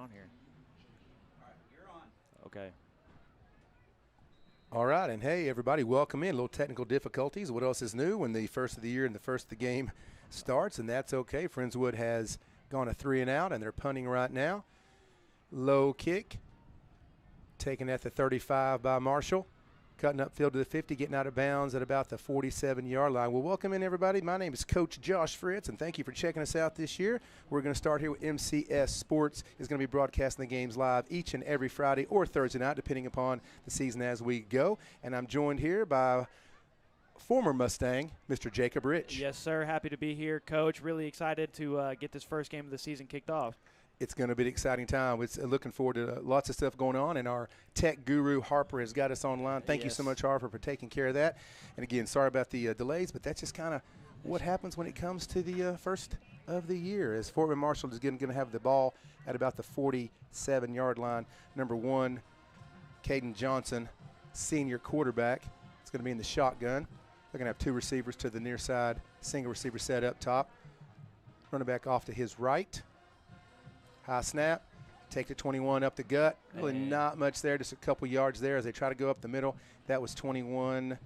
on here? All right, you're on. Okay. All right, and hey, everybody, welcome in. A little technical difficulties. What else is new when the first of the year and the first of the game starts, and that's okay. Friendswood has gone a 3-and-out, and they're punting right now. Low kick, taken at the 35 by Marshall. Cutting upfield to the 50, getting out of bounds at about the 47-yard line. Well, welcome in, everybody. My name is Coach Josh Fritz, and thank you for checking us out this year. We're going to start here with MCS Sports. Is going to be broadcasting the games live each and every Friday or Thursday night, depending upon the season as we go. And I'm joined here by former Mustang, Mr. Jacob Rich. Yes, sir. Happy to be here, Coach. Really excited to get this first game of the season kicked off. It's going to be an exciting time. It's looking forward to lots of stuff going on, and our tech guru, Harper, has got us online. Thank you so much, Harper, for taking care of that. And, again, sorry about the delays, but that's just kind of what happens when it comes to the first of the year, as Fort Bend Marshall is going to have the ball at about the 47-yard line. Number 1, Caden Johnson, senior quarterback. It's going to be in the shotgun. They're going to have 2 receivers to the near side, single receiver set up top. Running back off to his right. High snap, take the 21 up the gut. Really not much there, just a couple yards there as they try to go up the middle. That was 21,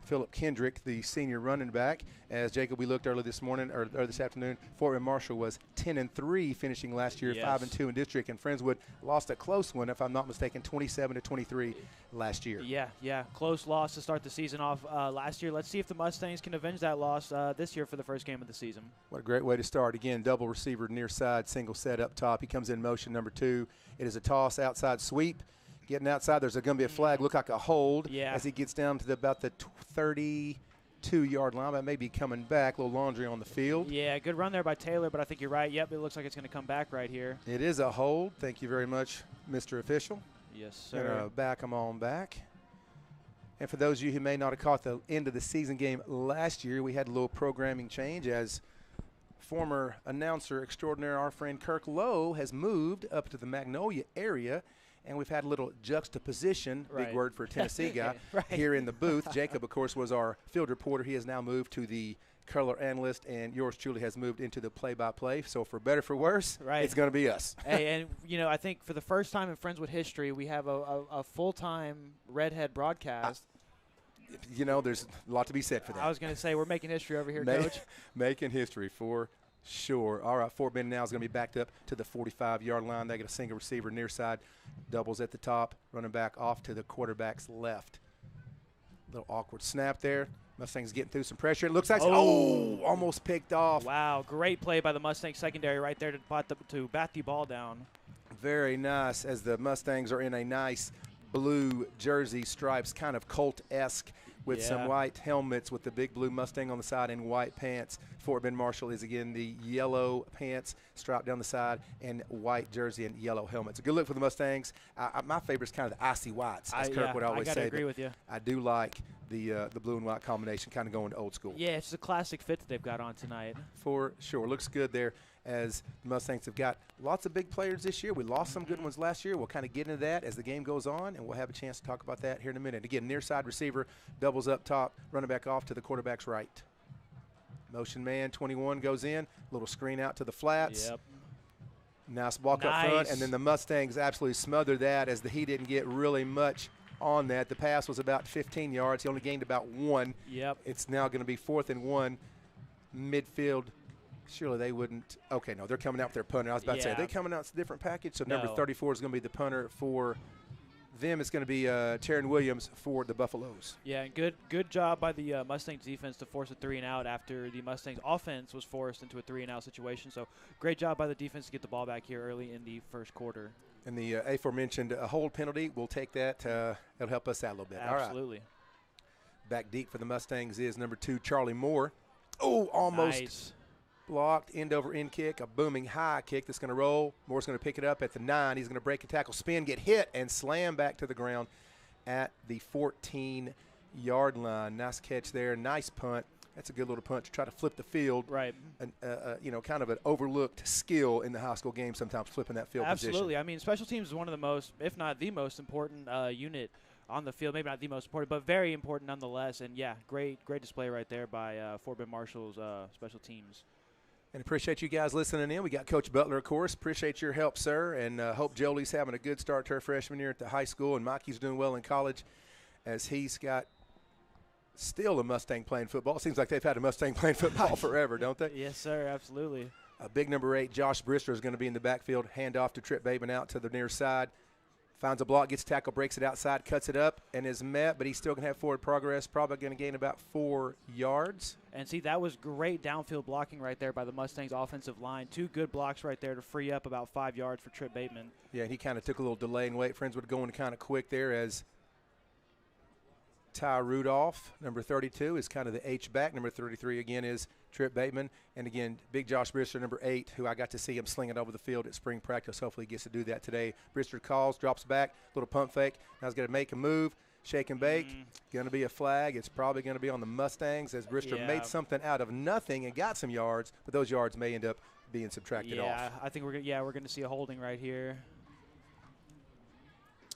Philip Kendrick, the senior running back. As Jacob, we looked earlier this morning or this afternoon, Fort Bend Marshall was 10-3, finishing last year 5-2 in district, and Friendswood lost a close one, if I'm not mistaken, 27-23 last year. Yeah, close loss to start the season off last year. Let's see if the Mustangs can avenge that loss this year for the first game of the season. What a great way to start. Again, double receiver near side, single set up top. He comes in motion, number 2. It is a toss, outside sweep. Getting outside, there's going to be a flag, look like a hold as he gets down to about the 32-yard line. But maybe coming back, a little laundry on the field. Yeah, good run there by Taylor, but I think you're right. Yep, it looks like it's going to come back right here. It is a hold. Thank you very much, Mr. Official. Yes, sir. Back them on back. And for those of you who may not have caught the end of the season game last year, we had a little programming change as former announcer extraordinaire, our friend Kirk Lowe, has moved up to the Magnolia area. And we've had a little juxtaposition, big word for a Tennessee guy, here in the booth. Jacob, of course, was our field reporter. He has now moved to the color analyst, and yours truly has moved into the play-by-play. So for better for worse, it's going to be us. Hey, and, I think for the first time in Friendswood history, we have a full-time redhead broadcast. There's a lot to be said for that. I was going to say, we're making history over here, Coach. Making history for sure. All right, Fort Bend now is going to be backed up to the 45-yard line. They get a single receiver near side, doubles at the top, running back off to the quarterback's left. Little awkward snap there. Mustangs getting through some pressure. It looks like almost picked off. Wow, great play by the Mustangs secondary right there to bat the ball down. Very nice, as the Mustangs are in a nice blue jersey stripes, kind of Colt-esque, with some white helmets with the big blue Mustang on the side and white pants. Fort Bend Marshall is, again, the yellow pants striped down the side and white jersey and yellow helmets. A good look for the Mustangs. My favorite is kind of the icy whites, as Kirk would always say. I got to agree with you. I do like the blue and white combination, kind of going to old school. Yeah, it's a classic fit that they've got on tonight. For sure. Looks good there, as the Mustangs have got lots of big players this year. We lost some good ones last year. We'll kind of get into that as the game goes on, and we'll have a chance to talk about that here in a minute. Again, near side receiver, doubles up top, running back off to the quarterback's right. Motion man, 21 goes in, little screen out to the flats. Yep. Nice block up front, and then the Mustangs absolutely smothered that as he didn't get really much on that. The pass was about 15 yards. He only gained about 1. Yep. It's now going to be 4th and 1, midfield. Surely they wouldn't. Okay, no, they're coming out with their punter. I was about to say, are they coming out with a different package? So number 34 is going to be the punter for them. It's going to be Taryn Williams for the Buffaloes. Yeah, and good job by the Mustangs defense to force a 3-and-out after the Mustangs offense was forced into a 3-and-out situation. So great job by the defense to get the ball back here early in the first quarter. And the aforementioned hold penalty, we'll take that. It'll help us out a little bit. Absolutely. All right. Back deep for the Mustangs is number 2, Charlie Moore. Oh, almost blocked, end-over-end kick, a booming high kick that's going to roll. Moore's going to pick it up at the 9. He's going to break a tackle, spin, get hit, and slam back to the ground at the 14-yard line. Nice catch there. Nice punt. That's a good little punt to try to flip the field. Right. Kind of an overlooked skill in the high school game sometimes, flipping that field position. Absolutely. I mean, special teams is one of the most, if not the most important unit on the field. Maybe not the most important, but very important nonetheless. And, yeah, great display right there by Fort Bend Marshall's special teams. And appreciate you guys listening in. We got Coach Butler, of course. Appreciate your help, sir, and hope Jolie's having a good start to her freshman year at the high school, and Mikey's doing well in college as he's got still a Mustang playing football. It seems like they've had a Mustang playing football forever, don't they? Yes, sir, absolutely. Big number 8, Josh Brister, is going to be in the backfield. Hand off to Trip Bateman out to the near side. Finds a block, gets tackled, breaks it outside, cuts it up, and is met, but he's still going to have forward progress, probably going to gain about 4 yards. And see, that was great downfield blocking right there by the Mustangs offensive line. 2 good blocks right there to free up about 5 yards for Trip Bateman. Yeah, and he kind of took a little delay and wait. Friends would go in kind of quick there as Ty Rudolph, number 32, is kind of the H-back. Number 33, again, is Trip Bateman. And, again, big Josh Brister, number 8, who I got to see him sling it over the field at spring practice. Hopefully he gets to do that today. Brister calls, drops back, little pump fake. Now he's going to make a move, shake and bake. Going to be a flag. It's probably going to be on the Mustangs as Brister made something out of nothing and got some yards, but those yards may end up being subtracted off. Yeah, I think we're going to see a holding right here.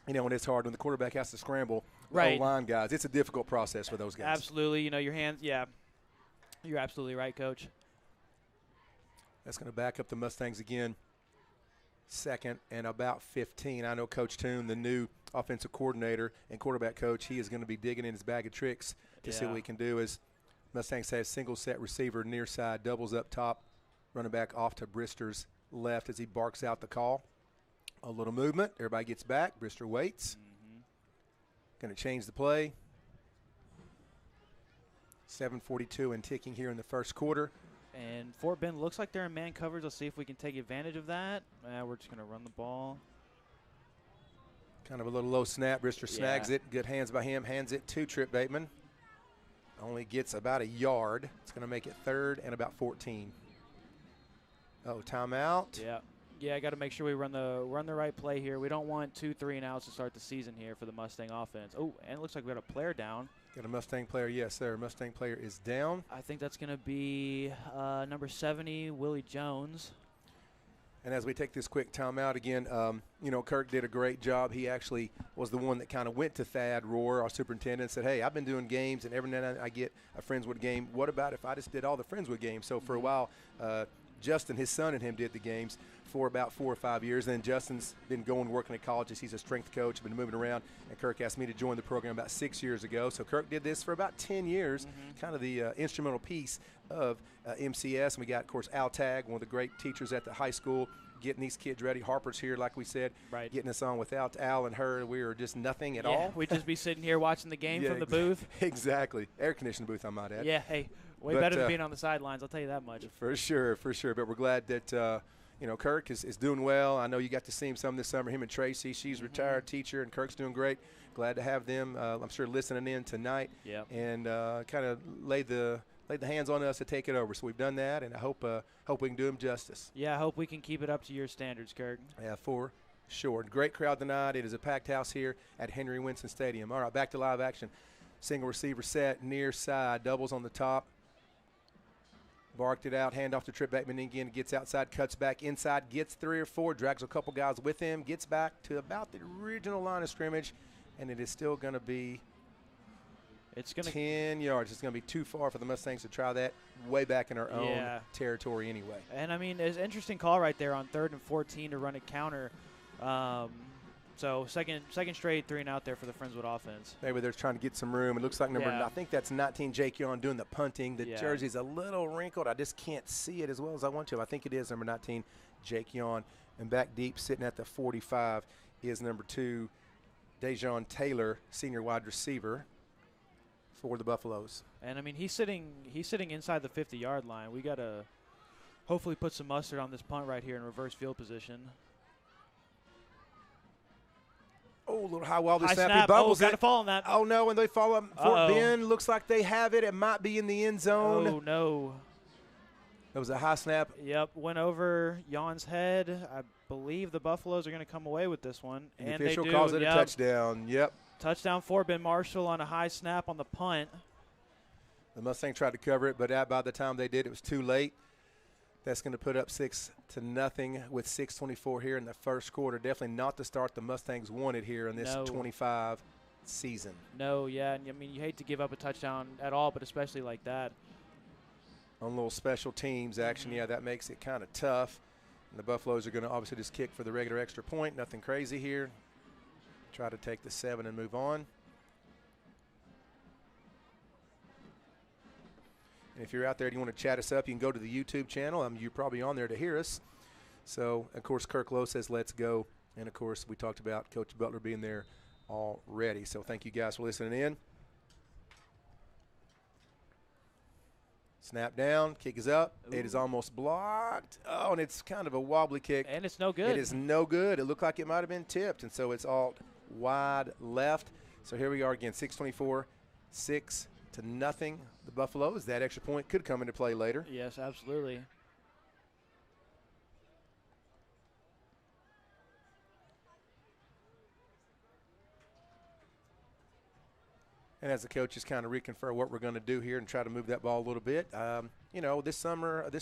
You know, when it's hard, when the quarterback has to scramble, right. O-line guys, it's a difficult process for those guys. Absolutely. You know, your hands, you're absolutely right, Coach. That's going to back up the Mustangs again. 2nd and about 15. I know Coach Toon, the new offensive coordinator and quarterback coach, he is going to be digging in his bag of tricks to see what he can do as Mustangs has single set receiver near side, doubles up top, running back off to Brister's left as he barks out the call. A little movement. Everybody gets back. Brister waits. Going to change the play. 7:42 and ticking here in the first quarter. And Fort Bend looks like they're in man coverage. Let's see if we can take advantage of that. We're just going to run the ball. Kind of a little low snap. Brister snags it. Good hands by him. Hands it to Trip Bateman. Only gets about a yard. It's going to make it 3rd and about 14. Oh, timeout. Yeah, I got to make sure we run the right play here. We don't want 2 3-and-outs to start the season here for the Mustang offense. Oh, and it looks like we got a player down. Got a Mustang player, yes, sir. Mustang player is down. I think that's going to be number 70, Willie Jones. And as we take this quick timeout again, you know, Kirk did a great job. He actually was the one that kind of went to Thad Rohr, our superintendent, and said, hey, I've been doing games, and every now and then I get a Friendswood game. What about if I just did all the Friendswood games? So for a while, Justin, his son, and him did the games for about 4 or 5 years. Then Justin's been going working at colleges. He's a strength coach, been moving around. And Kirk asked me to join the program about 6 years ago. So Kirk did this for about 10 years, kind of the instrumental piece of MCS. And we got, of course, Al Tagg, one of the great teachers at the high school, getting these kids ready. Harper's here, like we said, getting us on. Without Al and her, we were just nothing at all. We'd just be sitting here watching the game from the booth. Exactly. Air-conditioned booth, I might add. Yeah, hey. Way better than being on the sidelines, I'll tell you that much. For sure. But we're glad that, you know, Kirk is doing well. I know you got to see him some this summer, him and Tracy. She's a retired teacher, and Kirk's doing great. Glad to have them, I'm sure, listening in tonight. And kind of laid the hands on us to take it over. So we've done that, and I hope we can do them justice. Yeah, I hope we can keep it up to your standards, Kirk. Yeah, for sure. Great crowd tonight. It is a packed house here at Henry Winston Stadium. All right, back to live action. Single receiver set, near side, doubles on the top. Barked it out, hand off to Trip Bateman again, gets outside, cuts back inside, gets 3 or 4, drags a couple guys with him, gets back to about the original line of scrimmage, and it is still going to be 10 yards. It's going to be too far for the Mustangs to try that way back in our own territory anyway. And, I mean, it's an interesting call right there on 3rd and 14 to run a counter. So second straight 3-and-out there for the Friendswood offense. Maybe they're trying to get some room. It looks like I think that's 19 Jake Yon doing the punting. The jersey's a little wrinkled. I just can't see it as well as I want to. I think it is number 19 Jake Yon. And back deep sitting at the 45 is number 2 Dejon Taylor, senior wide receiver for the Buffaloes. And I mean he's sitting inside the 50-yard line. We got to hopefully put some mustard on this punt right here in reverse field position. Oh, a little high wobble snap. He bubbles got to fall on that. Oh, no, and they fall up. Fort Bend looks like they have it. It might be in the end zone. Oh, no. That was a high snap. Yep, went over Jan's head. I believe the Buffaloes are going to come away with this one. And the official calls it a touchdown. Yep. Touchdown for Ben Marshall on a high snap on the punt. The Mustang tried to cover it, but by the time they did, it was too late. That's going to put up 6-0 with 6:24 here in the first quarter. Definitely not the start the Mustangs wanted here in this 25 season. No, yeah. And I mean, you hate to give up a touchdown at all, but especially like that. on little special teams action. Yeah, that makes it kind of tough. And the Buffaloes are going to obviously just kick for the regular extra point. Nothing crazy here. Try to take the 7 and move on. And if you're out there and you want to chat us up, you can go to the YouTube channel. You're probably on there to hear us. So, of course, Kirk Lowe says, let's go. And, of course, we talked about Coach Butler being there already. So thank you guys for listening in. Snap down, kick is up. Ooh. It is almost blocked. Oh, and it's kind of a wobbly kick. And it's no good. It is no good. It looked like it might have been tipped, and so it's all wide left. So here we are again, 6:24, 6-0. The Buffaloes. That extra point could come into play later. Yes, absolutely. And as the coaches kind of reconfirm what we're going to do here and try to move that ball a little bit. You know, this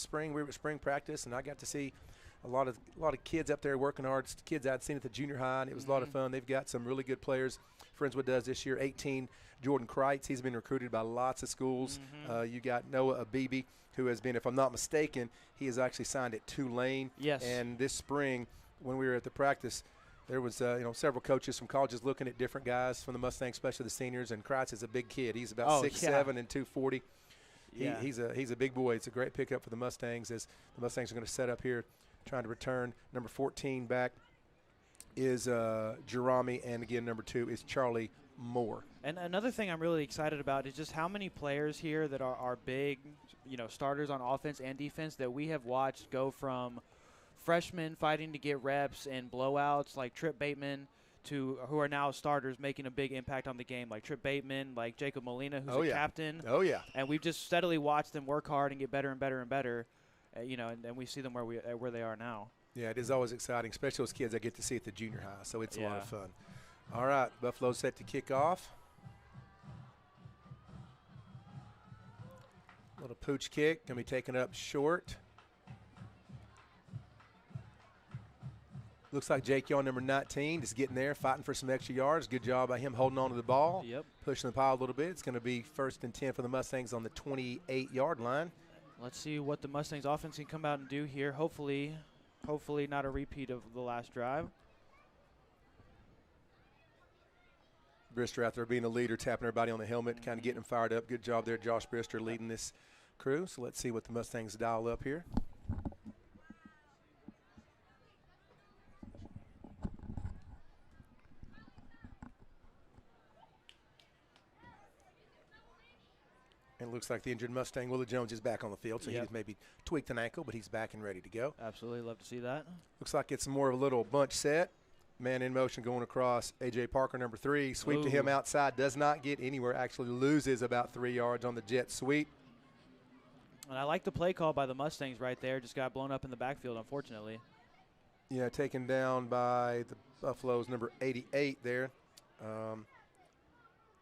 spring, we were at spring practice, and I got to see a lot of kids up there working hard. Kids I'd seen at the junior high, and it was a lot of fun. They've got some really good players. Friendswood does this year. 18, Jordan Kreitz. He's been recruited by lots of schools. You got Noah Abibi, who has been, if I'm not mistaken, he has actually signed at Tulane. Yes. And this spring, when we were at the practice, there was several coaches from colleges looking at different guys from the Mustangs, especially the seniors. And Kreitz is a big kid. He's about 6'7" and 240. Yeah. He's a big boy. It's a great pickup for the Mustangs as the Mustangs are going to set up here, trying to return. Number 14 back is Jerami, and again number 2 is Charlie Moore. And another thing I'm really excited about is just how many players here that are big, starters on offense and defense that we have watched go from freshmen fighting to get reps and blowouts like Trip Bateman to who are now starters making a big impact on the game, like Trip Bateman, like Jacob Molina, who's a captain. Oh, yeah. And we've just steadily watched them work hard and get better and better and better, and we see them where they are now. Yeah, it is always exciting, especially those kids I get to see at the junior high, so it's a lot of fun. All right, Buffalo set to kick off. Little pooch kick, going to be taken up short. Looks like Jake Young, number 19, is getting there, fighting for some extra yards. Good job by him holding on to the ball. Yep. Pushing the pile a little bit. It's going to be 1st and 10 for the Mustangs on the 28-yard line. Let's see what the Mustangs offense can come out and do here. Hopefully not a repeat of the last drive. Brister out there being a leader, tapping everybody on the helmet, kind of getting them fired up. Good job there, Josh Brister leading this crew. So let's see what the Mustangs dial up here. And it looks like the injured Mustang, Willie Jones, is back on the field. So he's maybe tweaked an ankle, but he's back and ready to go. Absolutely. Love to see that. Looks like it's more of a little bunch set. Man in motion going across. A.J. Parker, number 3. Sweep to him outside. Does not get anywhere. Actually loses about 3 yards on the jet sweep. And I like the play call by the Mustangs right there. Just got blown up in the backfield, unfortunately. Yeah, taken down by the Buffaloes, number 88 there.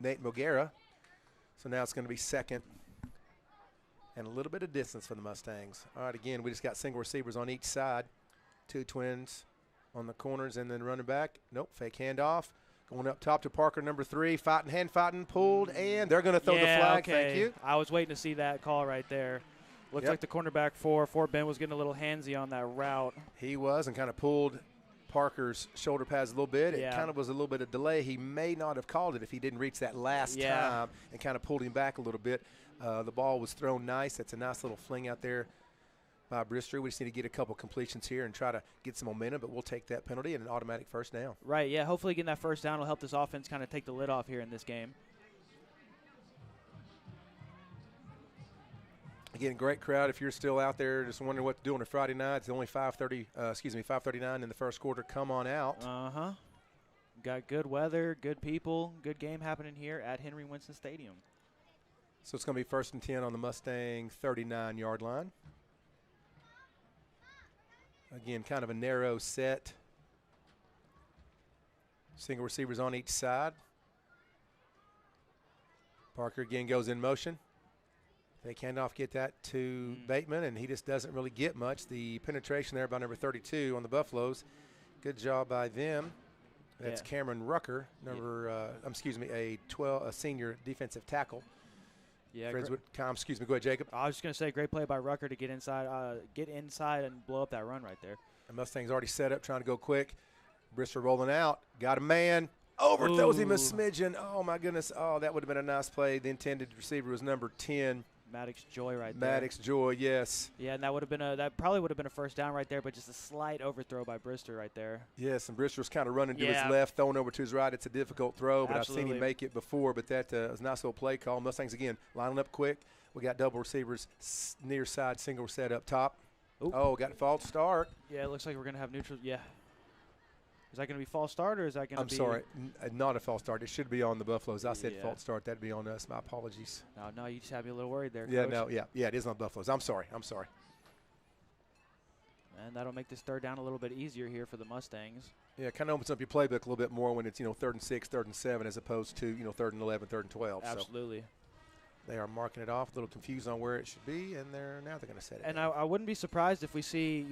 Nate Mogera. So now it's going to be 2nd and a little bit of distance for the Mustangs. All right, again, we just got single receivers on each side. 2 twins on the corners and then running back. Nope, fake handoff. Going up top to Parker, number 3. Hand fighting, pulled, and they're going to throw the flag. Okay. Thank you. I was waiting to see that call right there. Looked like the cornerback for Fort Bend was getting a little handsy on that route. He was, and kind of pulled Parker's shoulder pads a little bit. It kind of was a little bit of delay. He may not have called it if he didn't reach that last time and kind of pulled him back a little bit. The ball was thrown nice. That's a nice little fling out there by Brister. We just need to get a couple completions here and try to get some momentum, but we'll take that penalty and an automatic first down. Right, yeah. Hopefully getting that first down will help this offense kind of take the lid off here in this game. Again, great crowd. If you're still out there just wondering what to do on a Friday night, it's only 5:39 in the first quarter. Come on out. Got good weather, good people, good game happening here at Henry Winston Stadium. So it's going to be 1st and 10 on the Mustang 39-yard line. Again, kind of a narrow set. Single receivers on each side. Parker again goes in motion. Fake handoff, get that to Bateman, and he just doesn't really get much. The penetration there by number 32 on the Buffaloes. Good job by them. That's Cameron Rucker, a senior defensive tackle. Yeah. Excuse me. Go ahead, Jacob. I was just gonna say, great play by Rucker to get inside and blow up that run right there. And Mustang's already set up, trying to go quick. Brister rolling out. Got a man. Overthrows him a smidgen. Oh, my goodness. Oh, that would have been a nice play. The intended receiver was number 10. Maddox Joy right there. Maddox Joy, yes. Yeah, and that probably would have been a first down right there, but just a slight overthrow by Brister right there. Yes, and Brister was kind of running to his left, throwing over to his right. It's a difficult throw, but Absolutely. I've seen him make it before, but that was a nice little play call. Mustangs, again, lining up quick. We got double receivers near side, single set up top. Ooh. Oh, got a false start. Yeah, it looks like we're going to have neutral. Yeah. Is that going to be false start or is that going to be? I'm sorry, not a false start. It should be on the Buffaloes. I said Yeah. false start. That'd be on us. My apologies. No, you just had me a little worried there, Yeah, Coach. no, yeah, it is on Buffaloes. I'm sorry. And that'll make this third down a little bit easier here for the Mustangs. Yeah, kind of opens up your playbook a little bit more when it's 3rd and 6, 3rd and 7, as opposed to 3rd and 11, 3rd and 12. Absolutely. So they are marking it off, a little confused on where it should be, and now they're going to set it. And I wouldn't be surprised if we see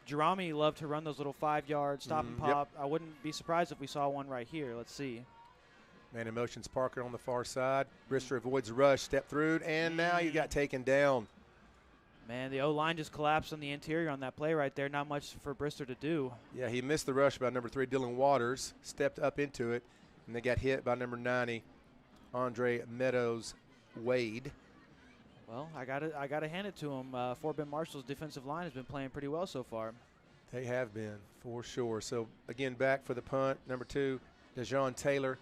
Jerami loved to run those little 5-yard stop and pop. Yep. I wouldn't be surprised if we saw one right here. Let's see. Man in motion's Parker on the far side. Brister avoids the rush, step through, and now you got taken down. Man, the O-line just collapsed on the interior on that play right there. Not much for Brister to do. Yeah, he missed the rush by number 3, Dylan Waters, stepped up into it, and they got hit by number 90, Andre Meadows Wade. Well, I gotta hand it to him. Fort Bend Marshall's defensive line has been playing pretty well so far. They have been, for sure. So, again, back for the punt, number 2, Dejon Taylor.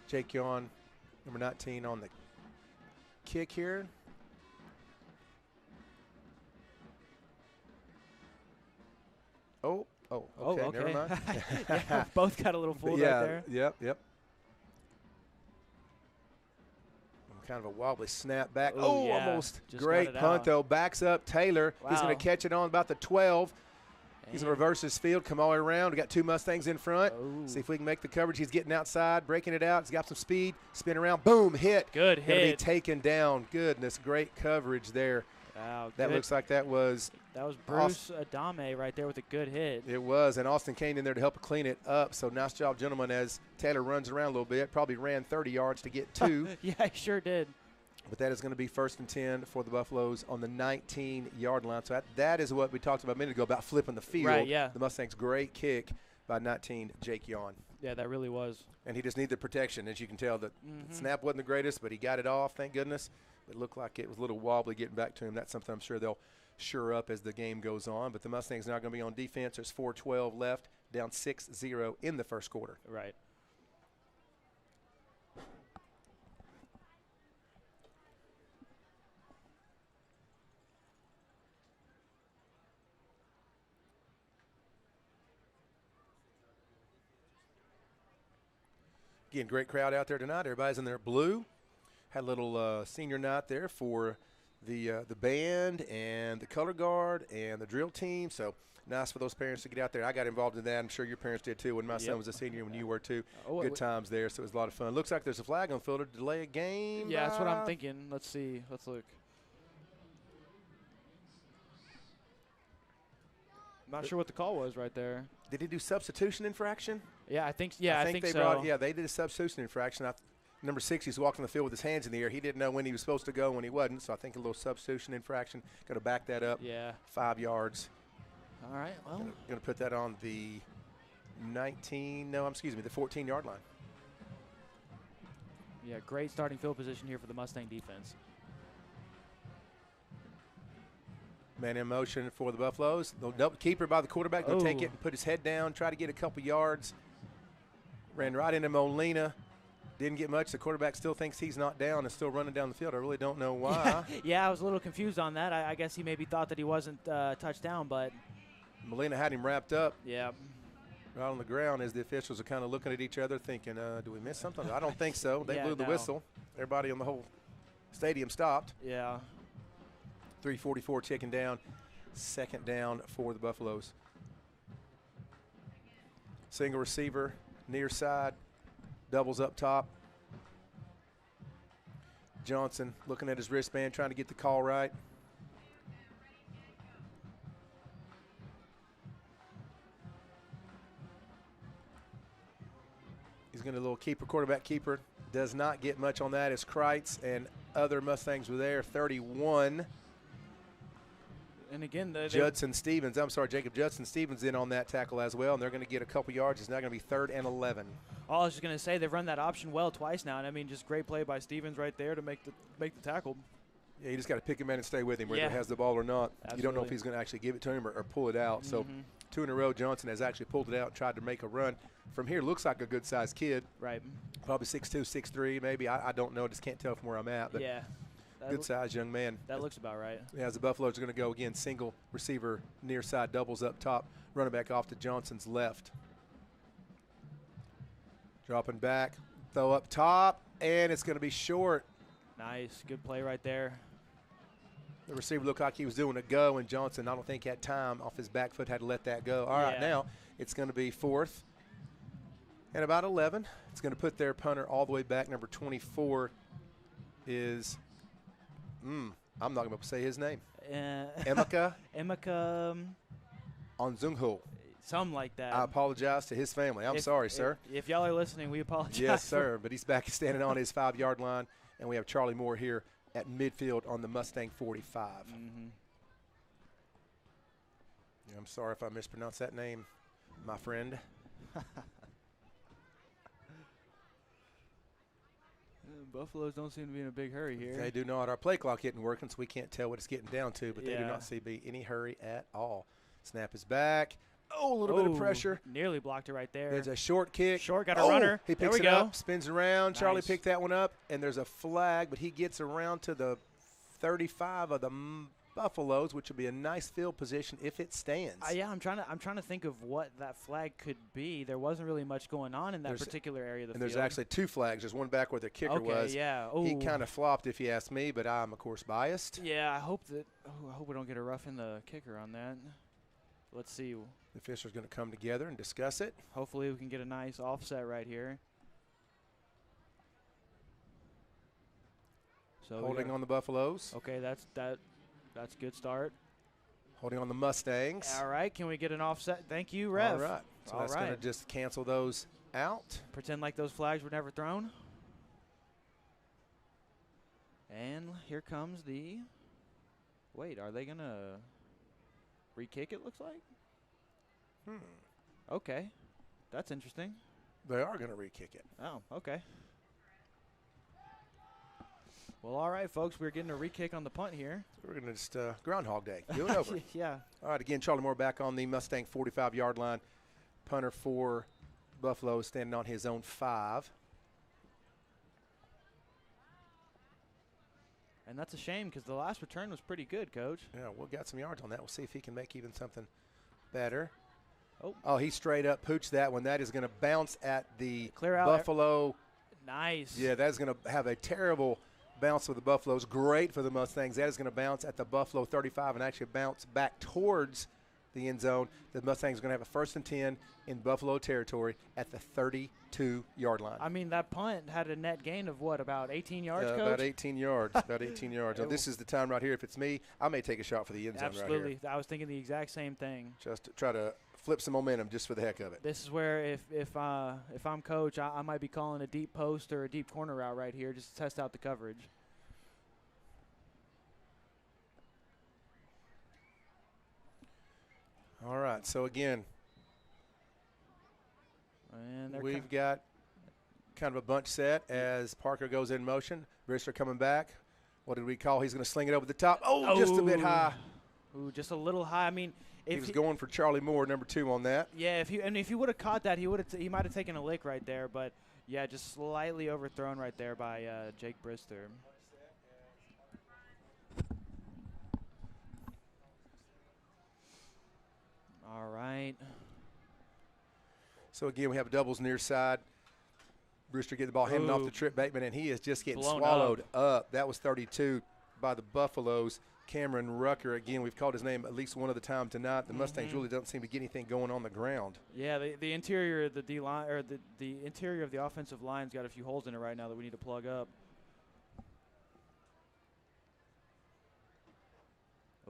Jake Yon, number 19, on the kick here. Oh, okay. Never mind. Yeah, both got a little fooled right there. Yep. Kind of a wobbly snap back. Yeah. Almost Just great punt, though. Backs up Taylor. Wow. He's going to catch it on about the 12. He's going to reverse his field, come all the way around. We got 2 Mustangs in front. Ooh. See if we can make the coverage. He's getting outside, breaking it out. He's got some speed. Spin around. Boom, hit. Good Gonna hit. be taken down. Goodness, great coverage there. Wow, that looks like that was Bruce Adame right there with a good hit. It was, and Austin came in there to help clean it up. So nice job, gentlemen, as Taylor runs around a little bit. Probably ran 30 yards to get 2. Yeah, he sure did. But that is going to be 1st and 10 for the Buffaloes on the 19-yard line. So that is what we talked about a minute ago about flipping the field. Right, yeah. The Mustangs' great kick by 19, Jake Yon. Yeah, that really was. And he just needed the protection. As you can tell, the snap wasn't the greatest, but he got it off, thank goodness. It looked like it was a little wobbly getting back to him. That's something I'm sure they'll shore up as the game goes on. But the Mustangs now going to be on defense. There's 4:12 left, down 6-0 in the first quarter. Right. Again, great crowd out there tonight. Everybody's in their blue. Had a little senior night there for the band and the color guard and the drill team. So nice for those parents to get out there. I got involved in that. I'm sure your parents did too when my son was a senior, when you were too. Good times there, so it was a lot of fun. Looks like there's a flag on the field to delay a game. Yeah, that's what I'm thinking. Let's see. Let's look. Not sure what the call was right there. Did he do substitution infraction? Yeah, I think. Yeah, I think they so. they did a substitution infraction. Number 6, he's walking the field with his hands in the air. He didn't know when he was supposed to go and when he wasn't. So I think a little substitution infraction. Going to back that up. Yeah. 5 yards. All right. Well, going to put that on the 14-yard line. Yeah, great starting field position here for the Mustang defense. Man in motion for the Buffaloes. The keeper by the quarterback. Going to take it and put his head down, try to get a couple yards. Ran right into Molina. Didn't get much. The quarterback still thinks he's not down and still running down the field. I really don't know why. Yeah, I was a little confused on that. I guess he maybe thought that he wasn't touchdown, but Molina had him wrapped up. Yeah. Right on the ground as the officials are kind of looking at each other thinking, do we miss something? I don't think so. They blew the whistle. Everybody on the whole stadium stopped. Yeah. 3:44 ticking down. 2nd down for the Buffaloes. Single receiver, near side, doubles up top. Johnson looking at his wristband, trying to get the call right. He's going to a little keeper, quarterback keeper. does not get much on that as Kreitz and other Mustangs were there. 31. And again, Judson Stevens, Jacob Judson Stevens in on that tackle as well, and they're going to get a couple yards. It's now going to be 3rd and 11. I was just going to say they've run that option well twice now, and I mean, just great play by Stevens right there to make the tackle. Yeah, you just got to pick him in and stay with him, whether he has the ball or not. Absolutely. You don't know if he's going to actually give it to him or pull it out. So 2 in a row, Johnson has actually pulled it out and tried to make a run. From here, looks like a good-sized kid. Right. Probably 6'2", 6'3", maybe. I don't know. Just can't tell from where I'm at. But yeah. Good-sized young man. That looks about right. Yeah, as the Buffaloes are going to go again, single receiver near side doubles up top, running back off to Johnson's left. Dropping back, throw up top, and it's going to be short. Nice, good play right there. The receiver looked like he was doing a go, and Johnson, I don't think, had time off his back foot, had to let that go. All right, now it's going to be 4th and about 11. It's going to put their punter all the way back. Number 24 is I'm not going to say his name. Emeka Onzunghu. Something like that. I apologize to his family. I'm sorry, sir. If y'all are listening, we apologize. Yes, sir. But he's back standing on his 5-yard line, and we have Charlie Moore here at midfield on the Mustang 45. Yeah, I'm sorry if I mispronounced that name, my friend. Buffaloes don't seem to be in a big hurry here. They do not. Our play clock isn't working, so we can't tell what it's getting down to, but they do not seem to be any hurry at all. Snap is back. Oh, a little bit of pressure. Nearly blocked it right there. There's a short kick. Short, got a runner. He picks it up, spins around. Nice. Charlie picked that one up, and there's a flag, but he gets around to the 35 of the Buffaloes, which would be a nice field position if it stands. Yeah, I'm trying to think of what that flag could be. There wasn't really much going on in that particular area of the field. And there's actually 2 flags. There's one back where the kicker was. Yeah. He kind of flopped, if you ask me, but I'm of course biased. Yeah, I hope we don't get a rough in the kicker on that. Let's see. The official's going to come together and discuss it. Hopefully we can get a nice offset right here. So holding on the Buffaloes. Okay, that's a good start. Holding on the Mustangs. All right, can we get an offset? Thank you, ref. All right. So that's going to just cancel those out. Pretend like those flags were never thrown. And here comes the – wait, are they going to re-kick it, looks like? Okay. That's interesting. They are going to re-kick it. Oh, okay. Well, all right, folks, we're getting a re-kick on the punt here. We're going to just Groundhog Day. Do it over. Yeah. All right, again, Charlie Moore back on the Mustang 45-yard line. Punter for Buffalo standing on his own 5. And that's a shame because the last return was pretty good, Coach. Yeah, we'll get some yards on that. We'll see if he can make even something better. Oh, he straight up pooched that one. That is going to bounce at the Buffalo. Nice. Yeah, that's going to have a terrible bounce for the Buffaloes. Great for the Mustangs. That is going to bounce at the Buffalo 35 and actually bounce back towards the end zone. The Mustangs are going to have a 1st and 10 in Buffalo territory at the 32-yard line. I mean, that punt had a net gain of what, about 18 yards, Coach? About 18 yards. About 18 yards. So this is the time right here. If it's me, I may take a shot for the end zone right here. Absolutely. I was thinking the exact same thing. Just to try to flip some momentum just for the heck of it. This is where if I'm coach, I might be calling a deep post or a deep corner route right here just to test out the coverage. All right, so again, we've got kind of a bunch set as Parker goes in motion. Brister coming back. What did we call? He's going to sling it over the top. Oh, just a bit high. Ooh, just a little high. I mean, he was going for Charlie Moore, number 2 on that. Yeah, if he would have caught that, he might have taken a lick right there. But yeah, just slightly overthrown right there by Jake Brister. All right. So, again, we have doubles near side. Brewster get the ball handed off to Trip Bateman, and he is just getting swallowed up. That was 32 by the Buffaloes. Cameron Rucker, again, we've called his name at least one other time tonight. The Mustangs really don't seem to get anything going on the ground. Yeah, the interior of the D line or the interior of the offensive line's got a few holes in it right now that we need to plug up.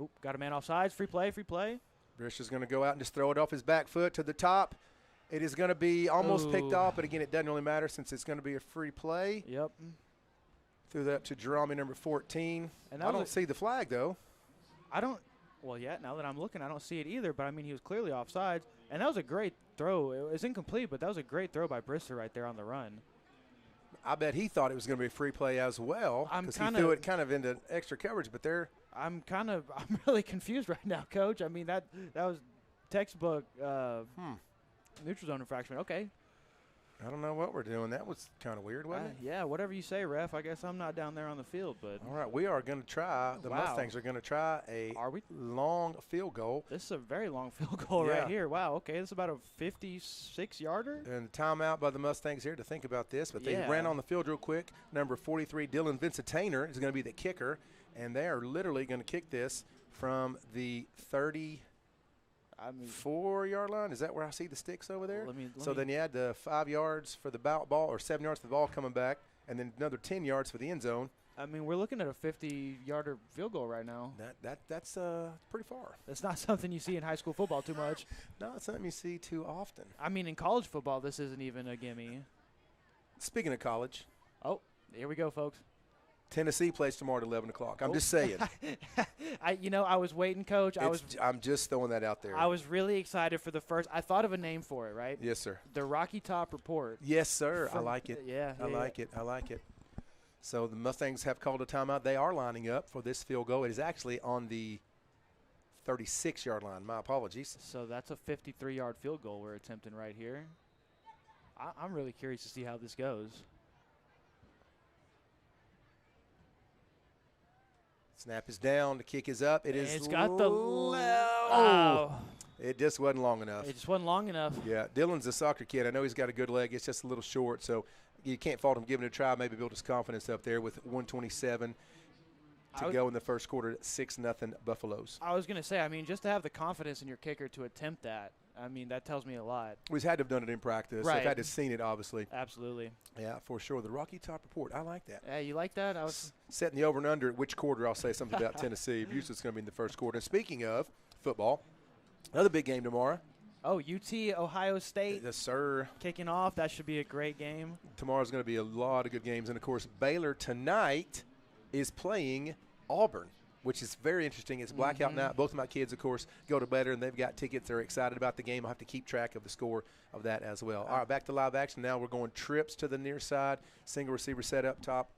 Oh, got a man offsides. Free play, free play. Brewster's going to go out and just throw it off his back foot to the top. It is going to be almost picked Ooh. off, but again, it doesn't really matter since it's going to be a free play. Yep. Threw that up to Jerome, number 14. And I don't see the flag, though. I don't. Well, yeah. Now that I'm looking, I don't see it either. But I mean, he was clearly offsides, and that was a great throw. It was incomplete, but that was a great throw by Brister right there on the run. I bet he thought it was going to be a free play as well because he threw it kind of into extra coverage. But I'm really confused right now, Coach. I mean, that was textbook neutral zone infraction. Okay. I don't know what we're doing. That was kind of weird, wasn't it? Yeah, whatever you say, ref. I guess I'm not down there on the field, but. All right, we are going to try. The Mustangs are going to try a long field goal. This is a very long field goal right here. Wow, okay. This is about a 56-yarder. And the timeout by the Mustangs here to think about this, but they ran on the field real quick. Number 43, Dylan Vincentainer, is going to be the kicker, and they are literally going to kick this from the 34-yard line. Is that where I see the sticks over there? Then you add the 5 yards for the ball, or 7 yards for the ball coming back, and then another 10 yards for the end zone. I mean, we're looking at a 50-yarder field goal right now. That's pretty far. That's not something you see in high school football too much. No, it's something you see too often. I mean, in college football, this isn't even a gimme. Speaking of college. Oh, here we go, folks. Tennessee plays tomorrow at 11 o'clock. I'm just saying. I was waiting, Coach. I'm just throwing that out there. I was really excited for the first. I thought of a name for it, right? Yes, sir. The Rocky Top Report. Yes, sir. I like it. I like it. So the Mustangs have called a timeout. They are lining up for this field goal. It is actually on the 36-yard line. My apologies. So that's a 53-yard field goal we're attempting right here. I'm really curious to see how this goes. Snap is down. The kick is up. It's got the wow. It just wasn't long enough. It just wasn't long enough. Yeah, Dylan's a soccer kid. I know he's got a good leg. It's just a little short, so you can't fault him giving it a try. Maybe build his confidence up there with 1:27 to go in the first quarter. 6-0 Buffaloes. I was going to say, I mean, just to have the confidence in your kicker to attempt that, I mean, that tells me a lot. We've had to have done it in practice. Right. They've had to have seen it, obviously. Absolutely. Yeah, for sure. The Rocky Top Report. I like that. Yeah, you like that? I was setting the over and under at which quarter I'll say something about Tennessee. Usually it's going to be in the first quarter. And speaking of football, another big game tomorrow. Oh, UT, Ohio State. Yes, sir. Kicking off. That should be a great game. Tomorrow's going to be a lot of good games. And, of course, Baylor tonight is playing Auburn, which is very interesting. It's blackout night. Both of my kids, of course, go to Baylor, and they've got tickets. They're excited about the game. I'll have to keep track of the score of that as well. All right, back to live action. Now we're going trips to the near side. Single receiver set up top.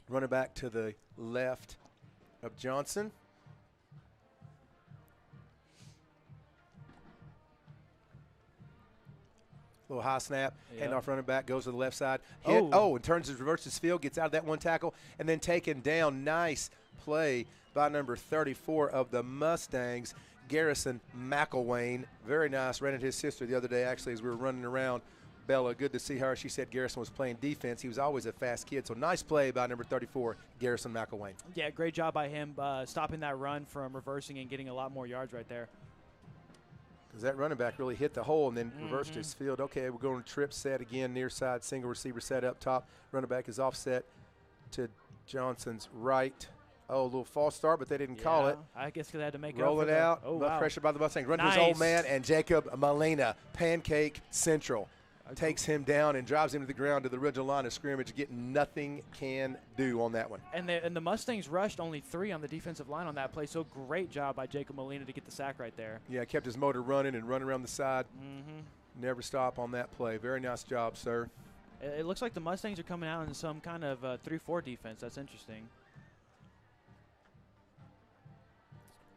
Running back to the left of Johnson. Little high snap, hand off running back, goes to the left side. Hit, and turns his reverses field, gets out of that one tackle, and then taken down. Nice play by number 34 of the Mustangs, Garrison McElwain. Very nice. Ran into his sister the other day, actually, as we were running around. Bella, good to see her. She said Garrison was playing defense. He was always a fast kid. So nice play by number 34, Garrison McElwain. Yeah, great job by him stopping that run from reversing and getting a lot more yards right there. Because that running back really hit the hole and then reversed his field. Okay, we're going to trip set again, near side, single receiver set up top. Running back is offset to Johnson's right. Oh, a little false start, but they didn't call it. I guess they had to make it Roll up it out. Oh, wow. Pressure by the Mustangs. Run to his old man, and Jacob Molina, Pancake Central, takes him down and drives him to the ground to the original line of scrimmage, getting nothing can do on that one. And the Mustangs rushed only 3 on the defensive line on that play, so great job by Jacob Molina to get the sack right there. Yeah, kept his motor running and running around the side. Never stop on that play. Very nice job, sir. It looks like the Mustangs are coming out in some kind of 3-4 defense. That's interesting.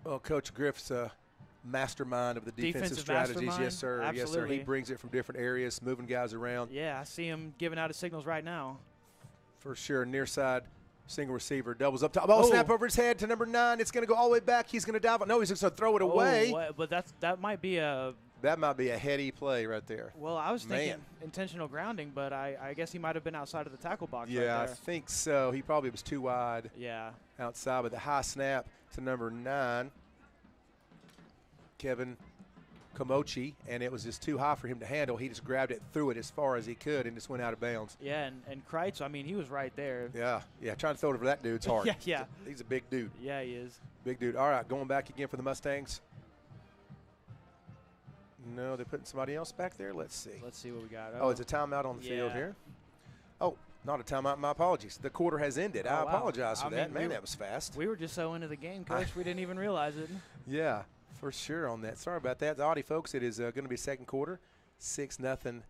Well, Coach Griff's a mastermind of the defensive strategies. Mastermind? Yes, sir. Absolutely. Yes, sir. He brings it from different areas, moving guys around. Yeah, I see him giving out his signals right now. For sure. Near side, single receiver, doubles up top. Oh, snap over his head to number 9. It's going to go all the way back. He's going to dive. No, he's just going to throw it away. But that might be a – that might be a heady play right there. Well, I was thinking intentional grounding, but I guess he might have been outside of the tackle box right there. Yeah, I think so. He probably was too wide. Yeah. Outside, but the high snap to number 9. Kevin Komochi, and it was just too high for him to handle. He just grabbed it, threw it as far as he could, and just went out of bounds. Yeah, and Kreitz, I mean, he was right there. Yeah, trying to throw it over that dude's hard. Yeah. He's a big dude. Yeah, he is. Big dude. All right, going back again for the Mustangs. No, they're putting somebody else back there. Let's see. Let's see what we got. Oh, it's a timeout on the field here. Oh, not a timeout. My apologies. The quarter has ended. I apologize for that. Man, that was fast. We were just so into the game, Coach, we didn't even realize it. Yeah, for sure on that. Sorry about that. Audie, folks, it is going to be second quarter. 6-0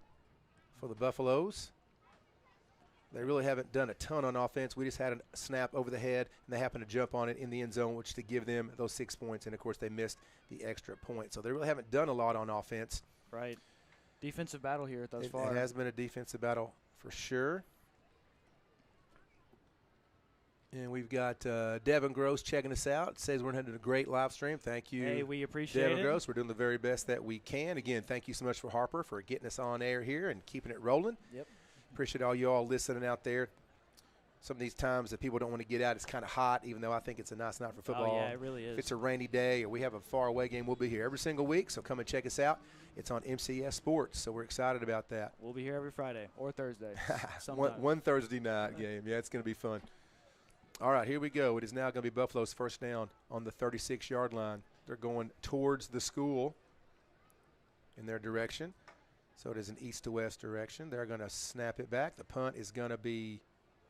for the Buffaloes. They really haven't done a ton on offense. We just had a snap over the head, and they happened to jump on it in the end zone, which to give them those 6 points. And, of course, they missed the extra point. So they really haven't done a lot on offense. Right. Defensive battle here thus far. It has been a defensive battle for sure. And we've got Devin Gross checking us out. Says we're having a great live stream. Thank you. Hey, we appreciate it. Devin Gross, we're doing the very best that we can. Again, thank you so much for Harper for getting us on air here and keeping it rolling. Yep. Appreciate all you all listening out there. Some of these times that people don't want to get out, it's kind of hot, even though I think it's a nice night for football. Oh, yeah, it really is. If it's a rainy day or we have a far-away game, we'll be here every single week, so come and check us out. It's on MCS Sports, so we're excited about that. We'll be here every Friday or Thursday. one Thursday night game. Yeah, it's going to be fun. All right, here we go. It is now going to be Buffalo's first down on the 36-yard line. They're going towards the school in their direction. So it is an east to west direction. They're going to snap it back. The punt is going to be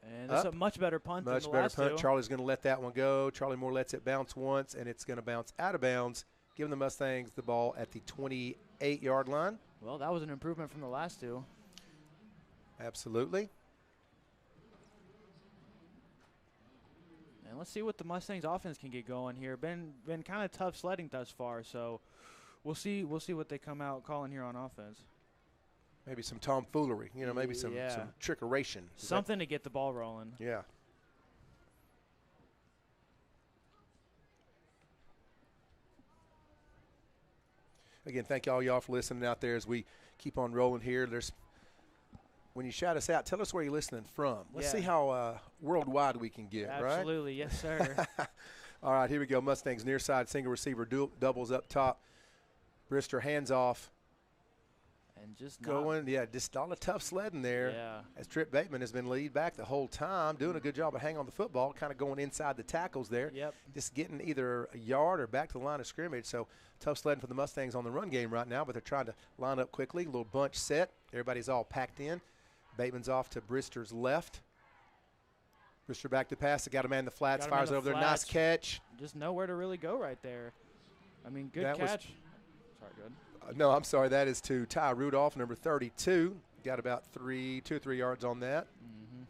and it's a much better punt than the last two. Charlie's going to let that one go. Charlie Moore lets it bounce once, and it's going to bounce out of bounds, giving the Mustangs the ball at the 28-yard line. Well, that was an improvement from the last two. Absolutely. And let's see what the Mustangs offense can get going here. Been kind of tough sledding thus far, so we'll see what they come out calling here on offense. Maybe some tomfoolery, maybe some trickeration. Something to get the ball rolling. Yeah. Again, thank all y'all for listening out there as we keep on rolling here. When you shout us out, tell us where you're listening from. Let's see how worldwide we can get, right? Absolutely, yes, sir. All right, here we go. Mustangs near side, single receiver, doubles up top. Brister hands off. And just just all a tough sledding there. Yeah. As Trip Bateman has been lead back the whole time, doing a good job of hanging on the football, kind of going inside the tackles there. Yep. Just getting either a yard or back to the line of scrimmage. So tough sledding for the Mustangs on the run game right now, but they're trying to line up quickly. A little bunch set. Everybody's all packed in. Bateman's off to Brister's left. Brister back to pass. They got a man in the flats. Fires over there. Nice catch. Just nowhere to really go right there. I mean, good catch. Sorry, good. No, I'm sorry. That is to Ty Rudolph, number 32. Got about 2 or 3 yards on that. Mm-hmm.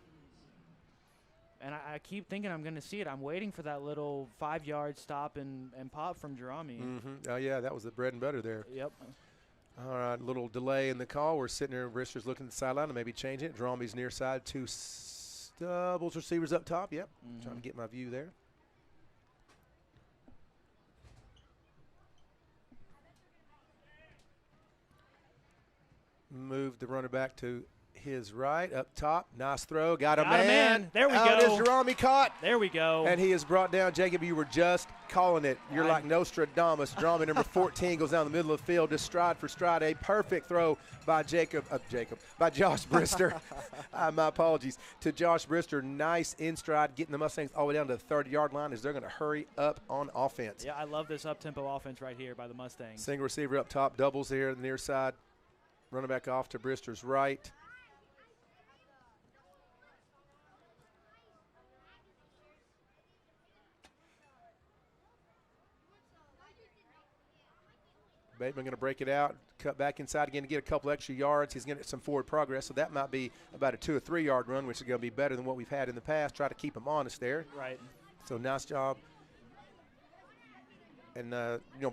And I keep thinking I'm going to see it. I'm waiting for that little 5-yard stop and pop from Jerami. Mm-hmm. Oh, yeah, that was the bread and butter there. Yep. All right, little delay in the call. We're sitting there. Brister's looking at the sideline to maybe change it. Jerami's near side. 2 doubles receivers up top. Yep. Mm-hmm. Trying to get my view there. Move the runner back to his right, up top. Nice throw. Got a man. There we go. It is Jerami caught. There we go. And he is brought down. Jacob, you were just calling it. You're like Nostradamus. Jerami, number 14, goes down the middle of the field, just stride for stride. A perfect throw by by Josh Brister. My apologies to Josh Brister. Nice in stride, getting the Mustangs all the way down to the 30-yard line as they're going to hurry up on offense. Yeah, I love this up-tempo offense right here by the Mustangs. Single receiver up top, doubles here on the near side. Running back off to Brister's right. Bateman going to break it out, cut back inside again to get a couple extra yards. He's going to get some forward progress, so that might be about a 2 or 3 yard run, which is going to be better than what we've had in the past. Try to keep him honest there. Right. So nice job. And,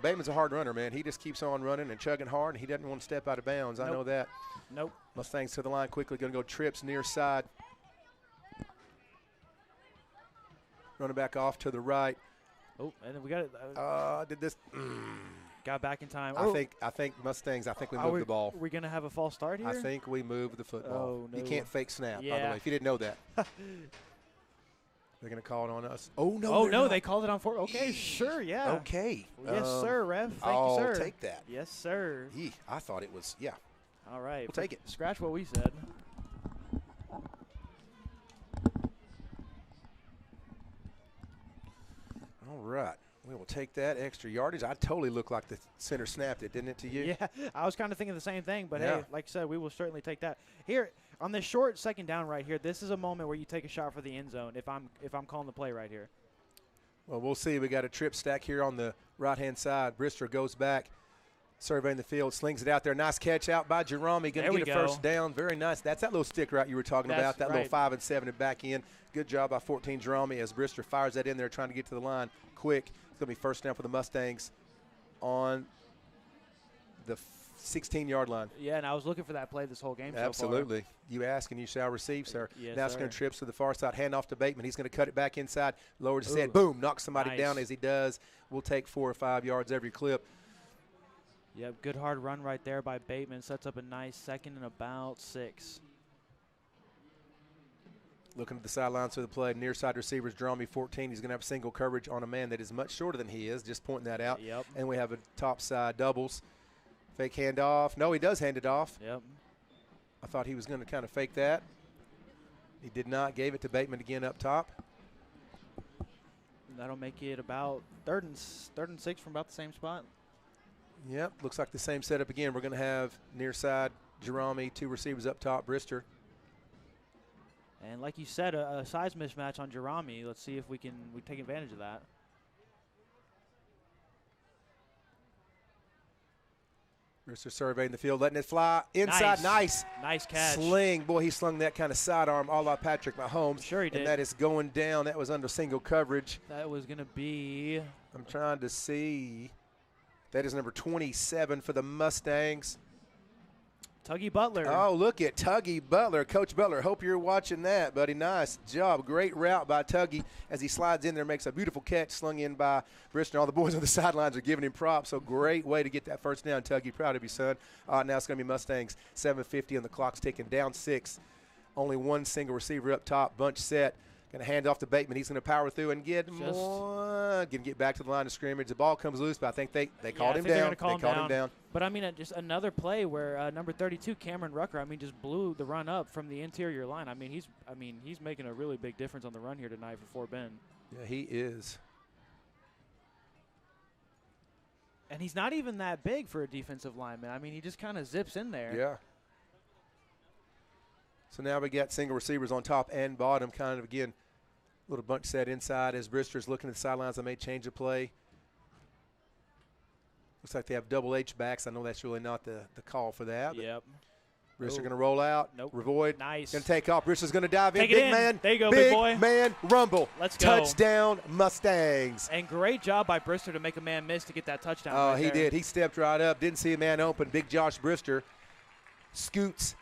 Bateman's a hard runner, man. He just keeps on running and chugging hard, and he doesn't want to step out of bounds. Nope. I know that. Nope. Mustangs to the line quickly. Going to go trips near side. Running back off to the right. Oh, and then we got it. Did this. Got back in time. I think Mustangs, we moved the ball. Are we going to have a false start here? I think we moved the football. Oh, no. You can't fake snap, by the Yeah. way, if you didn't know that. They're going to call it on us. Oh, no. Oh, no, they called it on 4. Okay, sure, yeah. Okay. Yes, sir, Ref. Thank I'll you, sir. take that. Yes, sir. I thought it was, yeah. All right. We'll take it. Scratch what we said. All right. We will take that extra yardage. I totally looked like the center snapped it, didn't it, to you? Yeah, I was kind of thinking the same thing, but Yeah. hey, like I said, we will certainly take that. Here, on this short second down right here, this is a moment where you take a shot for the end zone if I'm calling the play right here. Well, we'll see. We got a trip stack here on the right-hand side. Brister goes back, surveying the field, slings it out there. Nice catch out by Jerome. Going to get a first down. Very nice. That's that little stick route you were talking about, that little 5 and 7 and back in. Good job by 14 Jerome as Brister fires that in there, trying to get to the line quick. It's going to be first down for the Mustangs on the 16-yard line. Yeah, and I was looking for that play this whole game. Absolutely. You ask and you shall receive, sir. Yes, now it's sir. going to trip to the far side, hand off to Bateman. He's going to cut it back inside, lower his head, boom, knocks somebody down as he does. We'll take 4 or 5 yards every clip. Yep, good hard run right there by Bateman. Sets up a nice second and about 6. Looking at the sidelines for the play, near side receivers, Jerome 14. He's going to have single coverage on a man that is much shorter than he is, just pointing that out. Yep. And we have a top side doubles. Fake handoff. No, he does hand it off. Yep. I thought he was going to kind of fake that. He did not. Gave it to Bateman again up top. That'll make it about third and 6 from about the same spot. Yep, looks like the same setup again. We're going to have near side Jerome, 2 receivers up top, Brister. And like you said, a size mismatch on Jerome. Let's see if we take advantage of that. Brister surveying the field, letting it fly inside. Nice. Nice catch. Sling. Boy, he slung that kind of sidearm a la Patrick Mahomes. Sure he did. And that is going down. That was under single coverage. That was going to be. I'm trying to see. That is number 27 for the Mustangs. Tuggy Butler. Oh, look at Tuggy Butler. Coach Butler, hope you're watching that, buddy. Nice job. Great route by Tuggy as he slides in there, makes a beautiful catch slung in by Brister. All the boys on the sidelines are giving him props. So great way to get that first down, Tuggy. Proud of you, son. Now it's going to be Mustangs, 7:50, and the clock's ticking down 6. Only one single receiver up top, bunch set. Going to hand off to Bateman. He's going to power through and get more. Going to get back to the line of scrimmage. The ball comes loose, but I think they called him down. They called him down. But, I mean, just another play where number 32, Cameron Rucker, I mean, just blew the run up from the interior line. I mean, he's making a really big difference on the run here tonight for Fort Bend. Yeah, he is. And he's not even that big for a defensive lineman. I mean, he just kind of zips in there. Yeah. So now we got single receivers on top and bottom, kind of, again, a little bunch set inside as Brister's looking at the sidelines. They may change the play. Looks like they have double H backs. I know that's really not the call for that. Yep. Brister going to roll out. Nope. Revoid. Nice. Going to take off. Brister's going to dive in. Take it Big in. man. There you go, big boy. Big man rumble. Let's go. Touchdown, Mustangs. And great job by Brister to make a man miss to get that touchdown. Oh, right he there. did. He stepped right up. Didn't see a man open. Big Josh Brister scoots,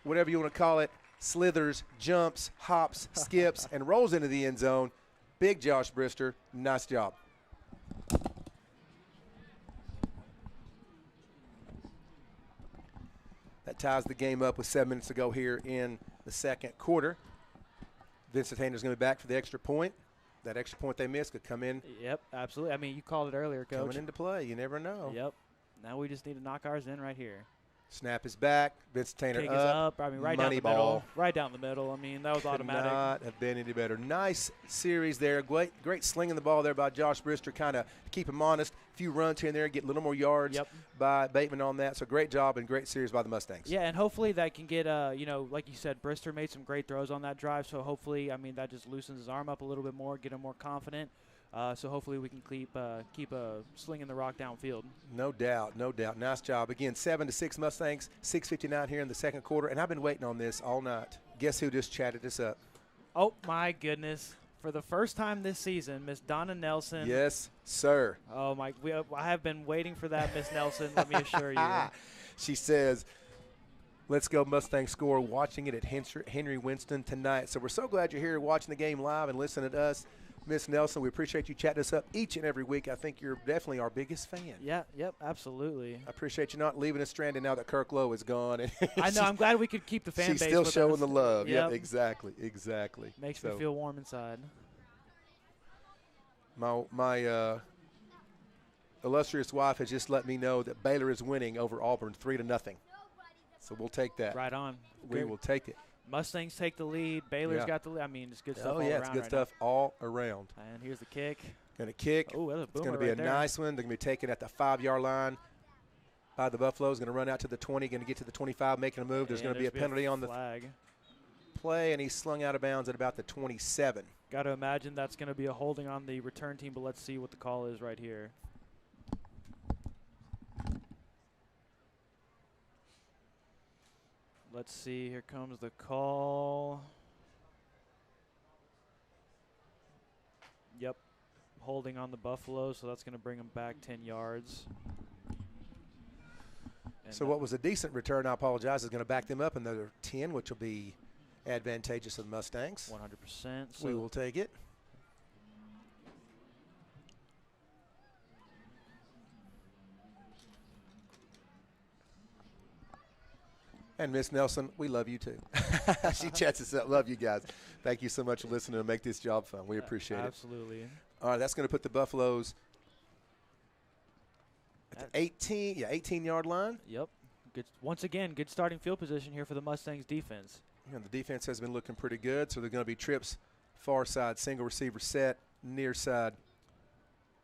whatever you want to call it, slithers, jumps, hops, skips, and rolls into the end zone. Big Josh Brister, nice job. That ties the game up with 7 minutes to go here in the second quarter. Vincent Hayner's going to be back for the extra point. That extra point they missed could come in. Yep, absolutely. I mean, you called it earlier, Coach. Coming into play. You never know. Yep. Now we just need to knock ours in right here. Snap is back. Vincent Hayner Kick up. is up. I mean, right down the Money ball. middle. Right down the middle. I mean, that was automatic. Could not have been any better. Nice series there. Great slinging the ball there by Josh Brister, kind of keep him honest. A few runs here and there, get a little more yards by Bateman on that. So great job and great series by the Mustangs. Yeah, and hopefully that can get, like you said, Brister made some great throws on that drive. So hopefully, I mean, that just loosens his arm up a little bit more, get him more confident. So hopefully we can keep slinging the rock downfield. No doubt, no doubt. Nice job. Again, 7-6 Mustangs, 6:59 here in the second quarter. And I've been waiting on this all night. Guess who just chatted us up? Oh, my goodness. For the first time this season, Miss Donna Nelson. Yes, sir. Oh, my. I have been waiting for that, Miss Nelson, let me assure you. She says, let's go Mustang score, watching it at Henry Winston tonight. So we're so glad you're here watching the game live and listening to us. Miss Nelson, we appreciate you chatting us up each and every week. I think you're definitely our biggest fan. Yeah, yep, absolutely. I appreciate you not leaving us stranded now that Kirk Lowe is gone. I know. I'm glad we could keep the fan base. She's still showing the love. Yep, exactly. Makes me feel warm inside. My illustrious wife has just let me know that Baylor is winning over Auburn 3-0. So we'll take that. Right on. We will take it. Mustangs take the lead. Baylor's got the lead. I mean, it's good stuff all around. Oh, yeah, it's good stuff all around. And here's the kick. Going to kick. Oh, that's a It's boomer going to be right a there. nice one. They're going to be taken at the 5-yard line by the Buffaloes. Going to run out to the 20, going to get to the 25, making a move. There's going to be a penalty on the flag. Play, and he's slung out of bounds at about the 27. Got to imagine that's going to be a holding on the return team, but let's see what the call is right here. Let's see. Here comes the call. Yep. Holding on the Buffalo, so that's going to bring them back 10 yards. And so what was a decent return, I apologize, is going to back them up another 10, which will be advantageous to the Mustangs. 100%. So We will take it. And Miss Nelson, we love you too. She chats us up. Love you guys. Thank you so much for listening and make this job fun. We appreciate it. Absolutely. All right, that's going to put the Buffaloes at the 18-yard line. Yep. Good. Once again, good starting field position here for the Mustangs defense. And the defense has been looking pretty good, so they're going to be trips far side, single receiver set, near side,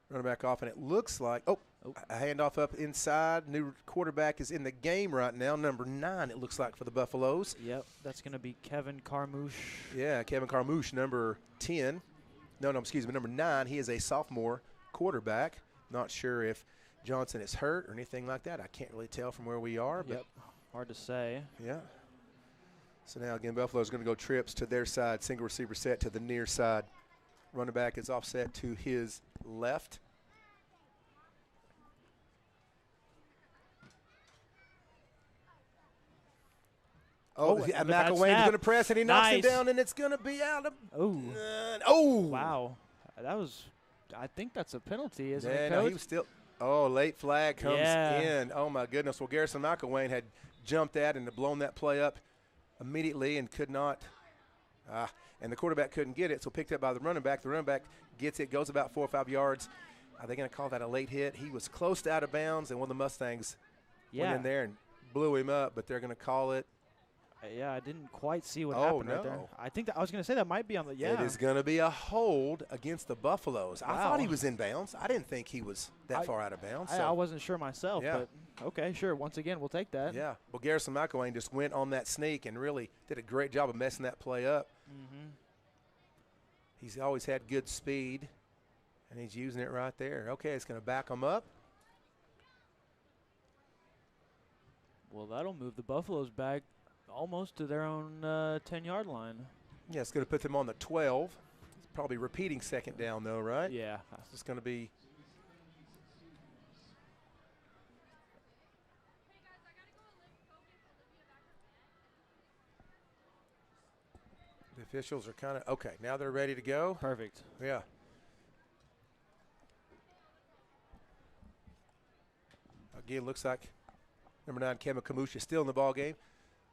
running back off, and it looks like, a handoff up inside. New quarterback is in the game right now, number 9, it looks like, for the Buffaloes. Yep, that's going to be Kevin Carmouche. Yeah, Kevin Carmouche, number 10. No, excuse me, number 9. He is a sophomore quarterback. Not sure if Johnson is hurt or anything like that. I can't really tell from where we are. But yep, hard to say. Yeah. So now, again, Buffalo's going to go trips to their side, single receiver set to the near side. Running back is offset to his left. McElwain's going to press, and he knocks him down, and it's going to be out of. Wow. I think that's a penalty, isn't it, Coach? No, he was still. Late flag comes in. Oh, my goodness. Well, Garrison McElwain had jumped that and blown that play up immediately and could not. And the quarterback couldn't get it, so picked up by the running back. The running back gets it, goes about 4 or 5 yards. Are they going to call that a late hit? He was close to out of bounds, and one of the Mustangs went in there and blew him up, but they're going to call it. Yeah, I didn't quite see what happened right there. I think I was going to say that might be on the It is going to be a hold against the Buffaloes. Wow. I thought he was in bounds. I didn't think he was that far out of bounds. I wasn't sure myself, but okay, sure. Once again, we'll take that. Yeah. Well, Garrison McElwain just went on that sneak and really did a great job of messing that play up. Mm-hmm. He's always had good speed, and he's using it right there. Okay, it's going to back him up. Well, that'll move the Buffaloes back almost to their own 10-yard line. Yeah, it's going to put them on the 12. It's probably repeating second down, though, right? Yeah. It's going to be. The officials are kind of, okay, now they're ready to go. Perfect. Yeah. Again, looks like number 9, Kevin Carmouche, is still in the ball game.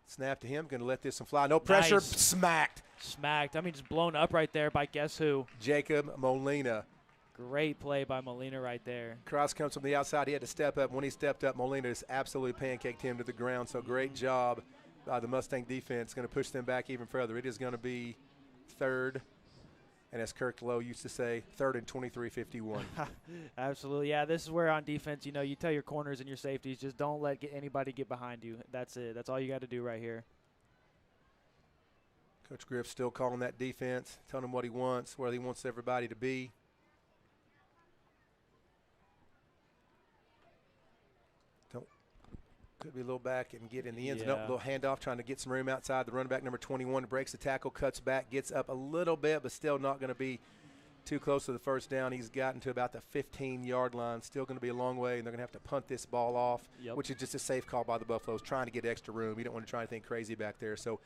Snap to him, going to let this one fly. No pressure, smacked. Smacked. I mean, just blown up right there by guess who? Jacob Molina. Great play by Molina right there. Cross comes from the outside. He had to step up. When he stepped up, Molina just absolutely pancaked him to the ground. So great job by the Mustang defense. Going to push them back even further. It is going to be 3rd. And as Kirk Lowe used to say, 3rd and 23-51. Absolutely. Yeah, this is where on defense, you tell your corners and your safeties, just don't let anybody get behind you. That's it. That's all you got to do right here. Coach Griff still calling that defense, telling him what he wants, where he wants everybody to be. Could be a little back and get in the end zone. Nope, little handoff, trying to get some room outside. The running back, number 21, breaks the tackle, cuts back, gets up a little bit, but still not going to be too close to the first down. He's gotten to about the 15-yard line. Still going to be a long way, and they're going to have to punt this ball off, which is just a safe call by the Buffaloes, trying to get extra room. You don't want to try anything crazy back there. So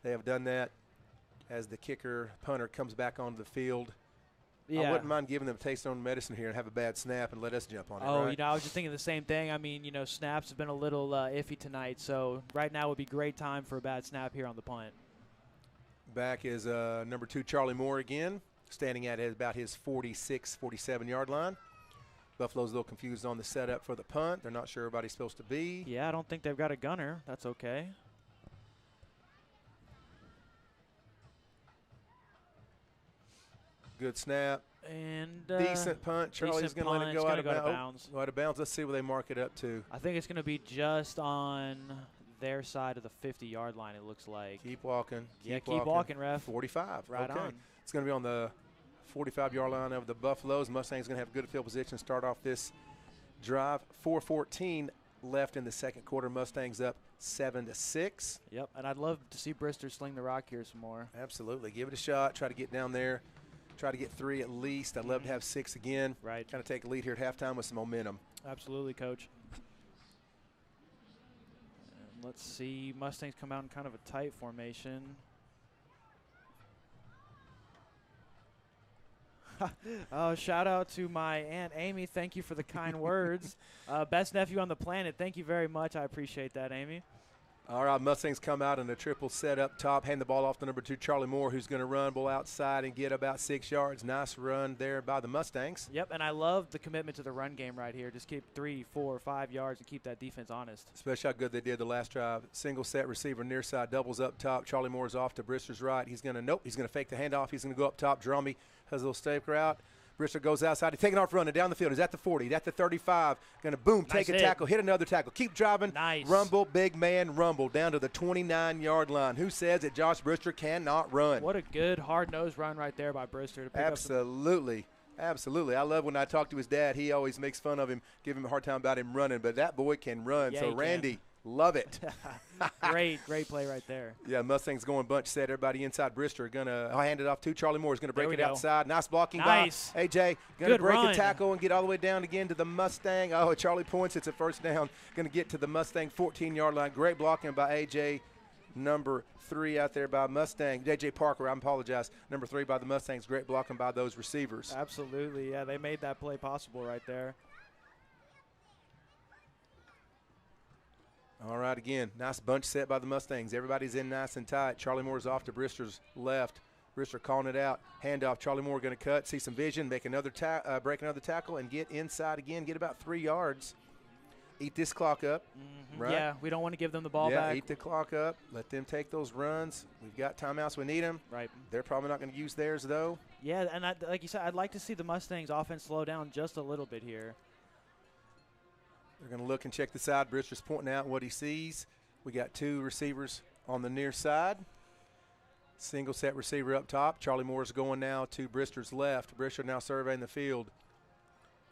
they have done that as the kicker, punter comes back onto the field. I wouldn't mind giving them a taste on medicine here and have a bad snap and let us jump on it. Right? I was just thinking the same thing. I mean, snaps have been a little iffy tonight, so right now would be great time for a bad snap here on the punt. Back is number 2, Charlie Moore again, standing at about his 46, 47-yard line. Buffalo's a little confused on the setup for the punt. They're not sure everybody's supposed to be. Yeah, I don't think they've got a gunner. That's okay. Good snap. And decent punt. Charlie's going to let it go out of bounds. Go out of bounds. Let's see where they mark it up to. I think it's going to be just on their side of the 50-yard line, it looks like. Keep walking. Keep walking, ref. 45. Right okay. on. It's going to be on the 45-yard line of the Buffaloes. Mustangs going to have good field position to start off this drive. 4:14 left in the second quarter. Mustangs up 7-6. Yep, and I'd love to see Bristol sling the rock here some more. Absolutely. Give it a shot. Try to get down there. Try to get 3 at least. I'd love to have 6 again. Right. Kind of take a lead here at halftime with some momentum. Absolutely, Coach. And let's see. Mustangs come out in kind of a tight formation. Oh, shout out to my Aunt Amy. Thank you for the kind words. Best nephew on the planet. Thank you very much. I appreciate that, Amy. All right, Mustangs come out in a triple set up top. Hand the ball off to number 2, Charlie Moore, who's going to run ball outside and get about 6 yards. Nice run there by the Mustangs. Yep, and I love the commitment to the run game right here. Just keep 3, 4, 5 yards and keep that defense honest. Especially how good they did the last drive. Single set receiver near side, doubles up top. Charlie Moore's off to Brister's right. He's going to, he's going to fake the handoff. He's going to go up top. Drummy has a little step route. Brister goes outside. He's taking off running down the field. He's at the 40. He's at the 35. Going to boom, take a tackle, hit another tackle. Keep driving. Nice. Rumble, big man, rumble down to the 29-yard line. Who says that Josh Brister cannot run? What a good hard-nosed run right there by Brister. To pick Absolutely. Absolutely. I love when I talk to his dad. He always makes fun of him, give him a hard time about him running. But that boy can run. Yeah, so, Randy, love it. Great play right there. Yeah, Mustangs going bunch set. Everybody inside Brister. Going to hand it off to Charlie Moore. He's going to break it go. outside. Nice blocking nice. by AJ. Going to break run. a tackle and get all the way down again to the Mustang. Oh, Charlie points. It's a first down. Going to get to the Mustang 14-yard line. Great blocking by AJ. Number 3 out there by Mustang. JJ Parker, I apologize. Number 3 by the Mustangs. Great blocking by those receivers. Absolutely. Yeah, they made that play possible right there. All right, again, nice bunch set by the Mustangs. Everybody's in nice and tight. Charlie Moore's off to Brister's left. Brister calling it out. Handoff. Charlie Moore going to cut, see some vision, make another break another tackle, and get inside again. Get about 3 yards. Eat this clock up. Right? Yeah, we don't want to give them the ball back. Yeah, eat the clock up. Let them take those runs. We've got timeouts. We need them. Right. They're probably not going to use theirs, though. Yeah, and like you said, I'd like to see the Mustangs offense slow down just a little bit here. They're going to look and check the side. Brister's pointing out what he sees. We got 2 receivers on the near side. Single set receiver up top. Charlie Moore's going now to Brister's left. Brister now surveying the field.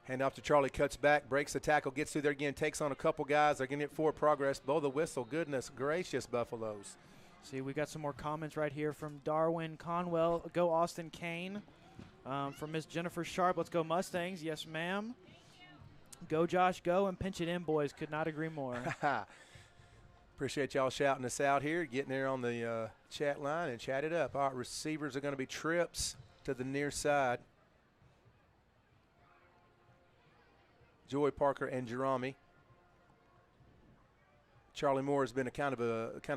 Hand off to Charlie, cuts back, breaks the tackle, gets through there again, takes on a couple guys. They're going to get forward progress. Blow the whistle. Goodness gracious, Buffaloes. See, we got some more comments right here from Darwin Conwell. Go Austin Kane. From Miss Jennifer Sharp. Let's go Mustangs. Yes, ma'am. Go Josh, go, and pinch it in, boys. Could not agree more. Appreciate y'all shouting us out here, getting there on the chat line and chat it up. All right, receivers are going to be trips to the near side. Joy Parker and Jerome. Charlie Moore has been a kind of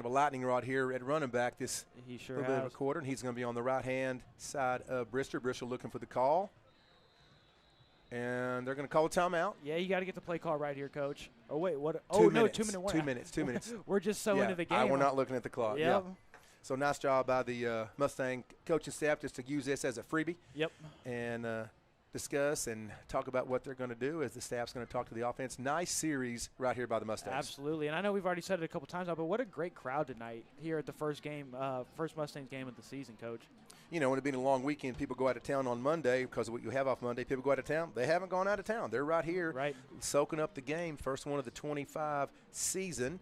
a lightning rod here at running back this he sure little has. bit of a quarter, and he's going to be on the right-hand side of Brister. Brister looking for the call. And they're going to call a timeout. Yeah, you got to get the play call right here, Coach. Oh, wait, what? 2 minutes. No, 2 minute warning. 2 minutes. We're just so into the game. We're not looking at the clock. Yep. Yeah. So nice job by the Mustang coaching staff just to use this as a freebie. Yep. And discuss and talk about what they're going to do as the staff's going to talk to the offense. Nice series right here by the Mustangs. Absolutely. And I know we've already said it a couple times now, but what a great crowd tonight here at the first Mustangs game of the season, Coach. You know, when it's been a long weekend, people go out of town on Monday because of what you have off Monday. People go out of town. They haven't gone out of town. They're right here, soaking up the game. First one of the 25 season.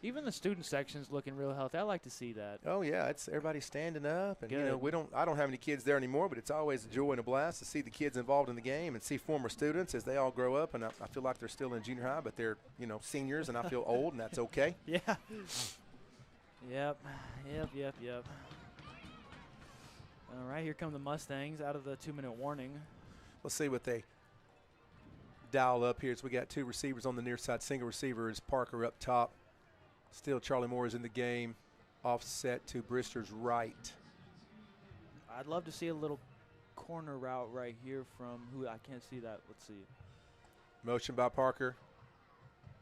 Even the student section's looking real healthy. I like to see that. Oh yeah, it's everybody standing up, and you know I don't have any kids there anymore, but it's always a joy and a blast to see the kids involved in the game and see former students as they all grow up. And I feel like they're still in junior high, but they're seniors, and I feel old, and that's okay. Yeah. Yep. All right, here come the Mustangs out of the 2-minute warning. Let's see what they dial up here. So we got 2 receivers on the near side. Single receiver is Parker up top. Still Charlie Moore is in the game. Offset to Brister's right. I'd love to see a little corner route right here from who I can't see that. Let's see. Motion by Parker.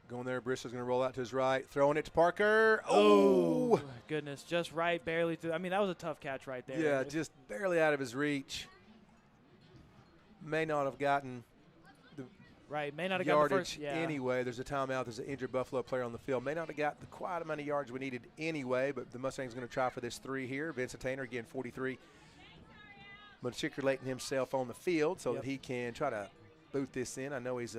Going there. Brister's going to roll out to his right. Throwing it to Parker. Oh! Goodness. Just right. Barely through. I mean, that was a tough catch right there. Yeah, just barely out of his reach. may not have gotten the may not have gotten the yardage first. Yeah. anyway. There's a timeout. There's an injured Buffalo player on the field. May not have got the quiet amount of yards we needed anyway, but the Mustangs going to try for this 3 here. Vincent Tainer, again, 43, matriculating himself on the field so that he can try to boot this in. I know he's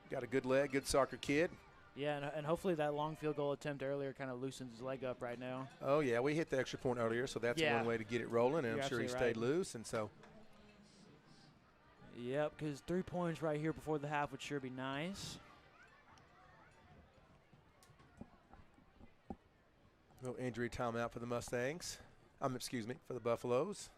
got a good leg, good soccer kid. Yeah, and hopefully that long field goal attempt earlier kind of loosens his leg up right now. Oh, yeah, we hit the extra point earlier, so that's one way to get it rolling, and I'm sure he stayed loose. And so. Yep, because 3 points right here before the half would sure be nice. No injury timeout for the Mustangs. Excuse me, for the Buffaloes.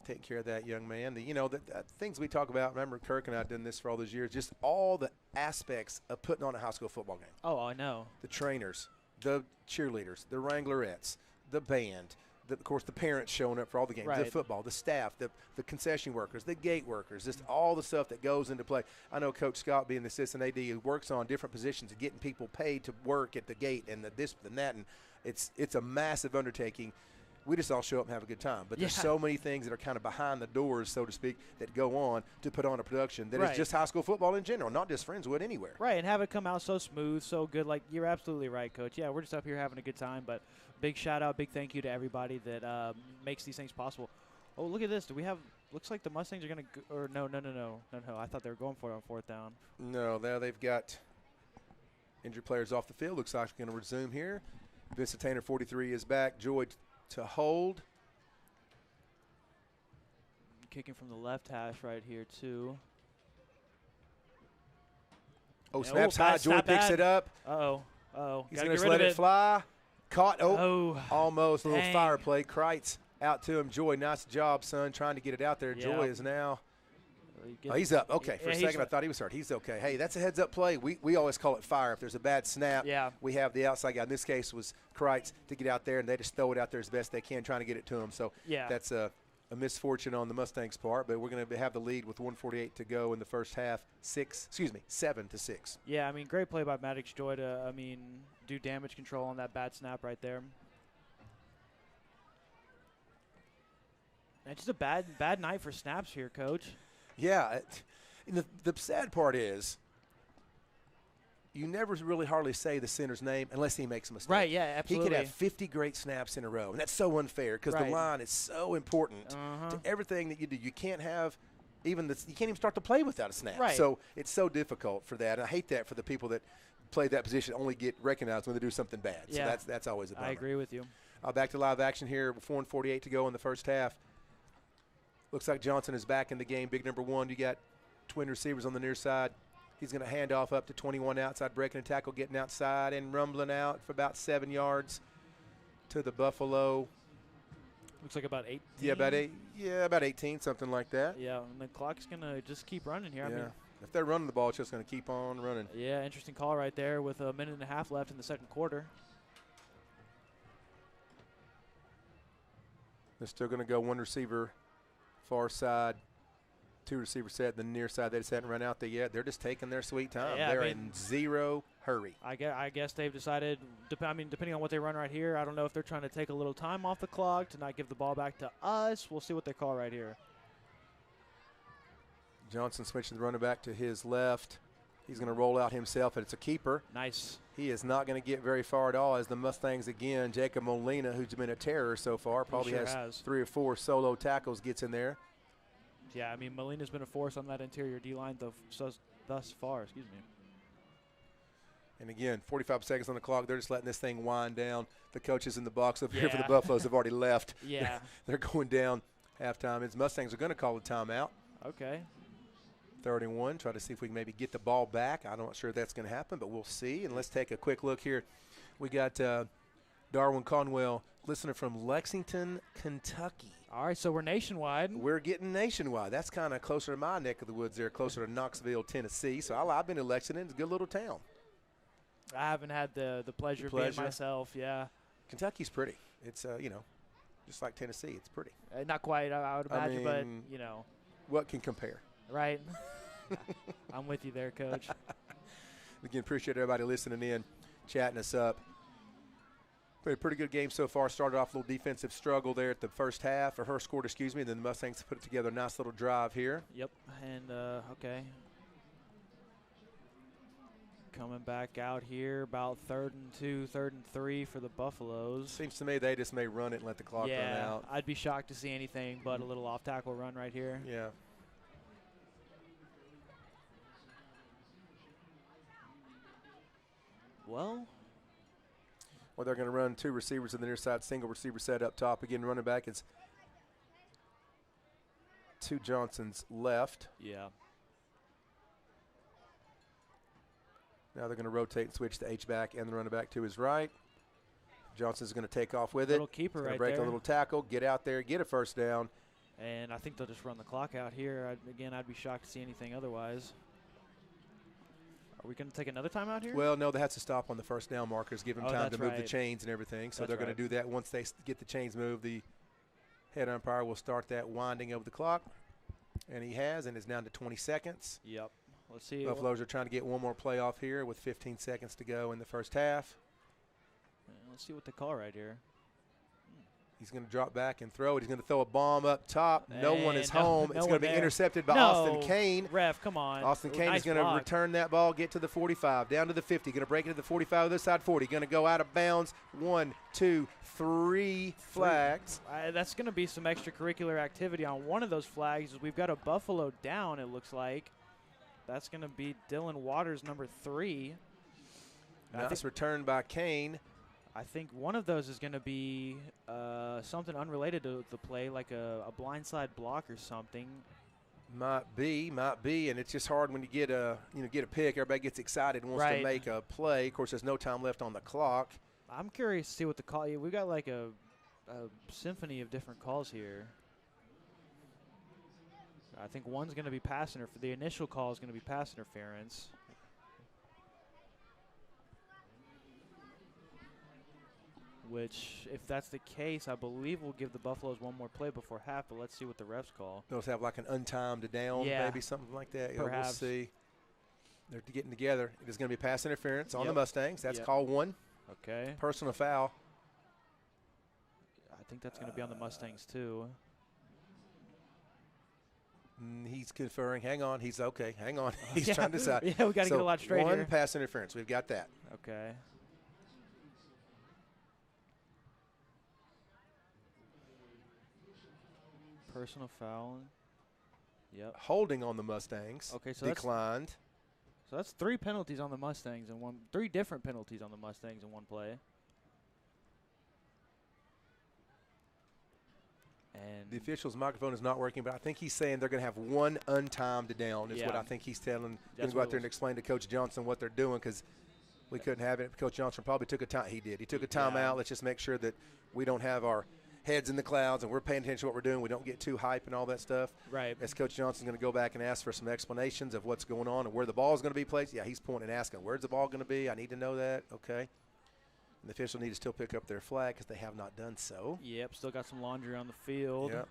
Taking care of that young man. The things we talk about, remember Kirk and I have done this for all those years, just all the aspects of putting on a high school football game. Oh, I know. The trainers, the cheerleaders, the wranglerettes, the band, of course the parents showing up for all the games, the football, the staff, the concession workers, the gate workers, just all the stuff that goes into play. I know Coach Scott, being the assistant AD, who works on different positions and getting people paid to work at the gate and this and that, and it's a massive undertaking. We just all show up and have a good time. But there's so many things that are kind of behind the doors, so to speak, that go on to put on a production that is just high school football in general, not just Friendswood, anywhere. Right, and have it come out so smooth, so good. Like, you're absolutely right, Coach. Yeah, we're just up here having a good time. But big shout-out, big thank you to everybody that makes these things possible. Oh, look at this. Do we have – looks like the Mustangs are going to – or no. I thought they were going for it on 4th down. No, now they've got injured players off the field. Looks like they're going to resume here. Vincent Tainer, 43, is back. Joy to hold. Kicking from the left hash right here, too. Oh, snaps high. Joy picks it up. Uh-oh. He's going to let it fly. Caught. Oh, almost. A little Dang. fire play. Kreitz out to him. Joy, nice job, son, trying to get it out there. Joy is now. Oh, he's up. Okay, for a second I thought he was hurt. He's okay. Hey, that's a heads-up play. We always call it fire. If there's a bad snap, we have the outside guy. In this case was Kreitz to get out there, and they just throw it out there as best they can, trying to get it to him. So that's a misfortune on the Mustangs' part, but we're going to have the lead with 1:48 to go in the first half, 7-6. Yeah, I mean, great play by Maddox Joy to, do damage control on that bad snap right there. And just a bad night for snaps here, Coach. Yeah, and the sad part is you never really hardly say the center's name unless he makes a mistake. Right, yeah, absolutely. He could have 50 great snaps in a row, and that's so unfair because the line is so important to everything that you do. You can't have you can't even start to play without a snap. Right. So it's so difficult for that, and I hate that for the people that play that position only get recognized when they do something bad. Yeah. So that's always a bummer. I agree with you. Back to live action here, 4:48 to go in the first half. Looks like Johnson is back in the game. Big number 1. You got twin receivers on the near side. He's going to hand off up to 21 outside, breaking a tackle, getting outside and rumbling out for about 7 yards to the Buffalo. Looks like about 18. Yeah, about 18, something like that. Yeah, and the clock's going to just keep running here. Yeah. If they're running the ball, it's just going to keep on running. Yeah, interesting call right there with a minute and a half left in the second quarter. They're still going to go one receiver far side, 2 receiver set, the near side. They just hadn't run out there yet. They're just taking their sweet time. Yeah, they're in zero hurry. I guess they've decided, depending on what they run right here, I don't know if they're trying to take a little time off the clock to not give the ball back to us. We'll see what they call right here. Johnson switching the running back to his left. He's going to roll out himself, and it's a keeper. Nice. He is not going to get very far at all as the Mustangs again. Jacob Molina, who's been a terror so far, probably has 3 or 4 solo tackles, gets in there. Yeah, Molina's been a force on that interior D-line thus far. Excuse me. And again, 45 seconds on the clock. They're just letting this thing wind down. The coaches in the box over here for the Buffaloes have already left. Yeah. They're going down halftime. His Mustangs are going to call a timeout. Okay. 3rd and 1. Try to see if we can maybe get the ball back. I'm not sure if that's going to happen, but we'll see. And let's take a quick look here. We got Darwin Conwell, listener from Lexington, Kentucky. All right, so we're nationwide. We're getting nationwide. That's kind of closer to my neck of the woods there, closer to Knoxville, Tennessee. So I've been to Lexington. It's a good little town. I haven't had the pleasure of being myself, yeah. Kentucky's pretty. It's, just like Tennessee. It's pretty. Not quite, I would imagine, but, What can compare? Right. I'm with you there, Coach. Again, appreciate everybody listening in, chatting us up. Played a pretty good game so far. Started off a little defensive struggle there at the first half, or first quarter, excuse me. And then the Mustangs put it together a nice little drive here. Yep, and okay. Coming back out here, about 3rd and 2, 3rd and 3 for the Buffaloes. Seems to me they just may run it and let the clock run out. I'd be shocked to see anything but a little off-tackle run right here. Yeah. Well, they're going to run 2 receivers in the near side, single receiver set up top. Again, running back is 2 Johnsons left. Yeah. Now they're going to rotate and switch the H-back and the running back to his right. Johnson's going to take off with it. Little keeper right break there. a little tackle, get out there, get a first down. And I think they'll just run the clock out here. Again, I'd be shocked to see anything otherwise. Are we going to take another timeout here? Well, no, they have to stop on the first down markers, give them time to move the right. chains and everything. So That's they're going to do that. Once they get the chains moved, the head umpire will start that winding of the clock. And he has, and it's down to 20 seconds. Yep. Let's see. Buffaloes are trying to get one more play off here with 15 seconds to go in the first half. Let's see what they call right here. He's going to drop back and throw it. He's going to throw a bomb up top. No one is no, home. no It's one going to be there. intercepted by No. Austin Kane. Ref, come on. Austin Kane Nice is going to block. return that ball, get to the 45, down to the 50. Going to break it to the 45, other side 40. Going to go out of bounds. 1, 2, 3 flags. That's going to be some extracurricular activity on one of those flags. We've got a Buffalo down, it looks like. That's going to be Dylan Waters, number 3. Nice return by Kane. I think one of those is going to be something unrelated to the play, like a blindside block or something. Might be, and it's just hard when you get a pick. Everybody gets excited and wants to make a play. Of course, there's no time left on the clock. I'm curious to see what the call. We've got like a symphony of different calls here. I think one's going to be pass interference. The initial call is going to be pass interference. Which, if that's the case, I believe will give the Buffaloes one more play before half, but let's see what the refs call. They'll have like an untimed down, maybe something like that. Yeah, we'll see. They're getting together. It is going to be pass interference on the Mustangs. That's call 1. Okay. Personal foul. I think that's going to be on the Mustangs, too. He's conferring. Hang on. He's okay. Hang on. He's trying to decide. Yeah, we got to get a lot straight here. 1 pass interference. We've got that. Okay. Personal foul. Yep. Holding on the Mustangs. Okay, so declined. That's 3 penalties on the Mustangs and 3 different penalties on the Mustangs in one play. And the official's microphone is not working, but I think he's saying they're going to have 1 untimed down is what I think he's telling. Going to go out there and explain to Coach Johnson what they're doing because we couldn't have it. Coach Johnson probably took a time. He did. He took a timeout. Let's just make sure that we don't have our heads in the clouds and we're paying attention to what we're doing. We don't get too hype and all that stuff. Right. As Coach Johnson's going to go back and ask for some explanations of what's going on and where the ball is going to be placed. Yeah, he's pointing and asking, where's the ball going to be? I need to know that. Okay. And the official need to still pick up their flag because they have not done so. Yep, still got some laundry on the field. Yep.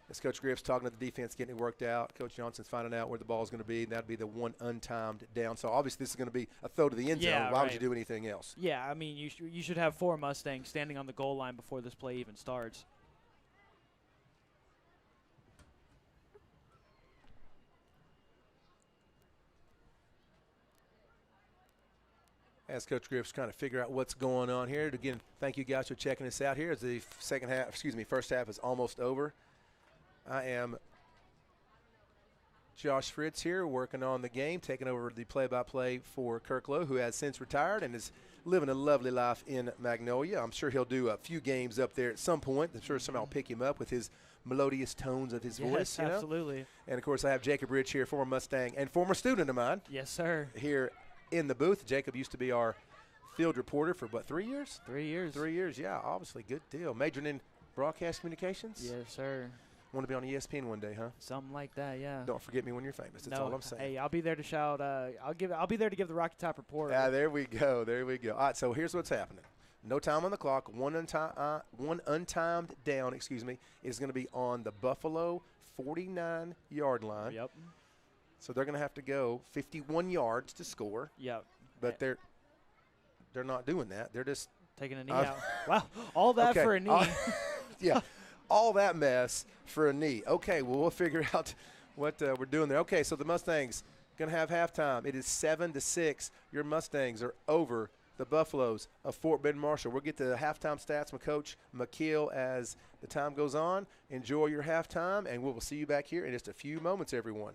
As Coach Griff's talking to the defense, getting it worked out. Coach Johnson's finding out where the ball is going to be, and that would be the 1 untimed down. So obviously this is going to be a throw to the end zone. Why would you do anything else? Yeah, I mean, you should have 4 Mustangs standing on the goal line before this play even starts. As Coach Griff's trying to figure out what's going on here. Again, thank you guys for checking us out here as the first half is almost over. I am Josh Fritz here working on the game, taking over the play-by-play for Kirk Lowe, who has since retired and is living a lovely life in Magnolia. I'm sure he'll do a few games up there at some point. I'm sure somebody will pick him up with his melodious tones of his voice. Yes, absolutely. And, of course, I have Jacob Rich here, former Mustang and former student of mine. Yes, sir. Here in the booth. Jacob used to be our field reporter for, 3 years? 3 years. 3 years, yeah, obviously. Good deal. Majoring in broadcast communications? Yes, sir. Want to be on ESPN one day, huh? Something like that, yeah. Don't forget me when you're famous. That's all I'm saying. Hey, I'll be there to shout. I'll be there to give the Rocky Top report. There we go. There we go. All right, so here's what's happening. No time on the clock. One untimed down, is going to be on the Buffalo 49-yard line. Yep. So they're going to have to go 51 yards to score. Yep. But they're not doing that. They're just Taking a knee out. Wow, all that Okay. for a knee. Yeah, all that mess for a knee. Okay, well, we'll figure out what we're doing there. Okay, so the Mustangs going to have halftime. It is 7-6. Your Mustangs are over the Buffaloes of Fort Bend Marshall. We'll get to the halftime stats from Coach McKeel as the time goes on. Enjoy your halftime, and we will see you back here in just a few moments, everyone.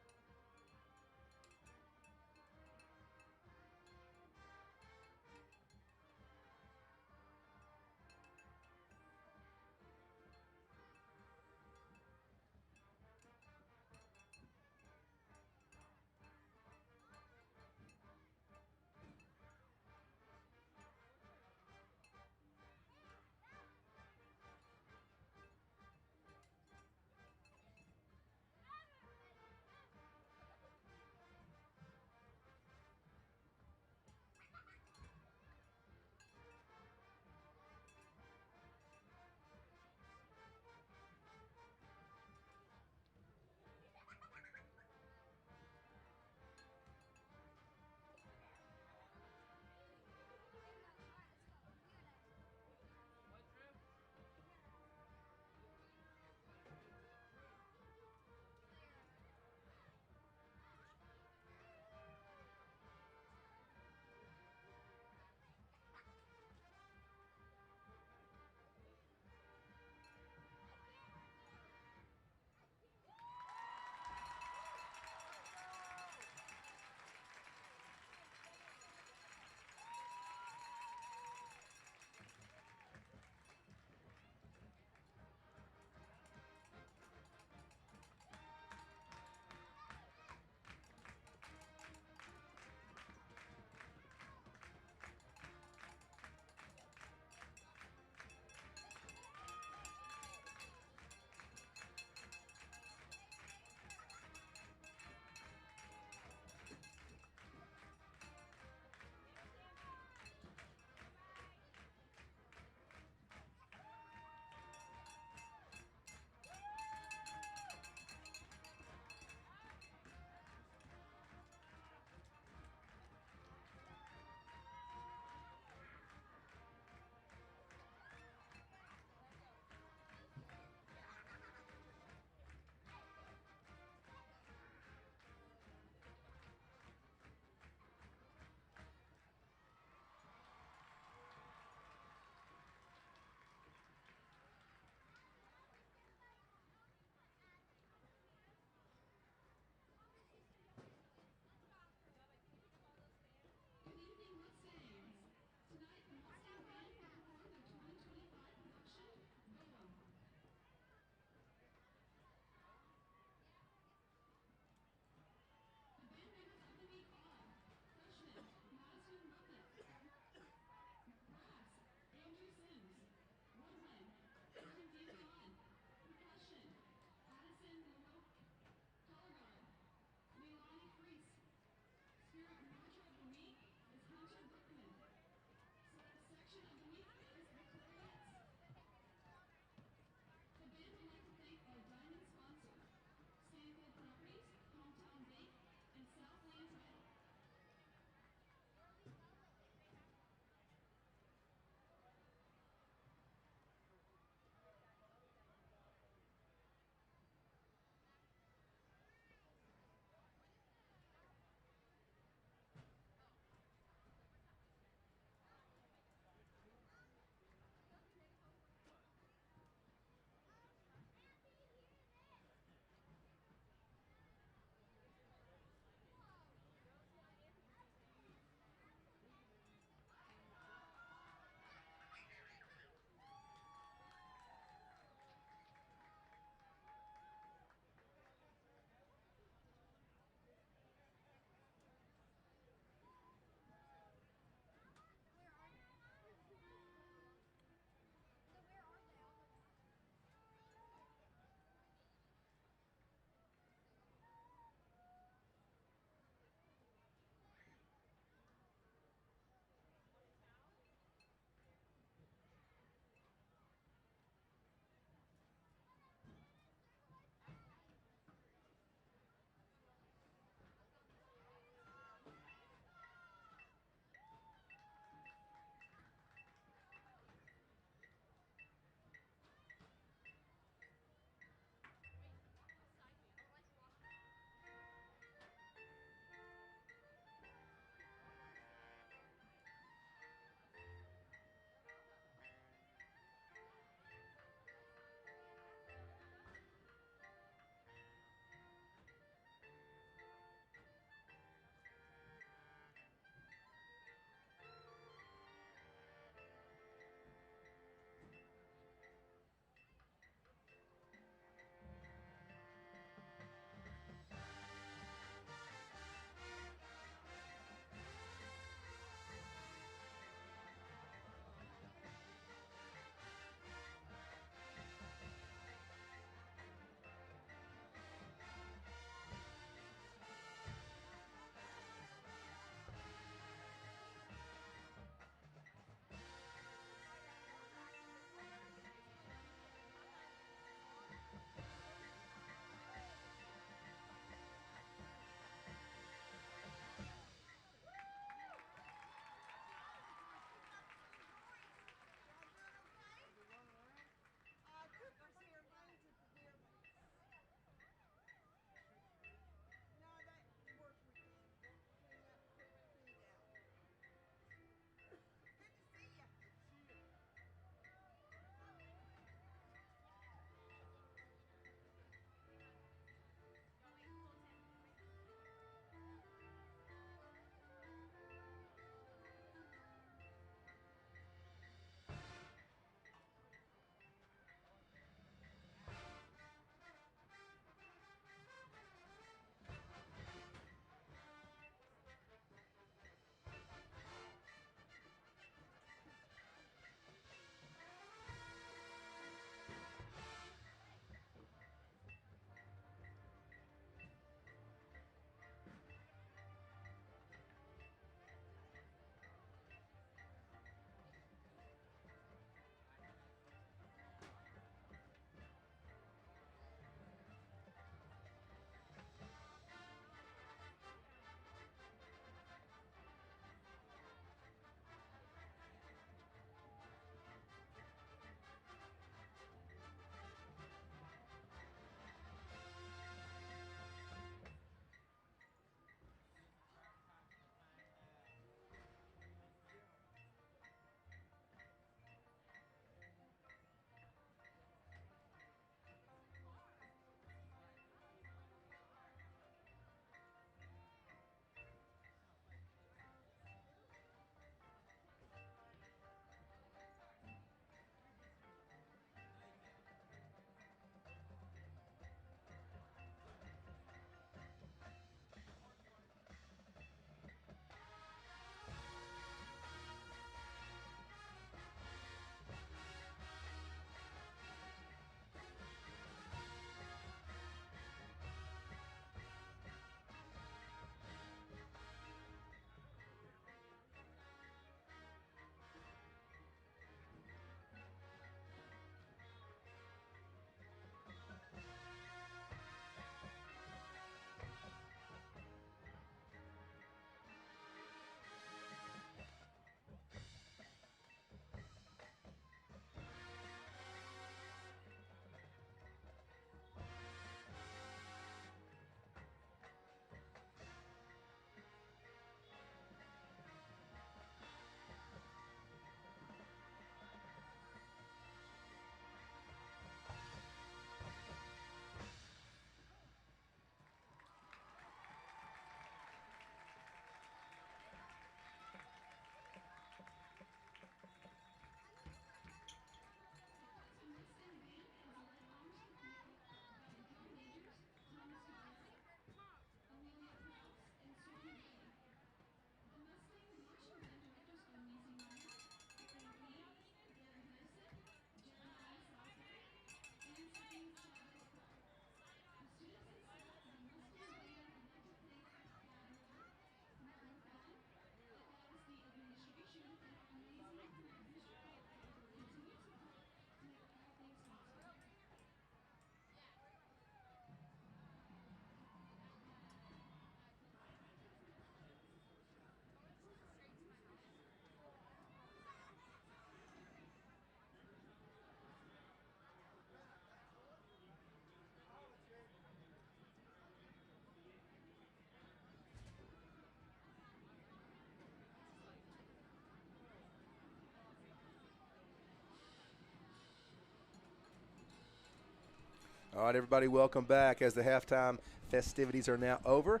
All right, everybody, welcome back as the halftime festivities are now over.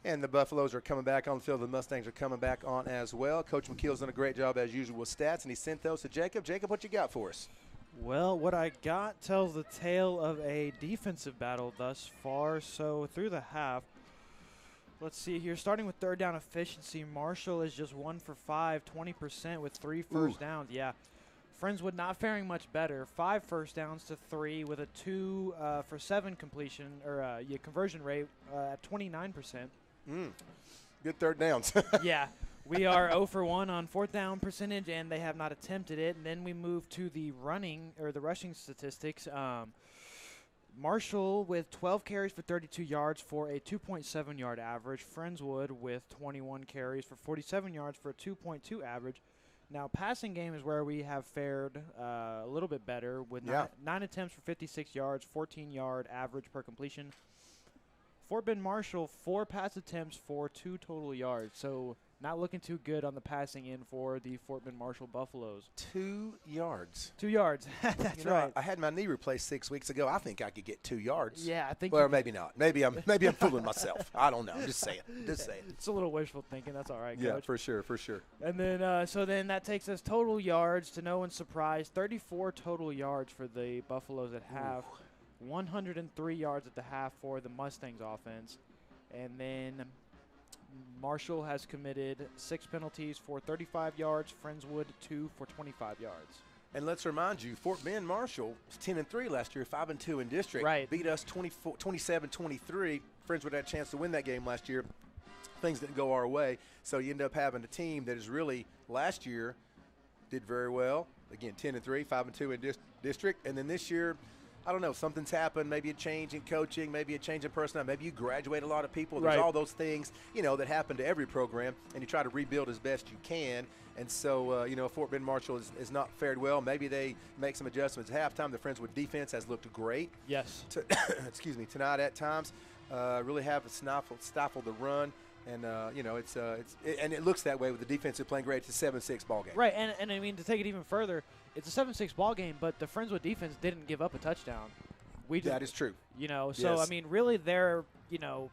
And the Buffaloes are coming back on the field. The Mustangs are coming back on as well. Coach McKeel's done a great job, as usual, with stats, and he sent those to Jacob. Jacob, what you got for us? Well, what I got tells the tale of a defensive battle thus far. So through the half, let's see here. Starting with third down efficiency, Marshall is just 1 for 5, 20% with 3 first downs. Yeah. Friendswood not faring much better. 5 first downs to 3 with a 2 for 7 completion or conversion rate at 29%. Good third downs. Yeah. We are 0 for 1 on fourth down percentage, and they have not attempted it. And then we move to the rushing statistics. Marshall with 12 carries for 32 yards for a 2.7 yard average. Friendswood with 21 carries for 47 yards for a 2.2 average. Now, passing game is where we have fared a little bit better with 9 attempts for 56 yards, 14-yard average per completion. Fort Bend Marshall, 4 pass attempts for 2 total yards. So not looking too good on the passing end for the Fort Bend Marshall Buffaloes. 2 yards. 2 yards. That's right. I had my knee replaced 6 weeks ago. I think I could get 2 yards. Yeah, I think. Well, maybe not. Maybe I'm fooling myself. I don't know. I'm just saying. It's a little wishful thinking. That's all right, Coach. Yeah, for sure. And then, so then that takes us total yards to no one's surprise. 34 total yards for the Buffaloes at half. 103 yards at the half for the Mustangs offense. And then Marshall has committed 6 penalties for 35 yards. Friendswood 2 for 25 yards. And let's remind you, Fort Bend Marshall was 10-3 last year, 5-2 in district. Right. Beat us 27-23. Friendswood had a chance to win that game last year. Things didn't go our way, so you end up having a team that is really last year did very well. Again, 10-3, 5-2 in district, and then this year, I don't know, something's happened, maybe a change in coaching, maybe a change in personnel, maybe you graduate a lot of people. There's all those things, that happen to every program, and you try to rebuild as best you can. And so, Fort Bend Marshall is not fared well. Maybe they make some adjustments at halftime. The Friendswood defense has looked great. Yes. Excuse me, tonight at times. Really have stifled the run. And, and it looks that way with the defense playing great. It's a 7-6 ball game. Right, and I mean, to take it even further, it's a 7-6 ball game, but the Friendswood defense didn't give up a touchdown. That is true. So, yes. I mean, really they're,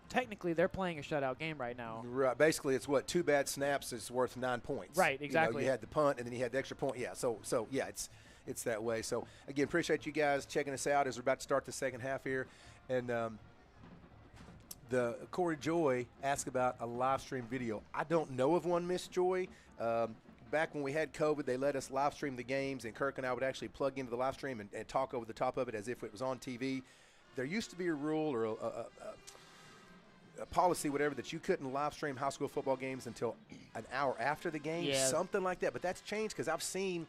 technically they're playing a shutout game right now. Right. Basically, it's 2 bad snaps is worth 9 points. Right, exactly. You had the punt, and then you had the extra point. Yeah, so yeah, it's that way. So, again, appreciate you guys checking us out as we're about to start the second half here. And the Corey Joy asked about a live stream video. I don't know of one, Miss Joy. Back when we had COVID, they let us live stream the games, and Kirk and I would actually plug into the live stream and talk over the top of it as if it was on TV. There used to be a rule or a policy, whatever, that you couldn't live stream high school football games until an hour after the game, something like that. But that's changed because I've seen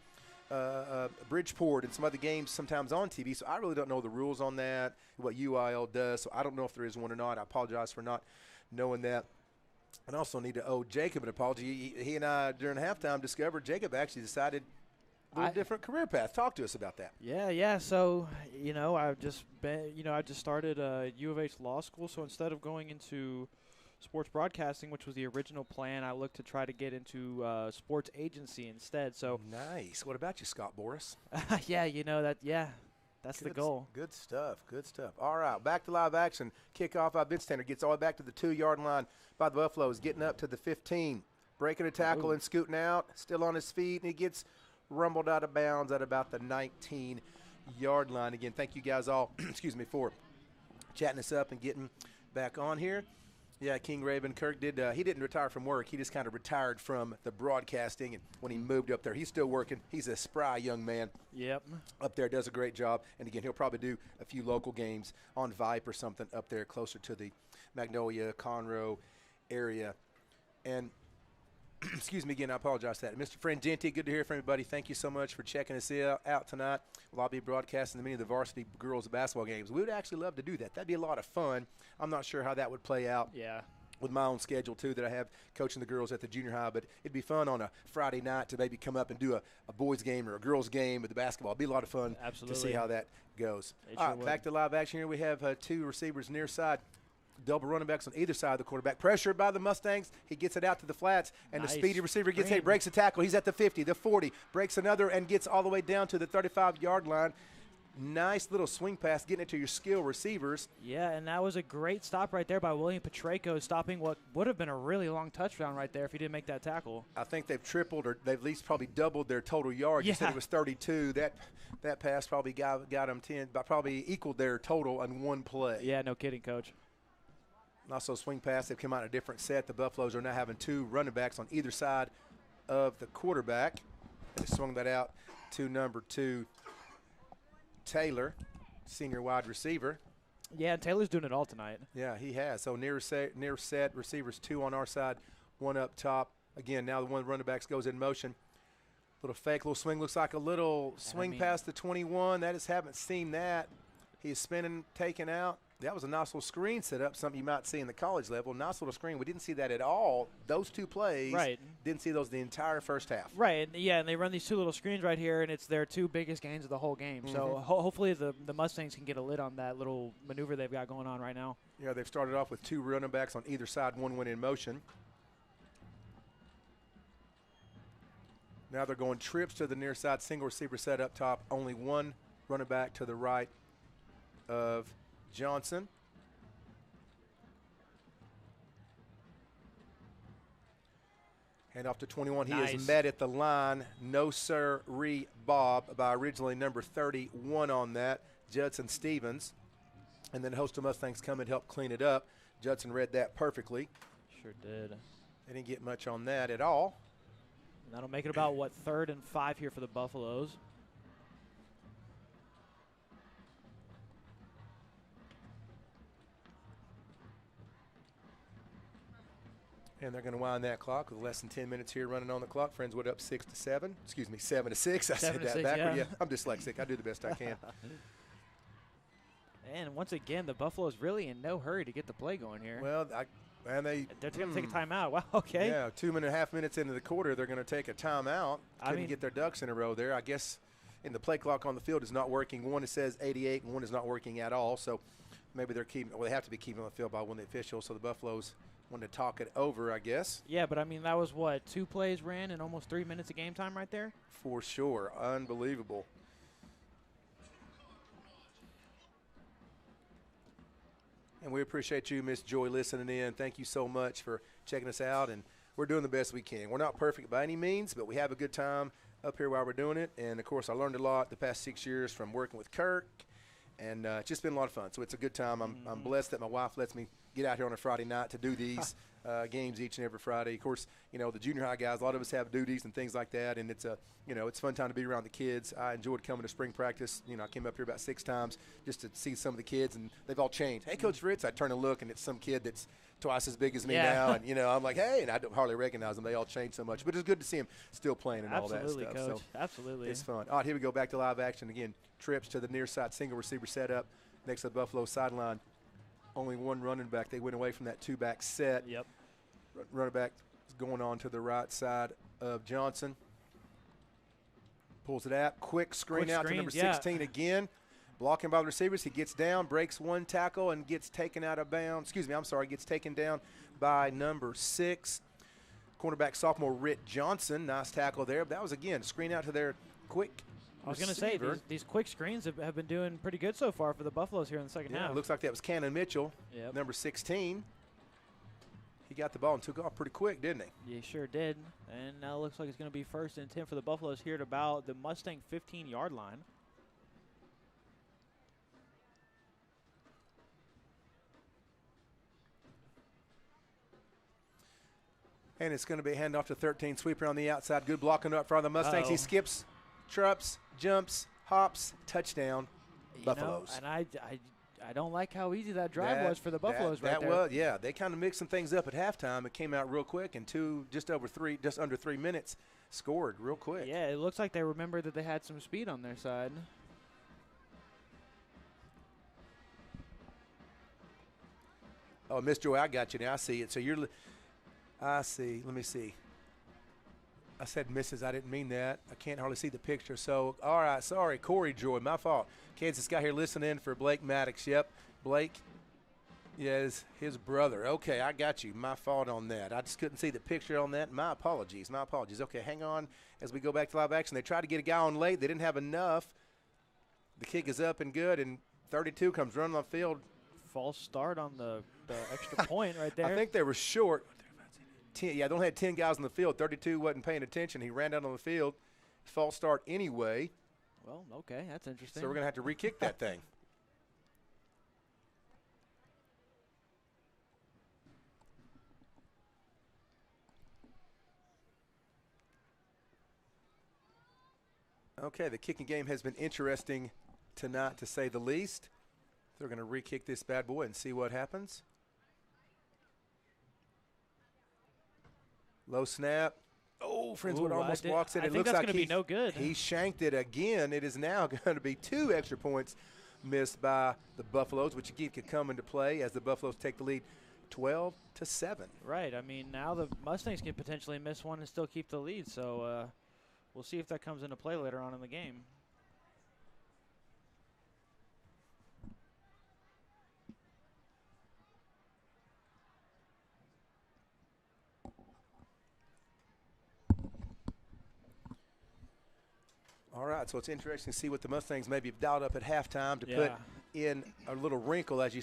Bridgeport and some other games sometimes on TV, so I really don't know the rules on that, what UIL does, so I don't know if there is one or not. I apologize for not knowing that. And also need to owe Jacob an apology. He and I, during halftime, discovered Jacob actually decided a little different career path. Talk to us about that. Yeah. So, I've just I just started U of H law school, so instead of going into sports broadcasting, which was the original plan, I looked to try to get into sports agency instead. So nice. What about you, Scott Boris? That's the goal. Good stuff. All right, back to live action. Kickoff by Benstander gets all the way back to the 2-yard line by the Buffaloes, getting up to the 15, breaking a tackle and scooting out, still on his feet, and he gets rumbled out of bounds at about the 19-yard line. Again, thank you guys all, for chatting us up and getting back on here. Yeah, King Raven Kirk he didn't retire from work. He just kind of retired from the broadcasting, and when he moved up there, he's still working. He's a spry young man. Yep. Up there, does a great job. And again, he'll probably do a few local games on Vipe or something up there closer to the Magnolia, Conroe area. And excuse me again, I apologize for that. Mr. Frangenti, good to hear from everybody. Thank you so much for checking us out tonight. Well, I'll be broadcasting many of the varsity girls basketball games. We would actually love to do that. That'd be a lot of fun. I'm not sure how that would play out. Yeah. With my own schedule, too, that I have coaching the girls at the junior high. But it'd be fun on a Friday night to maybe come up and do a boys game or a girls game with the basketball. It'd be a lot of fun to see how that goes. All right, back to live action here. We have 2 receivers near side. Double running backs on either side of the quarterback. Pressured by the Mustangs. He gets it out to the flats, and the speedy receiver gets hit, breaks a tackle. He's at the 50, the 40, breaks another, and gets all the way down to the 35-yard line. nice little swing pass, getting it to your skill receivers. Yeah, and that was a great stop right there by William Petreco, stopping what would have been a really long touchdown right there if he didn't make that tackle. I think they've tripled or they've at least probably doubled their total yards. You said it was 32. That pass probably got them 10, but probably equaled their total on one play. Yeah, no kidding, Coach. And also swing pass, they've come out in a different set. The Buffaloes are now having 2 running backs on either side of the quarterback. They swung that out to number 2, Taylor, senior wide receiver. Yeah, Taylor's doing it all tonight. Yeah, he has. So near set receivers 2 on our side, 1 up top. Again, now the one running backs goes in motion. Little fake, little swing, looks like a little swing past the 21. That just haven't seen that. He's spinning, taken out. That was a nice little screen set up, something you might see in the college level. Nice little screen. We didn't see that at all. Those 2 plays, right. Didn't see those the entire first half. Right, yeah, and they run these 2 little screens right here, and it's their 2 biggest gains of the whole game. So hopefully the Mustangs can get a lid on that little maneuver they've got going on right now. Yeah, they've started off with 2 running backs on either side, 1 went in motion. Now they're going trips to the near side, single receiver set up top, only 1 running back to the right of Johnson. Hand off to 21. Nice. He is met at the line. No sir-ree Bob by originally number 31 on that, Judson Stevens. And then host of Mustangs come and help clean it up. Judson read that perfectly. Sure did. They didn't get much on that at all. And that'll make it about, what, 3rd and 5 here for the Buffaloes. And they're going to wind that clock with less than 10 minutes here running on the clock. Friendswood up 6-7. Excuse me, 7-6. I said that backward. Yeah, I'm dyslexic. I do the best I can. And once again, the Buffaloes really in no hurry to get the play going here. Well, they're going to take a timeout. Wow, okay. Yeah, 2.5 minutes into the quarter, they're going to take a timeout. Couldn't get their ducks in a row there. I guess in the play clock on the field is not working. One, it says 88, and one is not working at all. So maybe they're keeping – well, they have to be keeping on the field by one of the officials. So the Buffaloes – wanted to talk it over, I guess. Yeah, but I mean, that was what, 2 plays ran in almost 3 minutes of game time right there? For sure. Unbelievable. And we appreciate you, Miss Joy, listening in. Thank you so much for checking us out. And we're doing the best we can. We're not perfect by any means, but we have a good time up here while we're doing it. And, of course, I learned a lot the past 6 years from working with Kirk. And it's just been a lot of fun. So it's a good time. I'm blessed that my wife lets me get out here on a Friday night to do these games each and every Friday. Of course, you know, the junior high guys, a lot of us have duties and things like that, and it's it's a fun time to be around the kids. I enjoyed coming to spring practice. You know, I came up here about 6 times just to see some of the kids, and they've all changed. Hey, Coach Fritz, I turn and look, and it's some kid that's twice as big as me now, and, I'm like, hey, and I don't hardly recognize them. They all changed so much. But it's good to see them still playing and all that stuff. Absolutely, Coach. So absolutely. It's fun. All right, here we go, back to live action again. Trips to the near side, single receiver setup next to the Buffalo sideline. Only 1 running back. They went away from that 2-back set. Yep. Running back is going on to the right side of Johnson. Pulls it out. Quick screen out to number 16 again. Blocking by the receivers. He gets down, breaks 1 tackle, and gets taken out of bounds. Excuse me, I'm sorry. Gets taken down by number 6. Cornerback sophomore Ritt Johnson. Nice tackle there. But that was, again, screen out to their quick I was going to say, these quick screens have been doing pretty good so far for the Buffaloes here in the second half. It looks like that was Cannon Mitchell, number 16. He got the ball and took off pretty quick, didn't he? Yeah, he sure did. And now it looks like it's going to be 1st and 10 for the Buffaloes here at about the Mustang 15-yard line. And it's going to be a handoff to 13, sweeper on the outside. Good blocking up for the Mustangs. He skips, trips, jumps, hops, touchdown, Buffaloes. And I don't like how easy that drive was for the Buffaloes right there. Was, yeah. They kind of mixed some things up at halftime. It came out real quick, and just under 3 minutes, scored real quick. Yeah, it looks like they remembered that they had some speed on their side. Oh, Miss Joy, I got you now. I see it. So I see. Let me see. I said Mrs. I didn't mean that. I can't hardly see the picture. So, all right, sorry, Corey Joy, my fault. Kansas guy here listening for Blake Maddox. Yep, Blake is his brother. Okay, I got you. My fault on that. I just couldn't see the picture on that. My apologies. My apologies. Okay, hang on as we go back to live action. They tried to get a guy on late. They didn't have enough. The kick is up and good, and 32 comes running on the field. False start on the extra point right there. I think they were short. 10, yeah, they only had 10 guys on the field. 32 wasn't paying attention. He ran down on the field. False start anyway. Well, okay, that's interesting. So we're going to have to re-kick that thing. Okay, the kicking game has been interesting tonight, to say the least. They're going to re-kick this bad boy and see what happens. Low snap. Oh, Friendswood almost walks it. I It think looks that's like going to be no good. He shanked it again. It is now going to be 2 extra points missed by the Buffaloes, which again could come into play as the Buffaloes take the lead 12-7. Right. I mean, now the Mustangs can potentially miss one and still keep the lead. So we'll see if that comes into play later on in the game. All right, so it's interesting to see what the Mustangs maybe have dialed up at halftime to put in a little wrinkle. As you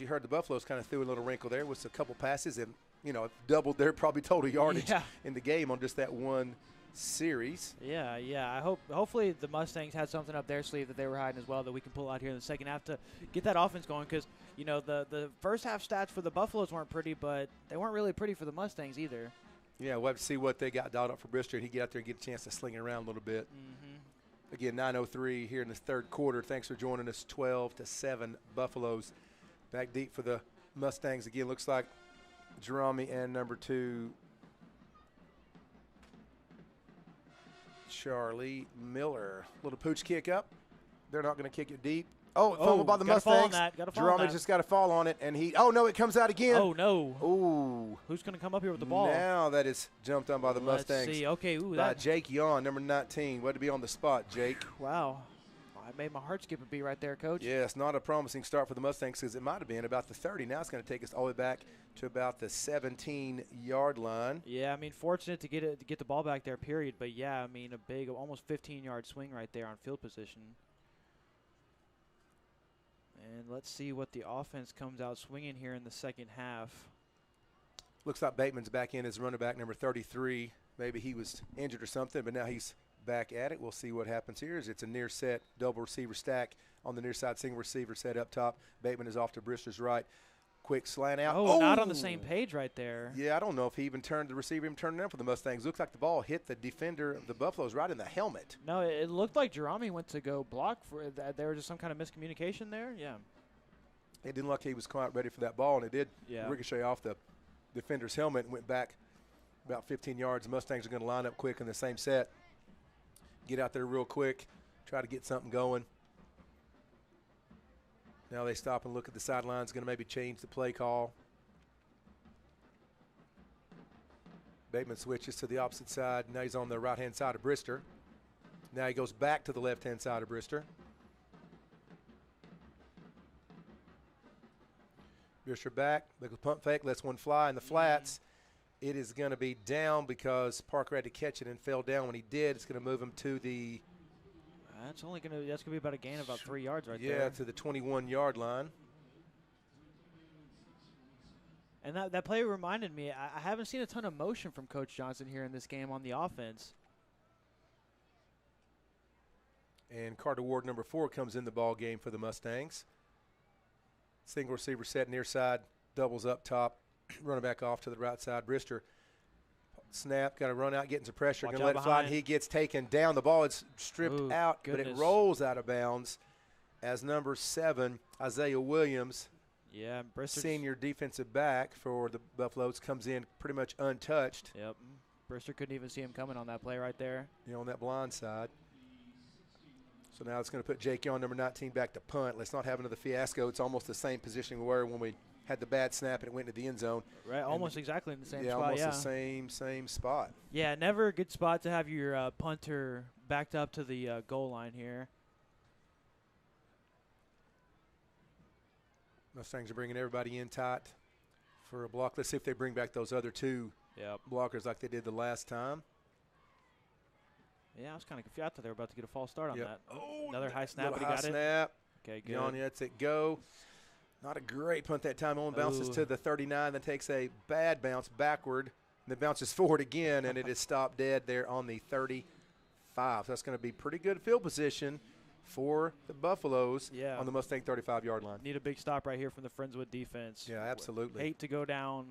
heard, the Buffaloes kind of threw a little wrinkle there with a couple passes and, you know, doubled their probably total yardage in the game on just that one series. Yeah. I hopefully the Mustangs had something up their sleeve that they were hiding as well that we can pull out here in the second half to get that offense going, because, you know, the first half stats for the Buffaloes weren't pretty, but they weren't really pretty for the Mustangs either. Yeah, we'll have to see what they got dialed up for Bristol. He get out there and get a chance to sling it around a little bit. Again, 9:03 here in the third quarter. Thanks for joining us. 12-7 Buffaloes. Back deep for the Mustangs. Again, looks like Jerome and number 2, Charlie Miller. Little pooch kick up. They're not going to kick it deep. Oh, fumbled by the Mustangs. Jerome just got to fall on it, and it comes out again. Oh, no. Ooh. Who's going to come up here with the ball? Now that is jumped on by the Mustangs. Let's see. Okay, ooh, by Jake Yawn, number 19. Way to be on the spot, Jake. Wow. I made my heart skip a beat right there, Coach. Yeah, it's not a promising start for the Mustangs because it might have been about the 30. Now it's going to take us all the way back to about the 17-yard line. Yeah, I mean, fortunate to get the ball back there, period. But, yeah, I mean, a big, almost 15-yard swing right there on field position. And let's see what the offense comes out swinging here in the second half. Looks like Bateman's back in as running back number 33. Maybe he was injured or something, but now he's back at it. We'll see what happens here. It's a near set double receiver stack on the near side, single receiver set up top. Bateman is off to Bristol's right. Quick slant out. Oh, not on the same page right there. Yeah, I don't know if he even turned the receiver, even turned it down for the Mustangs. Looks like the ball hit the defender of the Buffaloes right in the helmet. No, it looked like Jerome went to go block for that. There was just some kind of miscommunication there. Yeah. It didn't look like he was quite ready for that ball, and it did ricochet off the defender's helmet and went back about 15 yards. The Mustangs are going to line up quick in the same set. Get out there real quick, try to get something going. Now they stop and look at the sidelines, going to maybe change the play call. Bateman switches to the opposite side. Now he's on the right-hand side of Brister. Now he goes back to the left-hand side of Brister. Brister back, look at the pump fake, lets one fly in the flats. It is going to be down because Parker had to catch it and fell down. When he did, it's going to move him to the that's going to be about a gain of about 3 yards right there. Yeah, to the 21-yard line. And that play reminded me, I haven't seen a ton of motion from Coach Johnson here in this game on the offense. And Carter Ward, number 4, comes in the ball game for the Mustangs. Single receiver set near side, doubles up top, running back off to the right side. Brister snap, got to run out, getting some pressure, going to let it fly, and he gets taken down. The ball is stripped out, but it rolls out of bounds as number 7, Isaiah Williams, senior defensive back for the Buffaloes, comes in pretty much untouched. Yep, Brister couldn't even see him coming on that play right there. You know, on that blind side. So now it's going to put Jake Young, number 19, back to punt. Let's not have another fiasco. It's almost the same position we were when we had the bad snap and it went into the end zone. Right, almost exactly in the same spot. Almost the same spot. Yeah, never a good spot to have your punter backed up to the goal line here. Mustangs are bringing everybody in tight for a block. Let's see if they bring back those other 2 blockers like they did the last time. Yeah, I was kind of confused. I thought they were about to get a false start on Yep. that. Oh, Another high snap, but he high got snap. it. Okay, good. John lets it go. Not a great punt that time. On bounces to the 39, then takes a bad bounce backward, and then bounces forward again, and it is stopped dead there on the 35. So that's going to be pretty good field position for the Buffaloes on the Mustang 35-yard line. Need a big stop right here from the Friendswood defense. Yeah, absolutely. Hate to go down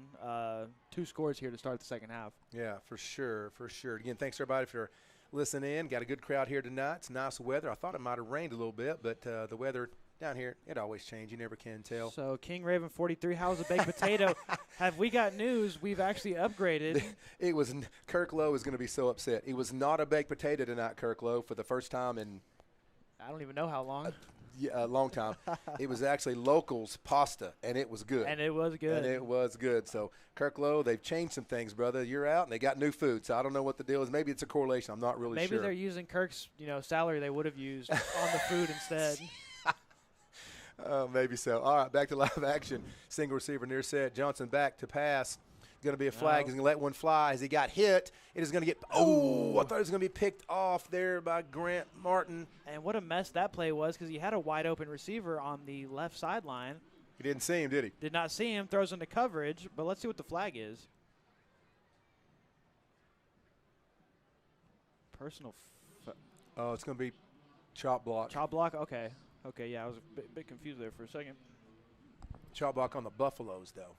2 scores here to start the second half. Yeah, for sure, for sure. Again, thanks everybody for listening in. Got a good crowd here tonight. It's nice weather. I thought it might have rained a little bit, but the weather down here, it always changes. You never can tell. So King Raven 43, how's a baked potato? Have we got news? We've actually upgraded. It was Kirk Lowe is going to be so upset. It was not a baked potato tonight, Kirk Lowe, for the first time in I don't even know how long. a long time. It was actually Locals pasta, and it was good. And it was good. And it was good. So, Kirk Lowe, they've changed some things, brother. You're out, and they got new food. So, I don't know what the deal is. Maybe it's a correlation. I'm not really sure. Maybe they're using Kirk's, salary they would have used on the food instead. Maybe so. All right, back to live action. Single receiver near set. Johnson back to pass. Going to be a flag. He's going to let one fly. As he got hit, it is going to get – I thought it was going to be picked off there by Grant Martin. And what a mess that play was because he had a wide-open receiver on the left sideline. He didn't see him, did he? Did not see him. Throws into coverage. But let's see what the flag is. Personal Oh, it's going to be chop block. chop block? Okay. Okay, yeah, I was a bit confused there for a second. Chop block on the Buffaloes, though.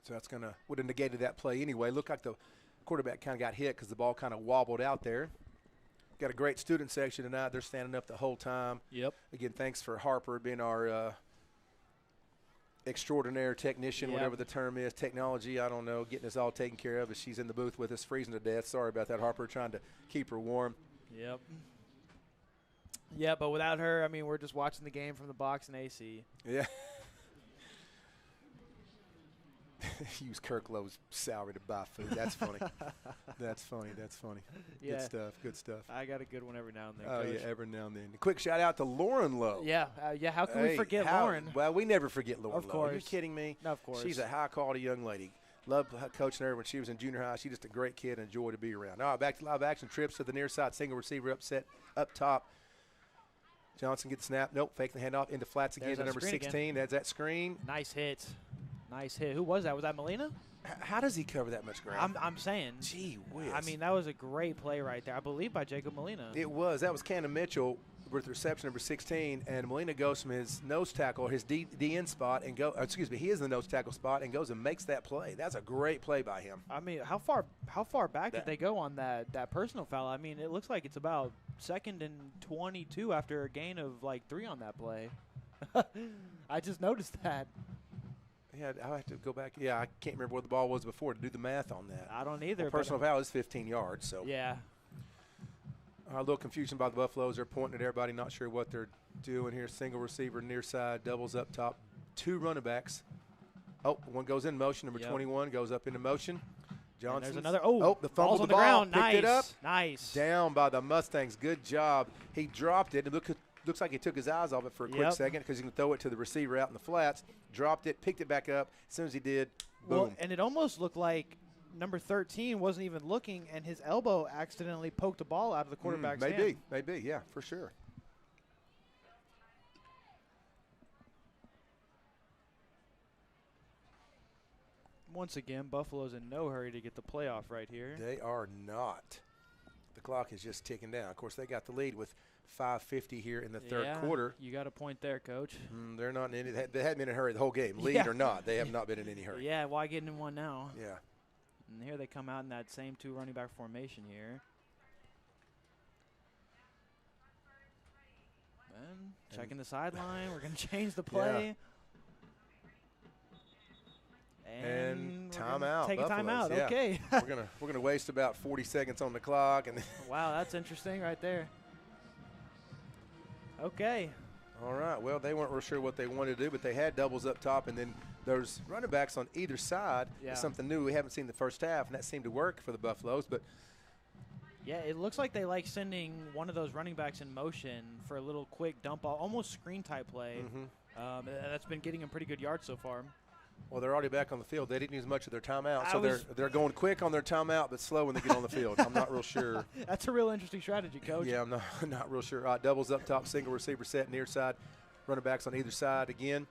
So that's going to – would have negated that play anyway. Looked like the quarterback kind of got hit because the ball kind of wobbled out there. Got a great student section tonight. They're standing up the whole time. Yep. Again, thanks for Harper being our extraordinaire technician, whatever the term is. Technology, I don't know, getting us all taken care of as she's in the booth with us, freezing to death. Sorry about that, Harper, trying to keep her warm. Yep. Yeah, but without her, I mean, we're just watching the game from the box in AC. Yeah. Use Kirk Lowe's salary to buy food. That's funny. That's funny. That's funny. Yeah. Good stuff. Good stuff. I got a good one every now and then, Oh, Coach. yeah, every now and then. A quick shout-out to Lauren Lowe. Yeah, how can we forget Lauren? Well, we never forget Lauren Of Lowe. course. Are you kidding me? No, of course. She's a high-quality young lady. Loved coaching her when she was in junior high. She's just a great kid and a joy to be around. All right, back to live action. Trips to the near side. Single receiver up top. Johnson gets the snap. Nope, fake the handoff into flats again to number 16. That's that screen. Nice hit. Nice hit. Who was that? Was that Molina? How does he cover that much ground? I'm saying. Gee whiz. I mean, that was a great play right there. I believe by Jacob Molina. It was. That was Cannon Mitchell with reception number 16, and Molina goes from his nose tackle, his DN spot, and he is in the nose tackle spot and goes and makes that play. That's a great play by him. I mean, how far back did they go on that personal foul? I mean, it looks like it's about 2nd and 22 after a gain of like 3 on that play. I just noticed that. Yeah, I'll have to go back. Yeah, I can't remember where the ball was before to do the math on that. I don't either. Personal foul is 15 yards. So yeah. A little confusion by the Buffaloes. They're pointing at everybody, not sure what they're doing here. Single receiver near side, doubles up top. 2 running backs. Oh, one goes in motion. Number 21 goes up into motion. Johnson. There's another. Oh, the fumble on the ball. Ground. Picked Nice. it up. Nice. Down by the Mustangs. Good job. He dropped it. Looks like he took his eyes off it for a quick second because he can throw it to the receiver out in the flats. Dropped it, picked it back up. As soon as he did, boom. Well, and it almost looked like number 13 wasn't even looking, and his elbow accidentally poked the ball out of the quarterback's hand. Maybe, yeah, for sure. Once again, Buffalo's in no hurry to get the playoff right here. They are not. The clock is just ticking down. Of course, they got the lead with 5:50 here in the third quarter. You got a point there, Coach. They're not in any. They haven't been in a hurry the whole game. Lead or not, they have not been in any hurry. Yeah, why get in one now? Yeah. And here they come out in that same 2 running back formation here. And checking the sideline. We're going to change the play. And timeout. Take a timeout. Yeah. Okay. we're gonna waste about 40 seconds on the clock. And wow, that's interesting right there. Okay. All right. Well, they weren't real sure what they wanted to do, but they had doubles up top, and then there's running backs on either side. Yeah. It's something new we haven't seen the first half, and that seemed to work for the Buffaloes. But yeah, it looks like they like sending one of those running backs in motion for a little quick dump off, almost screen type play. That's been getting him pretty good yards so far. Well, they're already back on the field. They didn't use much of their timeout, so they're going quick on their timeout, but slow when they get on the field. I'm not real sure. That's a real interesting strategy, Coach. Yeah, I'm not real sure. Doubles up top, single receiver set near side. Running backs on either side again.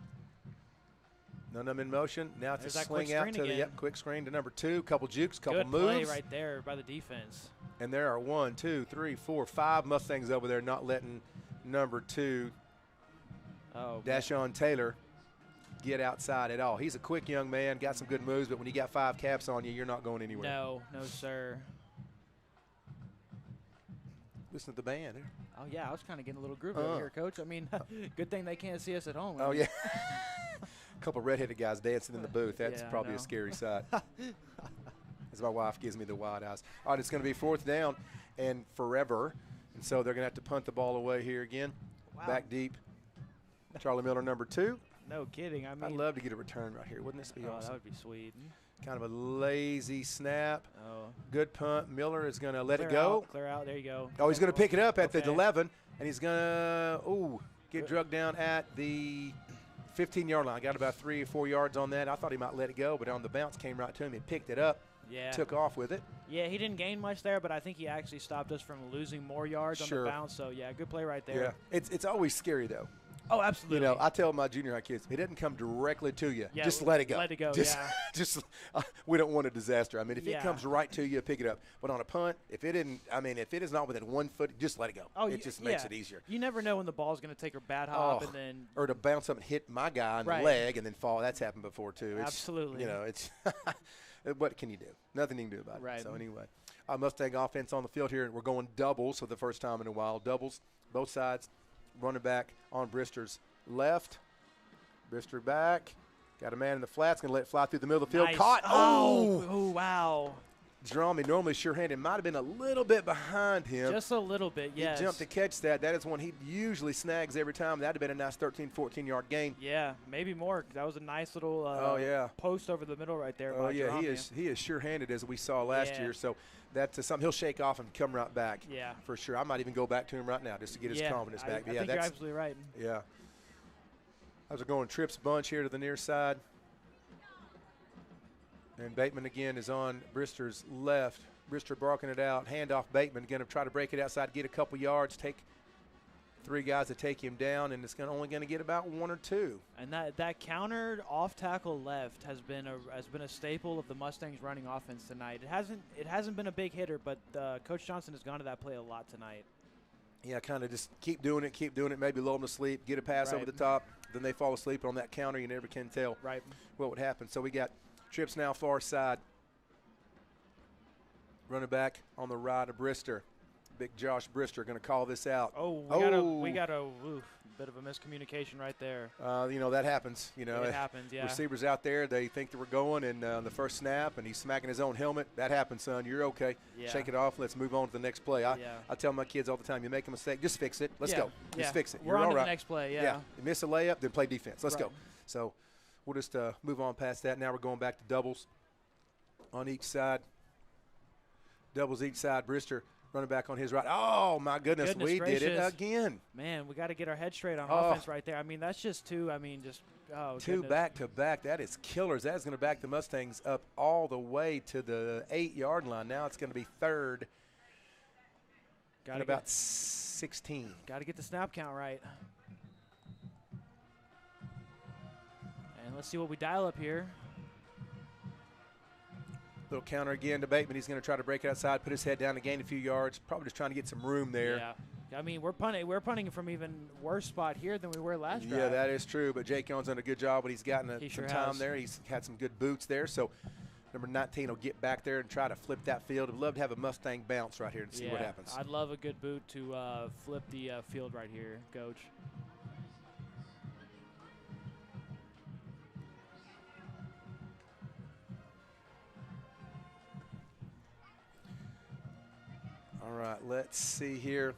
None of them in motion. Now it's a swing out to the quick screen to number 2. Couple jukes, couple moves. Good play right there by the defense. And there are 1, 2, 3, 4, 5 Mustangs over there not letting number 2, Dashawn Taylor, get outside at all. He's a quick young man, got some good moves, but when you got 5 caps on you, you're not going anywhere. No, sir. Listen to the band. Oh, yeah, I was kind of getting a little groovy over here, Coach. I mean, good thing they can't see us at home. Oh, yeah. A couple redheaded guys dancing in the booth. That's probably a scary sight. As my wife gives me the wide eyes. All right, it's going to be 4th down and forever. And so they're going to have to punt the ball away here again. Wow. Back deep. Charlie Miller, number 2. No kidding. I mean, I'd love to get a return right here. Wouldn't this be awesome? That would be sweet. Kind of a lazy snap. Good punt. Miller is going to let it clear go. Out, clear out. There you go. Oh, he's going to pick it up at the 11, and he's going to get drugged down at the 15-yard line. Got about 3 or 4 yards on that. I thought he might let it go, but on the bounce came right to him. He picked it up. Yeah. Took off with it. Yeah, he didn't gain much there, but I think he actually stopped us from losing more yards on the bounce. So, yeah, good play right there. Yeah, it's always scary, though. Oh, absolutely. You know, I tell my junior high kids, if it doesn't come directly to you, just let it go. Let it go, just we don't want a disaster. I mean, if it comes right to you, pick it up. But on a punt, if it is not within 1 foot, just let it go. Oh, it just makes it easier. You never know when the ball's going to take a bad hop and then – or to bounce up and hit my guy on the leg and then fall. That's happened before, too. Absolutely. You know, it's what can you do? Nothing you can do about it. Right. So, anyway, Mustang offense on the field here. We're going doubles for the first time in a while. Doubles, both sides. Running back on Brister's left. Brister back. Got a man in the flats. Going to let it fly through the middle of the field. Nice. Caught. Oh, wow. Jerome, normally sure-handed, might have been a little bit behind him. Just a little bit, yes. He jumped to catch that. That is one he usually snags every time. That would have been a nice 13, 14-yard gain. Yeah, maybe more. That was a nice little post over the middle right there. Oh, yeah, he is sure-handed as we saw last year. So that's something he'll shake off and come right back. Yeah. For sure. I might even go back to him right now just to get his confidence back. I think you're absolutely right. Yeah. As we're going trips bunch here to the near side. And Bateman again is on Brister's left. Brister barking it out. Handoff Bateman. Going to try to break it outside, get a couple yards, take 3 guys to take him down, and it's only going to get about 1 or 2. And that countered off tackle left has been a staple of the Mustangs running offense tonight. It hasn't been a big hitter, but Coach Johnson has gone to that play a lot tonight. Yeah, kind of just keep doing it, maybe lull them to sleep, get a pass over the top, then they fall asleep on that counter. You never can tell what would happen. So we got trips now far side. Running back on the right of Brister. Big Josh Brister going to call this out. We got a bit of a miscommunication right there. You know, that happens. You know, it happens, yeah. Receivers out there, they think that we're going, and on the first snap, and he's smacking his own helmet. That happens, son. You're okay. Yeah. Shake it off. Let's move on to the next play. I tell my kids all the time, you make a mistake, just fix it. Let's go. Just fix it. We're on all to right. the next play, You miss a layup, then play defense. Let's go. So we'll just move on past that. Now we're going back to doubles on each side. Doubles each side. Brister running back on his right. Oh, my goodness we gracious. did it again. Man, we got to get our head straight on offense right there. I mean, that's just two. Two back-to-back. That is killers. That is going to back the Mustangs up all the way to the 8-yard line. Now it's going to be third. Got about 16. Got to get the snap count right. And let's see what we dial up here. Little counter again to Bateman. He's going to try to break it outside, put his head down to gain a few yards. Probably just trying to get some room there. Yeah. I mean, we're punting from even worse spot here than we were last drive. Yeah, that is true. But Jake Young's done a good job, but he's gotten some time there. He's had some good boots there. So number 19 will get back there and try to flip that field. I'd love to have a Mustang bounce right here and see what happens. I'd love a good boot to flip the field right here, Coach. All right, let's see here.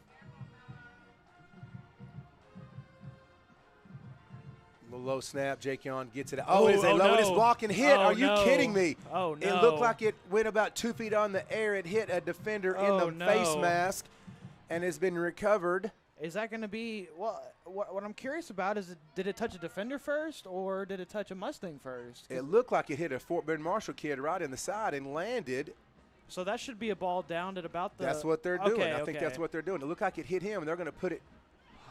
Low snap. Jake Young gets it out. Oh, it is a low. It is block and hit. Are you kidding me? Oh, no. It looked like it went about 2 feet on the air. It hit a defender in the face mask and has been recovered. Is that going to be – well, what I'm curious about is, did it touch a defender first or did it touch a Mustang first? It looked like it hit a Fort Bend Marshall kid right in the side and landed. So that should be a ball down at about the. That's what they're doing. Okay, I think that's what they're doing. It looked like it hit him, and they're going to put it.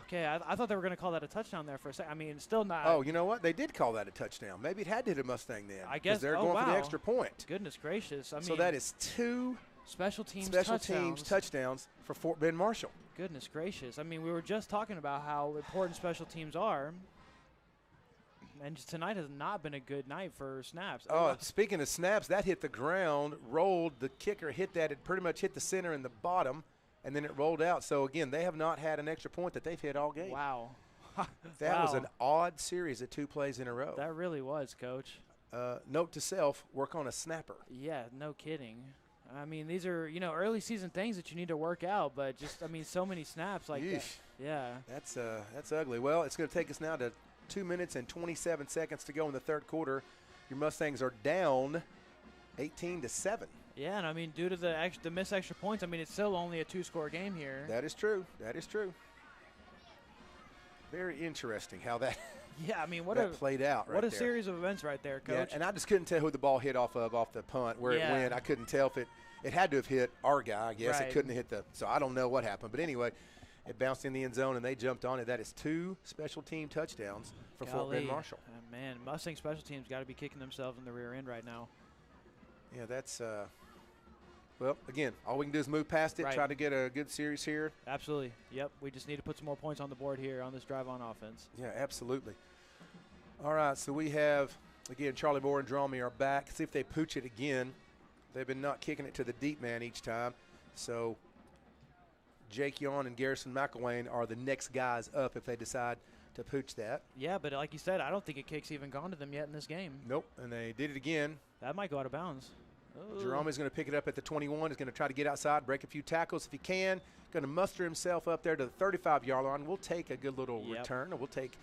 Okay, I thought they were going to call that a touchdown there for a second. I mean, still not. Oh, you know what? They did call that a touchdown. Maybe it had to hit a Mustang then. I guess they're going for the extra point. Goodness gracious! I mean, so that is 2 special teams touchdowns for Fort Bend Marshall. Goodness gracious! I mean, we were just talking about how important special teams are, and just tonight has not been a good night for snaps. Oh, speaking of snaps, that hit the ground, rolled. The kicker hit that. It pretty much hit the center and the bottom, and then it rolled out. So, again, they have not had an extra point that they've hit all game. Wow. That was an odd series of 2 plays in a row. That really was, Coach. Note to self, work on a snapper. Yeah, no kidding. I mean, these are, early season things that you need to work out, but just, so many snaps like that. Yeah. That's ugly. Well, it's going to take us now to 2 minutes and 27 seconds to go in the third quarter. Your Mustangs are down 18-7. Yeah, and I mean, due to the missed extra points, it's still only a 2-score game here. That is true. That is true. Very interesting how that played out right there. What a series of events right there, Coach. Yeah, and I just couldn't tell who the ball hit off the punt, where it went. I couldn't tell if it had to have hit our guy, I guess. Right. It couldn't have hit so I don't know what happened. But anyway, it bounced in the end zone, and they jumped on it. That is 2 special team touchdowns for Fort Bend Marshall. Man, Mustang special teams got to be kicking themselves in the rear end right now. Yeah, that's well, again, all we can do is move past it, try to get a good series here. Absolutely. Yep, we just need to put some more points on the board here on this drive on offense. Yeah, absolutely. All right, so we have, again, Charlie Moore and Dromey are back. See if they pooch it again. They've been not kicking it to the deep man each time. So Jake Yawn and Garrison McElwain are the next guys up if they decide to pooch that. Yeah, but like you said, I don't think a kick's even gone to them yet in this game. Nope, and they did it again. That might go out of bounds. Jerome is going to pick it up at the 21. He's going to try to get outside, break a few tackles if he can. Going to muster himself up there to the 35-yard line. We'll take a good little return. We'll take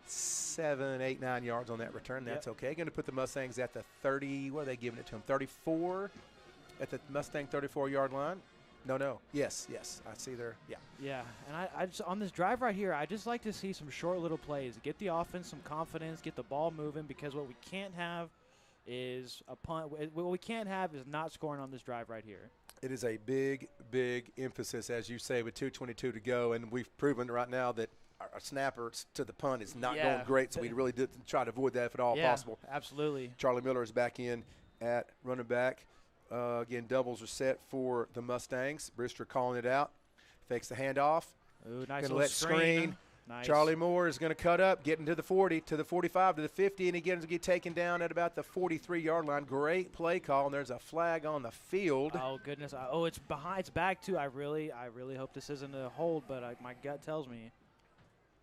7, 8, 9 yards on that return. That's okay. Going to put the Mustangs at the 30. What are they giving it to him? 34 at the Mustang 34-yard line. No. Yes. I see there. Yeah. Yeah, and I just, on this drive right here, I just like to see some short little plays. Get the offense some confidence, get the ball moving, because what we can't have is a punt. What we can't have is not scoring on this drive right here. It is a big, big emphasis, as you say, with 2:22 to go, and we've proven right now that our snapper to the punt is not going great, so we really did try to avoid that if at all possible. Absolutely. Charlie Miller is back in at running back. Again, doubles are set for the Mustangs. Brister calling it out. Fakes the handoff. Ooh, nice little let screen. Nice. Charlie Moore is going to cut up, getting to the 40, to the 45, to the 50, and he gets to get taken down at about the 43-yard line. Great play call, and there's a flag on the field. Oh, goodness. It's behind. It's back, too. I really hope this isn't a hold, but my gut tells me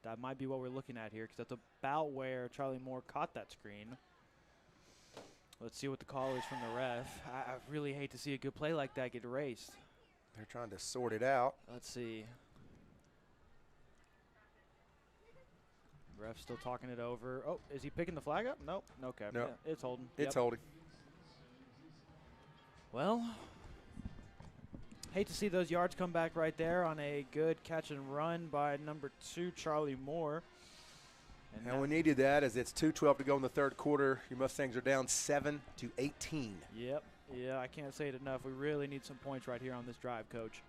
that might be what we're looking at here, because that's about where Charlie Moore caught that screen. Let's see what the call is from the ref. I really hate to see a good play like that get erased. They're trying to sort it out. Let's see. Ref still talking it over. Oh, is he picking the flag up? Nope. Okay. No. Yeah, it's holding. It's holding. Well, hate to see those yards come back right there on a good catch and run by number 2, Charlie Moore. And we needed that, as it's 2:12 to go in the third quarter. Your Mustangs are down 7-18. Yep. Yeah, I can't say it enough. We really need some points right here on this drive, Coach.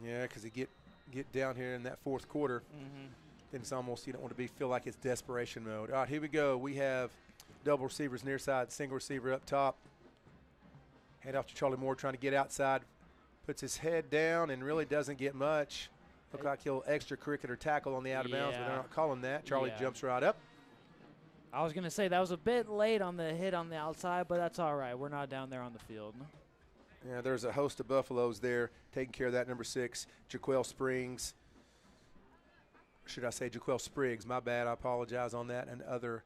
Yeah, because you get down here in that fourth quarter. Then it's almost, you don't want to feel like it's desperation mode. All right, here we go. We have double receivers near side, single receiver up top. Hand off to Charlie Moore, trying to get outside. Puts his head down and really doesn't get much. Look like he'll extracurricular tackle on the out of bounds, but they're not calling that. Charlie jumps right up. I was going to say that was a bit late on the hit on the outside, but that's all right. We're not down there on the field. Yeah, there's a host of Buffaloes there taking care of that. Number 6, Jaquel Springs. Should I say Jaquel Spriggs? My bad. I apologize on that. And other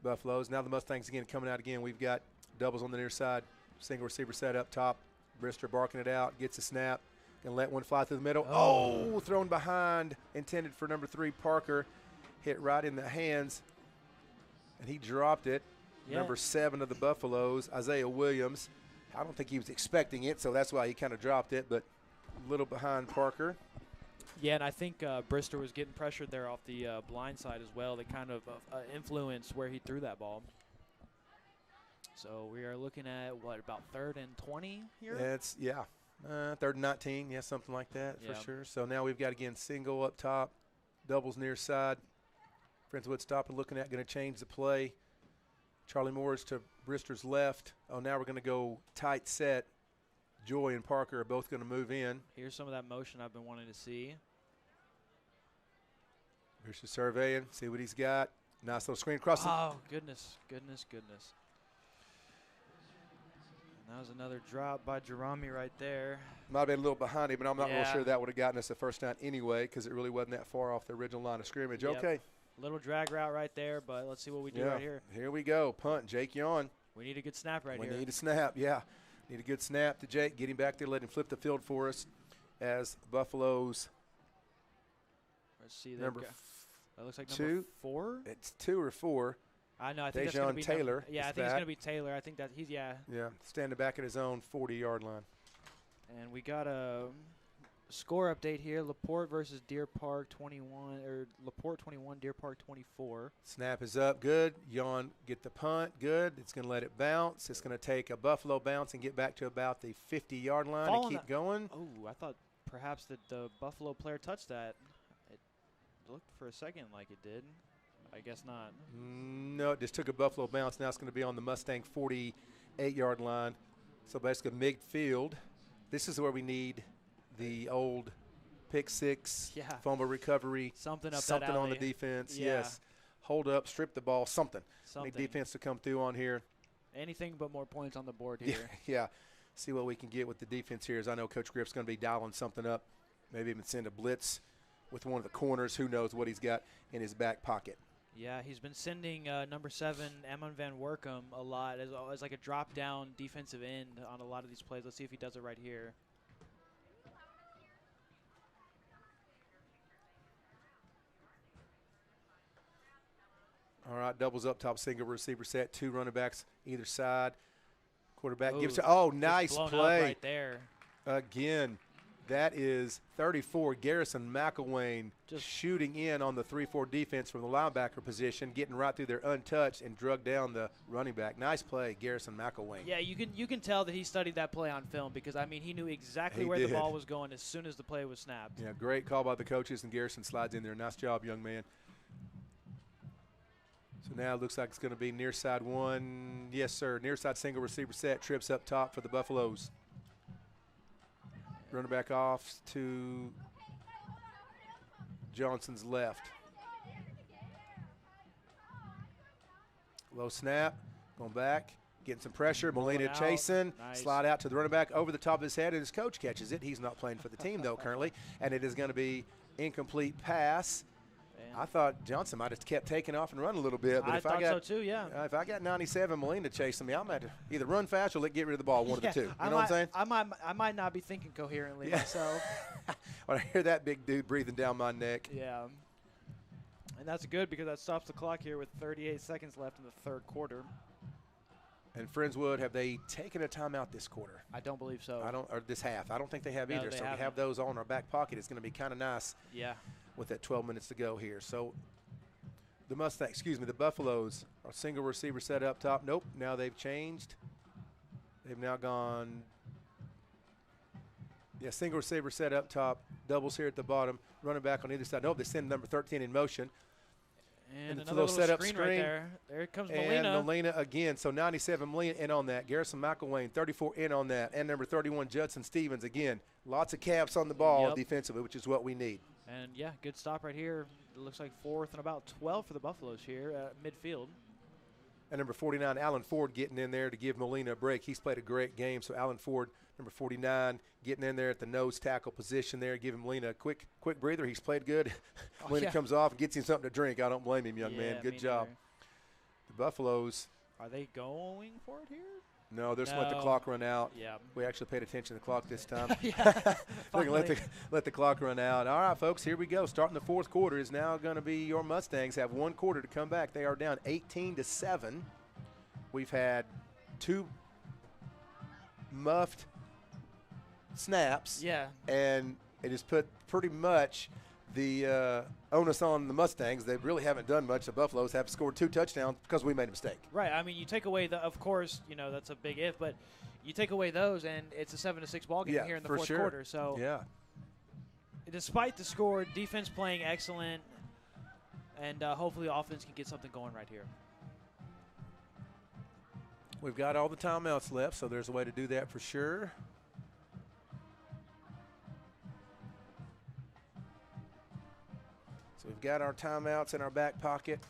Buffaloes. Now the Mustangs again coming out again. We've got doubles on the near side. Single receiver set up top. Brister barking it out. Gets a snap. Going to let one fly through the middle. Oh, thrown behind. Intended for number 3, Parker. Hit right in the hands. And he dropped it. Yeah. Number 7 of the Buffaloes, Isaiah Williams. I don't think he was expecting it, so that's why he kind of dropped it. But a little behind Parker. Yeah, and I think Brister was getting pressured there off the blind side as well. That kind of influenced where he threw that ball. So we are looking at, what, about 3rd and 20 here? It's, 3rd and 19, yeah, something like that for sure. So now we've got, again, single up top, doubles near side. Friendswood stopping, looking at, going to change the play. Charlie Moore's to Brister's left. Oh, now we're going to go tight set. Joy and Parker are both going to move in. Here's some of that motion I've been wanting to see. Brister surveying, see what he's got. Nice little screen across. Oh, goodness, goodness, goodness. And that was another drop by Jerami right there. Might have been a little behind him, but I'm not real sure that would have gotten us the first down anyway because it really wasn't that far off the original line of scrimmage. Yep. Okay. Little drag route right there, but let's see what we do right here. Here we go. Punt, Jake Yawn. We need a good snap right here. We need a snap, yeah. Need a good snap to Jake. Get him back there, let him flip the field for us as Buffalo's number that looks like two. Number 4? It's 2 or 4. I know. I think that's going to be Taylor. I think it's going to be Taylor. I think that he's, Yeah, standing back at his own 40-yard line. And we got a score update here. Laporte versus Deer Park 21, or Laporte 21, Deer Park 24. Snap is up, good. Yawn get the punt, good. It's going to let it bounce. It's going to take a Buffalo bounce and get back to about the 50-yard line and keep going. Oh, I thought perhaps that the Buffalo player touched that. It looked for a second like it did. I guess not. No, it just took a Buffalo bounce. Now it's going to be on the Mustang 48-yard line. So basically midfield. This is where we need the old pick six, fumble recovery, something up something that alley. On the defense. Yes, hold up, strip the ball, something. Need defense to come through on here. Anything but more points on the board here. Yeah. See what we can get with the defense here. As I know Coach Griff's going to be dialing something up, maybe even send a blitz with one of the corners. Who knows what he's got in his back pocket. Yeah, he's been sending number 7, Ammon Van Workum, a lot as like a drop-down defensive end on a lot of these plays. Let's see if he does it right here. All right, doubles up top, single receiver set, 2 running backs either side. Quarterback gives to, nice play. Right there. Again, that is 34, Garrison McElwain, just shooting in on the 3-4 defense from the linebacker position, getting right through there untouched and drug down the running back. Nice play, Garrison McElwain. Yeah, you can tell that he studied that play on film because, I mean, he knew exactly where the ball was going as soon as the play was snapped. Yeah, great call by the coaches, and Garrison slides in there. Nice job, young man. So now it looks like it's going to be near side 1. Yes, sir. Near side single receiver set. Trips up top for the Buffaloes. Running back off to Johnson's left. Low snap. Going back. Getting some pressure. Molina chasing. Nice. Slide out to the running back over the top of his head, and his coach catches it. He's not playing for the team, though, currently. And it is going to be incomplete pass. I thought Johnson might have kept taking off and running a little bit, but I thought so too, yeah. If I got 97 Molina chasing me, I might either run fast or get rid of the ball, one of the two. You know what I'm saying? I might not be thinking coherently myself. When I hear that big dude breathing down my neck. Yeah. And that's good because that stops the clock here with 38 seconds left in the 3rd quarter. And Friendswood, have they taken a timeout this quarter? I don't believe so. Or this half. I don't think they have either. So we have those all in our back pocket. It's going to be kind of nice. Yeah. With that 12 minutes to go here. So the Buffaloes are single receiver set up top. Nope, now they've changed. They've now gone, single receiver set up top, doubles here at the bottom, running back on either side. Nope, they send number 13 in motion. And another little setup screen right there. There comes Molina. And Molina again. So 97 Molina in on that. Garrison McElwain, 34 in on that. And number 31, Judson Stevens again. Lots of caps on the ball defensively, which is what we need. And, yeah, good stop right here. It looks like 4th and about 12 for the Buffaloes here at midfield. And number 49, Alan Ford, getting in there to give Molina a break. He's played a great game. So Alan Ford, number 49, getting in there at the nose tackle position there, giving Molina a quick breather. He's played good. Molina comes off and gets him something to drink. I don't blame him, young man. Good job. Neither. The Buffaloes. Are they going for it here? No, they're just let the clock run out. Yeah. We actually paid attention to the clock this time. They're going to let the clock run out. All right, folks, here we go. Starting the 4th quarter is now going to be your Mustangs have 1 quarter to come back. They are down 18-7. We've had 2 muffed snaps. Yeah. And It has put pretty much the onus on the Mustangs. They really haven't done much. The Buffaloes have scored 2 touchdowns because we made a mistake. Right. I mean, you take away of course, that's a big if, but you take away those, and it's a 7-6 ball game here in the fourth quarter. So, yeah. Despite the score, defense playing excellent, and hopefully offense can get something going right here. We've got all the timeouts left, so there's a way to do that for sure. So we've got our timeouts in our back pocket,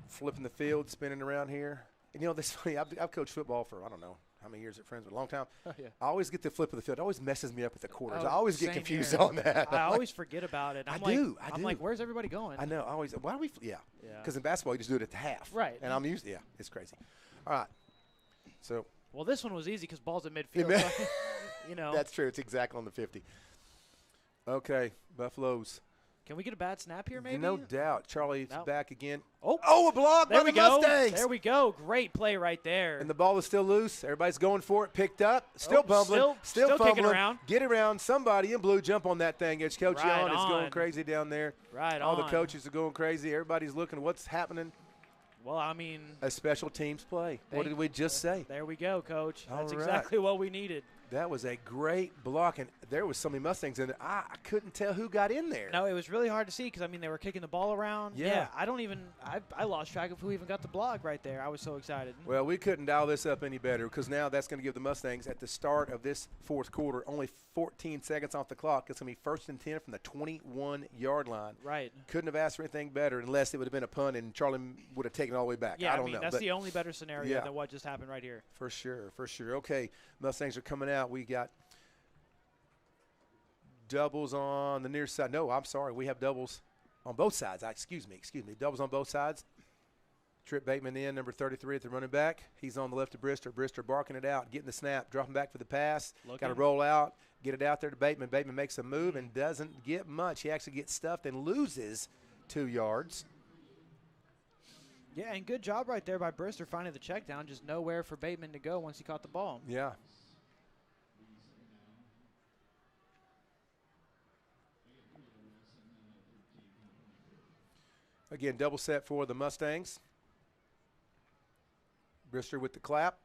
flipping the field, spinning around here. And, this funny, I've coached football for, I don't know how many years at Friends, but a long time. Oh, yeah. I always get the flip of the field. It always messes me up with the quarters. Oh, I always get confused on that. I always forget about it. I do. I'm like, where's everybody going? I know. Why do we? Yeah. Because in basketball, you just do it at the half. Right. And I'm used. Yeah, it's crazy. All right. So. Well, this one was easy because ball's at midfield. So, That's true. It's exactly on the 50. Okay, Buffaloes. Can we get a bad snap here, maybe? No doubt. Charlie's back again. Oh, a block by the Mustangs. There we go. Great play right there. And the ball is still loose. Everybody's going for it. Picked up. Still bumbling. Still fumbling. Kicking around. Get around. Somebody in blue jump on that thing. It's Coach Right Yon is on. going crazy down there. Right All on. the coaches are going crazy. Everybody's looking at what's happening. Well, I mean. A special teams play. What did we just say? There we go, Coach. That's right. exactly what we needed. That was a great block, and there was so many Mustangs in there. I couldn't tell who got in there. No, it was really hard to see because, they were kicking the ball around. Yeah. I lost track of who even got the block right there. I was so excited. Well, we couldn't dial this up any better because now that's going to give the Mustangs at the start of this fourth quarter only 14 seconds off the clock. It's going to be 1st and 10 from the 21-yard line. Right. Couldn't have asked for anything better unless it would have been a punt and Charlie would have taken it all the way back. Yeah, I don't know. That's the only better scenario than what just happened right here. For sure. Okay, Mustangs are coming out. We got doubles on the near side. No, I'm sorry. We have doubles on both sides. Excuse me. Doubles on both sides. Trip Bateman in, number 33 at the running back. He's on the left of Brister. Brister barking it out, getting the snap, dropping back for the pass. Got to roll out, get it out there to Bateman. Bateman makes a move and doesn't get much. He actually gets stuffed and loses 2 yards. Yeah, and good job right there by Brister finding the check down. Just nowhere for Bateman to go once he caught the ball. Yeah. Again, double set for the Mustangs. Brister with the clap.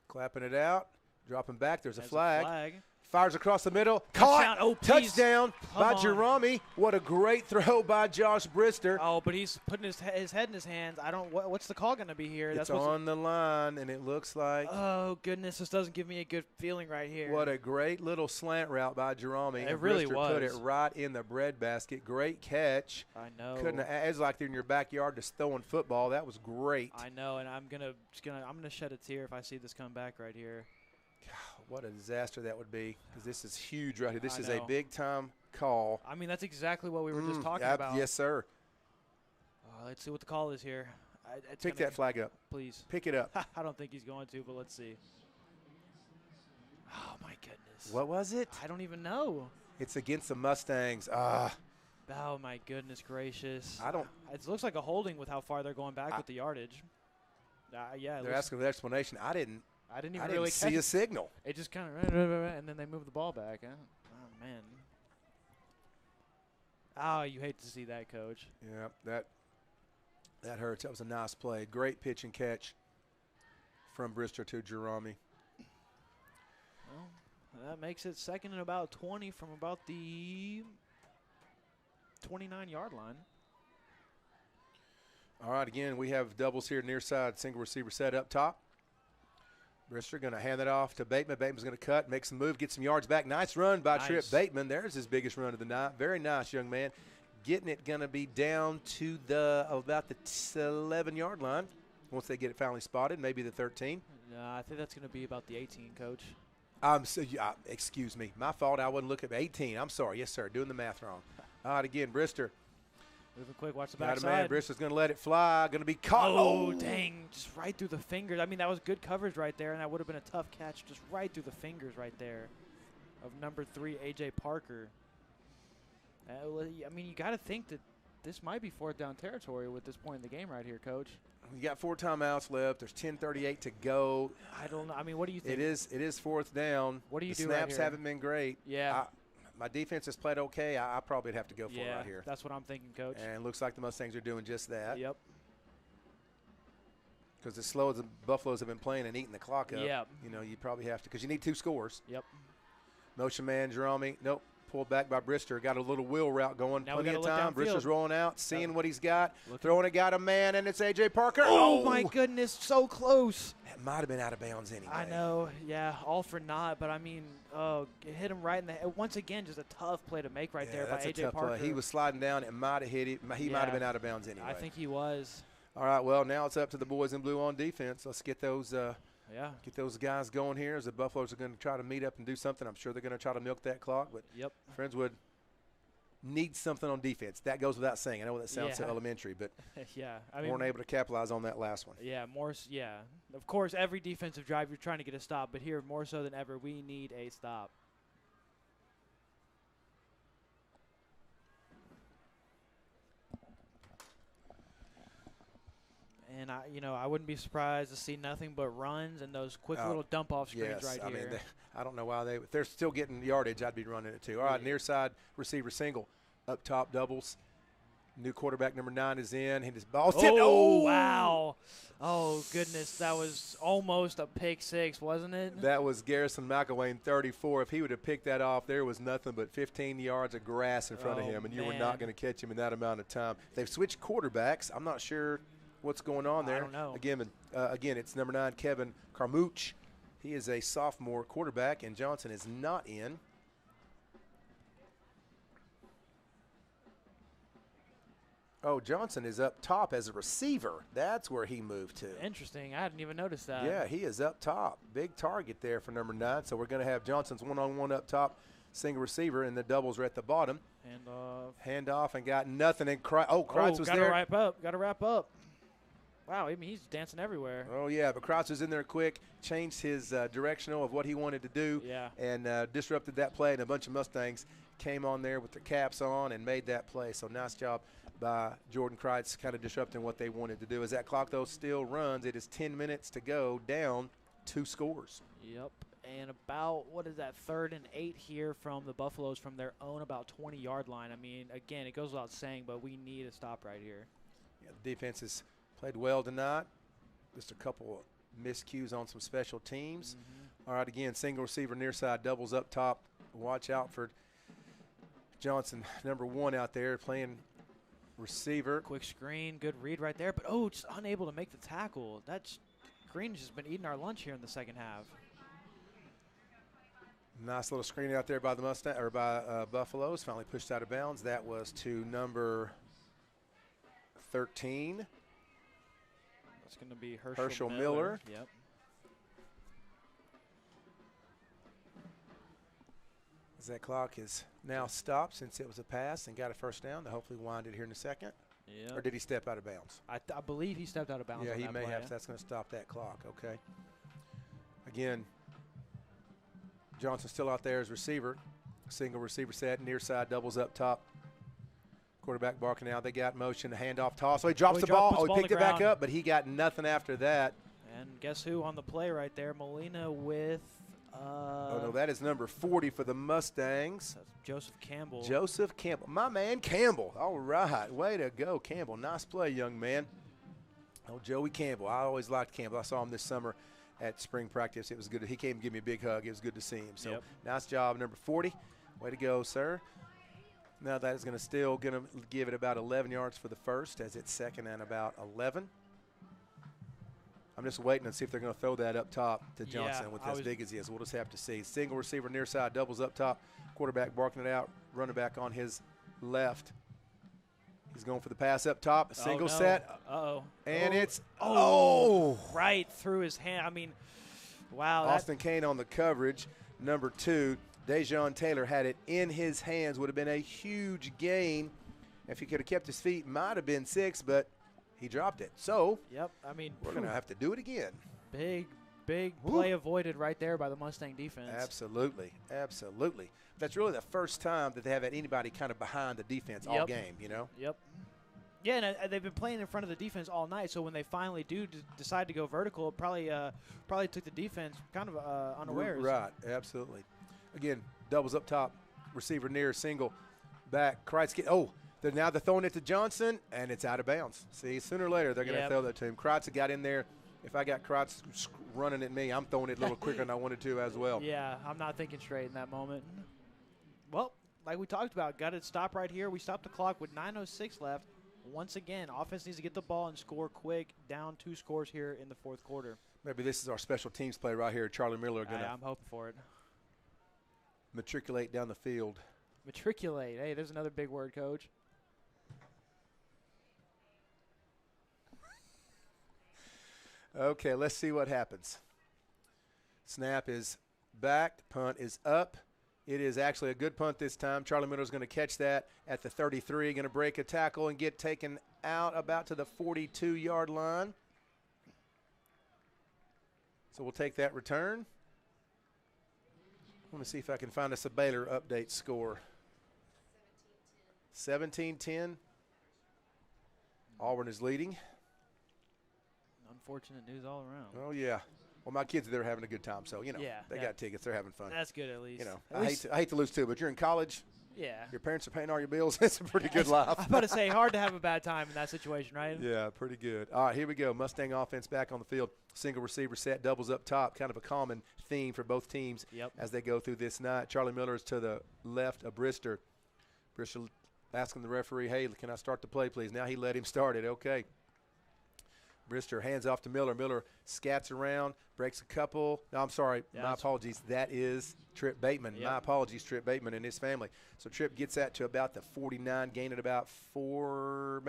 Clapping it out. Dropping back. There's a flag. Fires across the middle. Touchdown. Caught. Touchdown by Jerami. What a great throw by Josh Brister. Oh, but he's putting his head in his hands. What's the call going to be here? It's on the line, and it looks like. Oh, goodness. This doesn't give me a good feeling right here. What a great little slant route by Jerami. It really Brister was. Put it right in the breadbasket. Great catch. I know. Couldn't have, it's like they're in your backyard just throwing football. That was great. I know, and I'm gonna shed a tear if I see this come back right here. What a disaster that would be, because this is huge right here. This is a big-time call. I mean, that's exactly what we were just talking about. Yes, sir. Let's see what the call is here. Pick that flag up. Please. Pick it up. I don't think he's going to, but let's see. Oh, my goodness. What was it? I don't even know. It's against the Mustangs. Oh, my goodness gracious. It looks like a holding with how far they're going back with the yardage. Yeah. They're asking for the explanation. I didn't really see a signal. It just kind of, and then they move the ball back. Oh, man. Oh, you hate to see that, Coach. Yeah, that hurts. That was a nice play. Great pitch and catch from Brister to Jerami. Well, that makes it 2nd and about 20 from about the 29-yard line. All right, again, we have doubles here near side. Single receiver set up top. Brister going to hand it off to Bateman. Bateman's going to cut, make some move, get some yards back. Nice run by Trip Bateman. There's his biggest run of the night. Very nice, young man. Getting it going to be down to about the 11-yard line once they get it finally spotted, maybe the 13. No, I think that's going to be about the 18, Coach. Excuse me. My fault. I wasn't looking at 18. I'm sorry. Yes, sir. Doing the math wrong. All right, again, Brister. Moving quick, watch the Got backside. a man. Brister's going to let it fly. Going to be caught. Oh, dang. Just right through the fingers. I mean, that was good coverage right there, and that would have been a tough catch just right through the fingers right there of number 3, A.J. Parker. I mean, you got to think that this might be 4th down territory with this point in the game right here, Coach. You got 4 timeouts left. There's 10:38 to go. I don't know. I mean, what do you think? It is 4th down. What do you the do right snaps here? haven't been great. Yeah. my defense has played okay. I probably would have to go for it right here. That's what I'm thinking, Coach. And looks like the Mustangs are doing just that. Yep. Because as slow as the Buffaloes have been playing and eating the clock up, Yep. you know, you probably have to, because you need 2 scores. Yep. Motion man, Jerome, nope. Pulled back by Brister. Got a little wheel route going. Now Plenty of time. downfield. Brister's rolling out, seeing what he's got. Throwing it, got a man, and it's A.J. Parker. Oh, my goodness, so close. That might have been out of bounds anyway. I know, yeah, all for naught. But, I mean, it hit him right in the head. Once again, just a tough play to make right there by A.J. Parker. Play. He was sliding down. It might have hit him. He might have been out of bounds anyway. I think he was. All right, well, now it's up to the boys in blue on defense. Let's get those get those guys going here as the Buffaloes are going to try to meet up and do something. I'm sure they're going to try to milk that clock. But Friendswood needs something on defense. That goes without saying. I know that sounds so elementary, but I mean, weren't able to capitalize on that last one. Of course, every defensive drive you're trying to get a stop, but here more so than ever, we need a stop. And I wouldn't be surprised to see nothing but runs and those quick little dump off screens right here. I mean, I don't know why if they're still getting yardage, I'd be running it too. All right, near side receiver single, up top doubles. New quarterback number 9 is in. His ball's tipped. Oh, wow. Oh, goodness. That was almost a pick 6, wasn't it? That was Garrison McElwain, 34. If he would have picked that off, there was nothing but 15 yards of grass in front of him, and you were not going to catch him in that amount of time. They've switched quarterbacks. I'm not sure what's going on there. I don't know. Again, it's number 9, Kevin Carmouche. He is a sophomore quarterback, and Johnson is not in. Oh, Johnson is up top as a receiver. That's where he moved to. Interesting. I hadn't even noticed that. Yeah, he is up top. Big target there for number 9. So we're going to have Johnson's one-on-one up top, single receiver, and the doubles are at the bottom. Hand off and got nothing. And Kreitz was there. Got to wrap up. Wow, I mean, he's dancing everywhere. Oh, yeah, but Kreitz was in there quick, changed his directional of what he wanted to do, and disrupted that play, and a bunch of Mustangs came on there with their caps on and made that play. So nice job by Jordan Kreitz, kind of disrupting what they wanted to do. As that clock, though, still runs, it is 10 minutes to go, down 2 scores. Yep, and about, 3rd and 8 here from the Buffaloes from their own about 20-yard line. I mean, again, it goes without saying, but we need a stop right here. Yeah, the defense has played well tonight. Just a couple of miscues on some special teams. All right, again, single receiver near side, doubles up top. Watch out for Johnson, number 1 out there playing receiver. Quick screen, good read right there, but just unable to make the tackle. Green's just been eating our lunch here in the second half. Nice little screen out there by the Buffaloes. Finally pushed out of bounds. That was to number 13. That's going to be Herschel Miller. Yep. As that clock is now stopped since it was a pass and got a first down. They'll hopefully wind it here in a second. Yeah. Or did he step out of bounds? I believe he stepped out of bounds. Yeah, on he that may play. have. So that's going to stop that clock. Okay. Again, Johnson still out there as receiver. Single receiver set, near side, doubles up top. Quarterback barking out. They got motion, the handoff toss. So he drops the ball. He picked it back up, but he got nothing after that. And guess who on the play right there? Molina with oh, no, that is number 40 for the Mustangs. That's Joseph Campbell. Joseph Campbell. My man, Campbell. All right. Way to go, Campbell. Nice play, young man. Oh, Joey Campbell. I always liked Campbell. I saw him this summer at spring practice. It was good. He came and gave me a big hug. It was good to see him. So nice job, number 40. Way to go, sir. Now that is going to give it about 11 yards for the first, as it's second and about 11. I'm just waiting to see if they're going to throw that up top to Johnson with as big as he is. We'll just have to see. Single receiver near side, doubles up top. Quarterback barking it out. Running back on his left. He's going for the pass up top. Single set. And it's right through his hand. I mean, wow. Austin Kane on the coverage. Number 2. Dejon Taylor had it in his hands. Would have been a huge gain. If he could have kept his feet, might have been 6, but he dropped it. So, I mean, we're going to have to do it again. Big play avoided right there by the Mustang defense. Absolutely. That's really the first time that they have had anybody kind of behind the defense all game, you know? Yep. Yeah, and they've been playing in front of the defense all night, so when they finally do decide to go vertical, it probably took the defense kind of unawares. Right, absolutely. Again, doubles up top. receiver near, single, back. Kreitz now they're throwing it to Johnson, and it's out of bounds. See, sooner or later they're going to throw that to him. Kreitz got in there. If I got Kreitz running at me, I'm throwing it a little quicker than I wanted to as well. Yeah, I'm not thinking straight in that moment. Well, like we talked about, got to stop right here. We stopped the clock with 9:06 left. Once again, offense needs to get the ball and score quick. Down 2 scores here in the fourth quarter. Maybe this is our special teams play right here. Charlie Miller going to I'm hoping for it. Matriculate down the field. Matriculate. Hey, there's another big word, Coach. Okay, let's see what happens. Snap is back. Punt is up. It is actually a good punt this time. Charlie Miller's going to catch that at the 33, going to break a tackle and get taken out about to the 42-yard line. So we'll take that return. I want to see if I can find us a Baylor update score. 17-10. Auburn is leading. Unfortunate news all around. Oh, yeah. Well, my kids are there having a good time, so, they got tickets. They're having fun. That's good at least. I hate to lose too, but you're in college. Yeah. Your parents are paying all your bills. It's a pretty good life. I'm about to say, hard to have a bad time in that situation, right? Yeah, pretty good. All right, here we go. Mustang offense back on the field. Single receiver set, doubles up top. Kind of a common theme for both teams as they go through this night. Charlie Miller is to the left of Brister. Brister asking the referee, hey, can I start the play, please? Now he let him start it. Okay. Brister hands off to Miller. Miller scats around, breaks a couple. No, I'm sorry. My apologies. That is Trip Bateman. Yep. My apologies, Trip Bateman and his family. So Trip gets that to about the 49, gaining about 5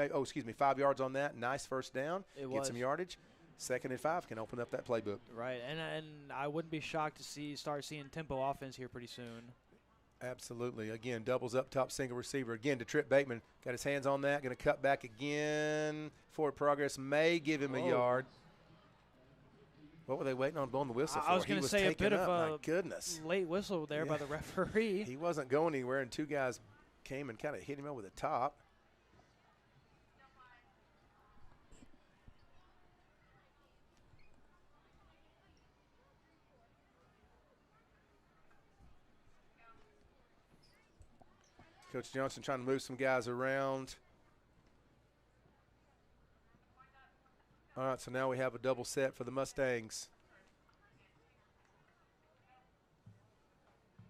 yards on that. Nice first down. Get some yardage. 2nd and 5 can open up that playbook. Right, and I wouldn't be shocked to start seeing tempo offense here pretty soon. Absolutely. Again, doubles up top, single receiver. Again to Trip Bateman. Got his hands on that. Going to cut back again. Forward progress may give him a yard. What were they waiting on blowing the whistle for? I was going to say a bit of a late whistle there by the referee. He wasn't going anywhere, and 2 guys came and kind of hit him over the top. Coach Johnson trying to move some guys around. All right, so now we have a double set for the Mustangs.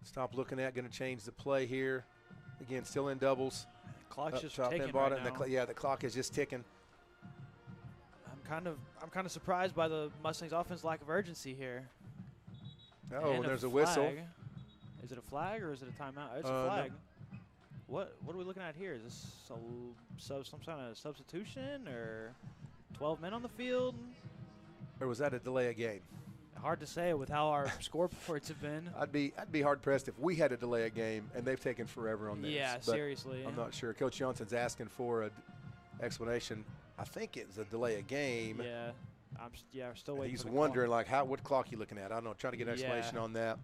Stop looking at, going to change the play here. Again, still in doubles. Clock's just ticking right now. The clock is just ticking. I'm kind of surprised by the Mustangs' offense lack of urgency here. Oh, and there's a whistle. Is it a flag or is it a timeout? It's a flag. No. What are we looking at here? Is this some kind of substitution or 12 men on the field? Or was that a delay of game? Hard to say with how our scoreboards have been. I'd be hard pressed if we had a delay of game and they've taken forever on this. Yeah, seriously. I'm not sure. Coach Johnson's asking for an explanation. I think it was a delay of game. Yeah, I'm still waiting. He's wondering what clock you looking at. I don't know. Trying to get an explanation on that.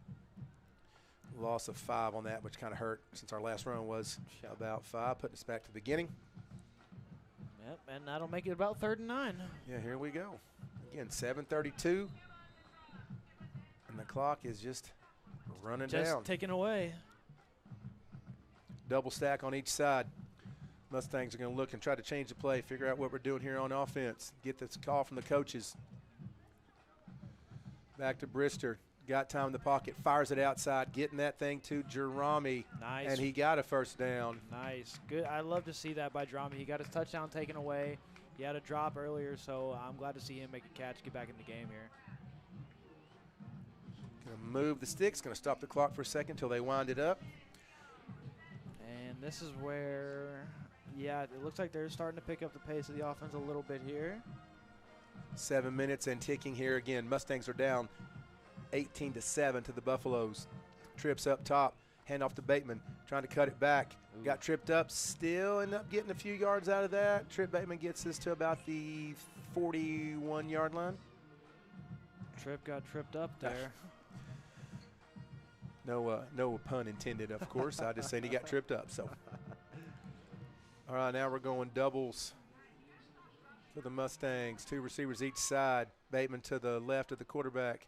Loss of 5 on that, which kind of hurt since our last run was about 5, putting us back to the beginning. Yep, and that'll make it about 3rd and 9. Yeah, here we go. Again, 7:32, and the clock is just running down. Just ticking away. Double stack on each side. Mustangs are going to look and try to change the play, figure out what we're doing here on offense, get this call from the coaches. Back to Brister. Got time in the pocket, fires it outside, getting that thing to Jerami. Nice. And he got a first down. Nice. Good. I love to see that by Jerami. He got his touchdown taken away. He had a drop earlier, so I'm glad to see him make a catch, get back in the game here. Going to move the sticks, going to stop the clock for a second until they wind it up. And this is where, it looks like they're starting to pick up the pace of the offense a little bit here. 7 minutes and ticking here again. Mustangs are down 18-7 to the Buffaloes. Trips up top, hand off to Bateman, trying to cut it back. Ooh. Got tripped up, still end up getting a few yards out of that. Trip Bateman gets us to about the 41-yard line. Trip got tripped up there. No pun intended, of course. I just said he got tripped up. So, all right, now we're going doubles for the Mustangs. 2 receivers each side. Bateman to the left of the quarterback.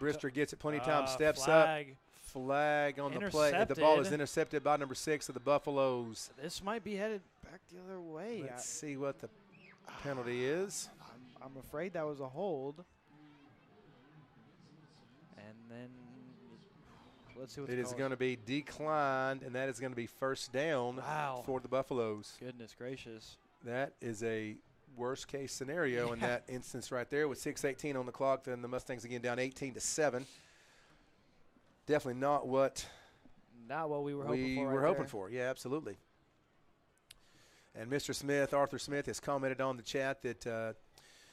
Brister gets it plenty of time, steps up, Flag on the play. The ball is intercepted by number 6 of the Buffaloes. This might be headed back the other way. Let's see what the penalty is. I'm afraid that was a hold. And then let's see what it is going to be declined, and that is going to be first down for the Buffaloes. Goodness gracious. That is a worst-case scenario in that instance right there with 6:18 on the clock. Then the Mustangs again down 18-7. Definitely not what we were hoping for. Yeah, absolutely. And Mr. Smith, Arthur Smith, has commented on the chat that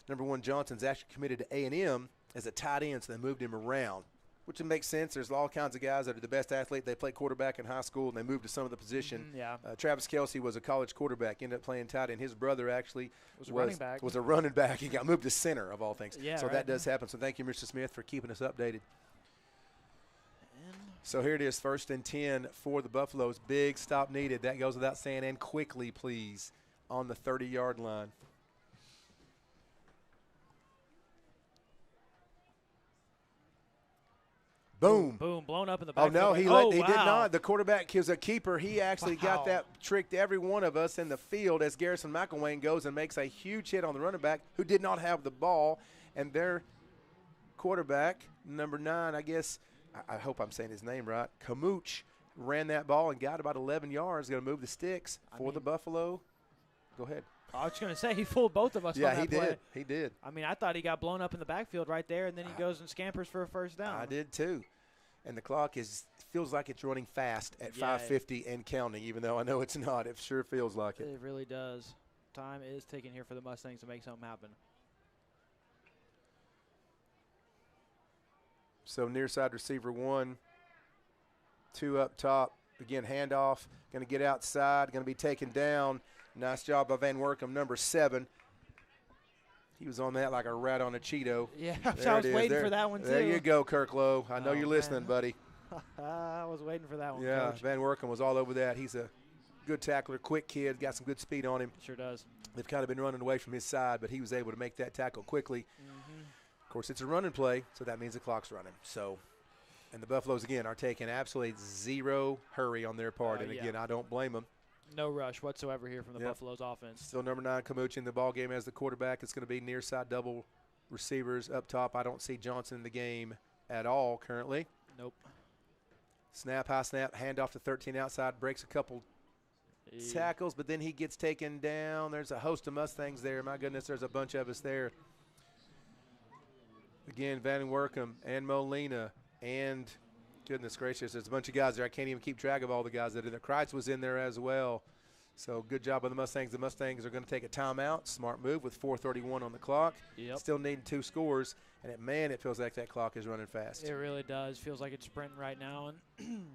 number 1 Johnson's actually committed to A&M as a tight end, so they moved him around, which makes sense. There's all kinds of guys that are the best athlete. They play quarterback in high school, and they moved to some of the position. Travis Kelce was a college quarterback, ended up playing tight end. His brother actually was a running back. He got moved to center, of all things. Yeah, so that does happen. So thank you, Mr. Smith, for keeping us updated. So here it is, 1st and 10 for the Buffaloes. Big stop needed. That goes without saying. And quickly, please, on the 30-yard line. Boom. Boom, blown up in the back. Oh, no, he did not. The quarterback was a keeper. He actually got that, tricked every one of us in the field as Garrison McElwain goes and makes a huge hit on the running back who did not have the ball. And their quarterback, number 9, I guess, I hope I'm saying his name right, Kamooch, ran that ball and got about 11 yards, going to move the sticks for the Buffalo. Go ahead. I was going to say, he fooled both of us on that play. Yeah, he did. I mean, I thought he got blown up in the backfield right there, and then he goes and scampers for a first down. I did too. And the clock feels like it's running fast at 5:50 and counting, even though I know it's not. It sure feels like it. It really does. Time is ticking here for the Mustangs to make something happen. So near side receiver 1, 2 up top. Again, handoff. Going to get outside. Going to be taken down. Nice job by Van Werkum, number 7. He was on that like a rat on a Cheeto. Yeah, I was waiting for that one too. There you go, Kirk Lowe. I know you're listening, buddy. I was waiting for that one, Yeah, Coach. Van Werkum was all over that. He's a good tackler, quick kid, got some good speed on him. Sure does. They've kind of been running away from his side, but he was able to make that tackle quickly. Of course, it's a running play, so that means the clock's running. So, and the Buffaloes, again, are taking absolutely zero hurry on their part. And, again, I don't blame them. No rush whatsoever here from the Buffaloes offense. Still number 9, Kamooch in the ball game as the quarterback. It's going to be near side double receivers up top. I don't see Johnson in the game at all currently. Nope. Snap, high snap, handoff to 13 outside, breaks a couple tackles, but then he gets taken down. There's a host of Mustangs there. My goodness, there's a bunch of us there. Again, Van Werkum and Molina and, goodness gracious, there's a bunch of guys there. I can't even keep track of all the guys that are there. Kreitz was in there as well. So good job by the Mustangs. The Mustangs are going to take a timeout. Smart move with 4:31 on the clock. Still needing 2 scores. And, it feels like that clock is running fast. It really does. Feels like it's sprinting right now. And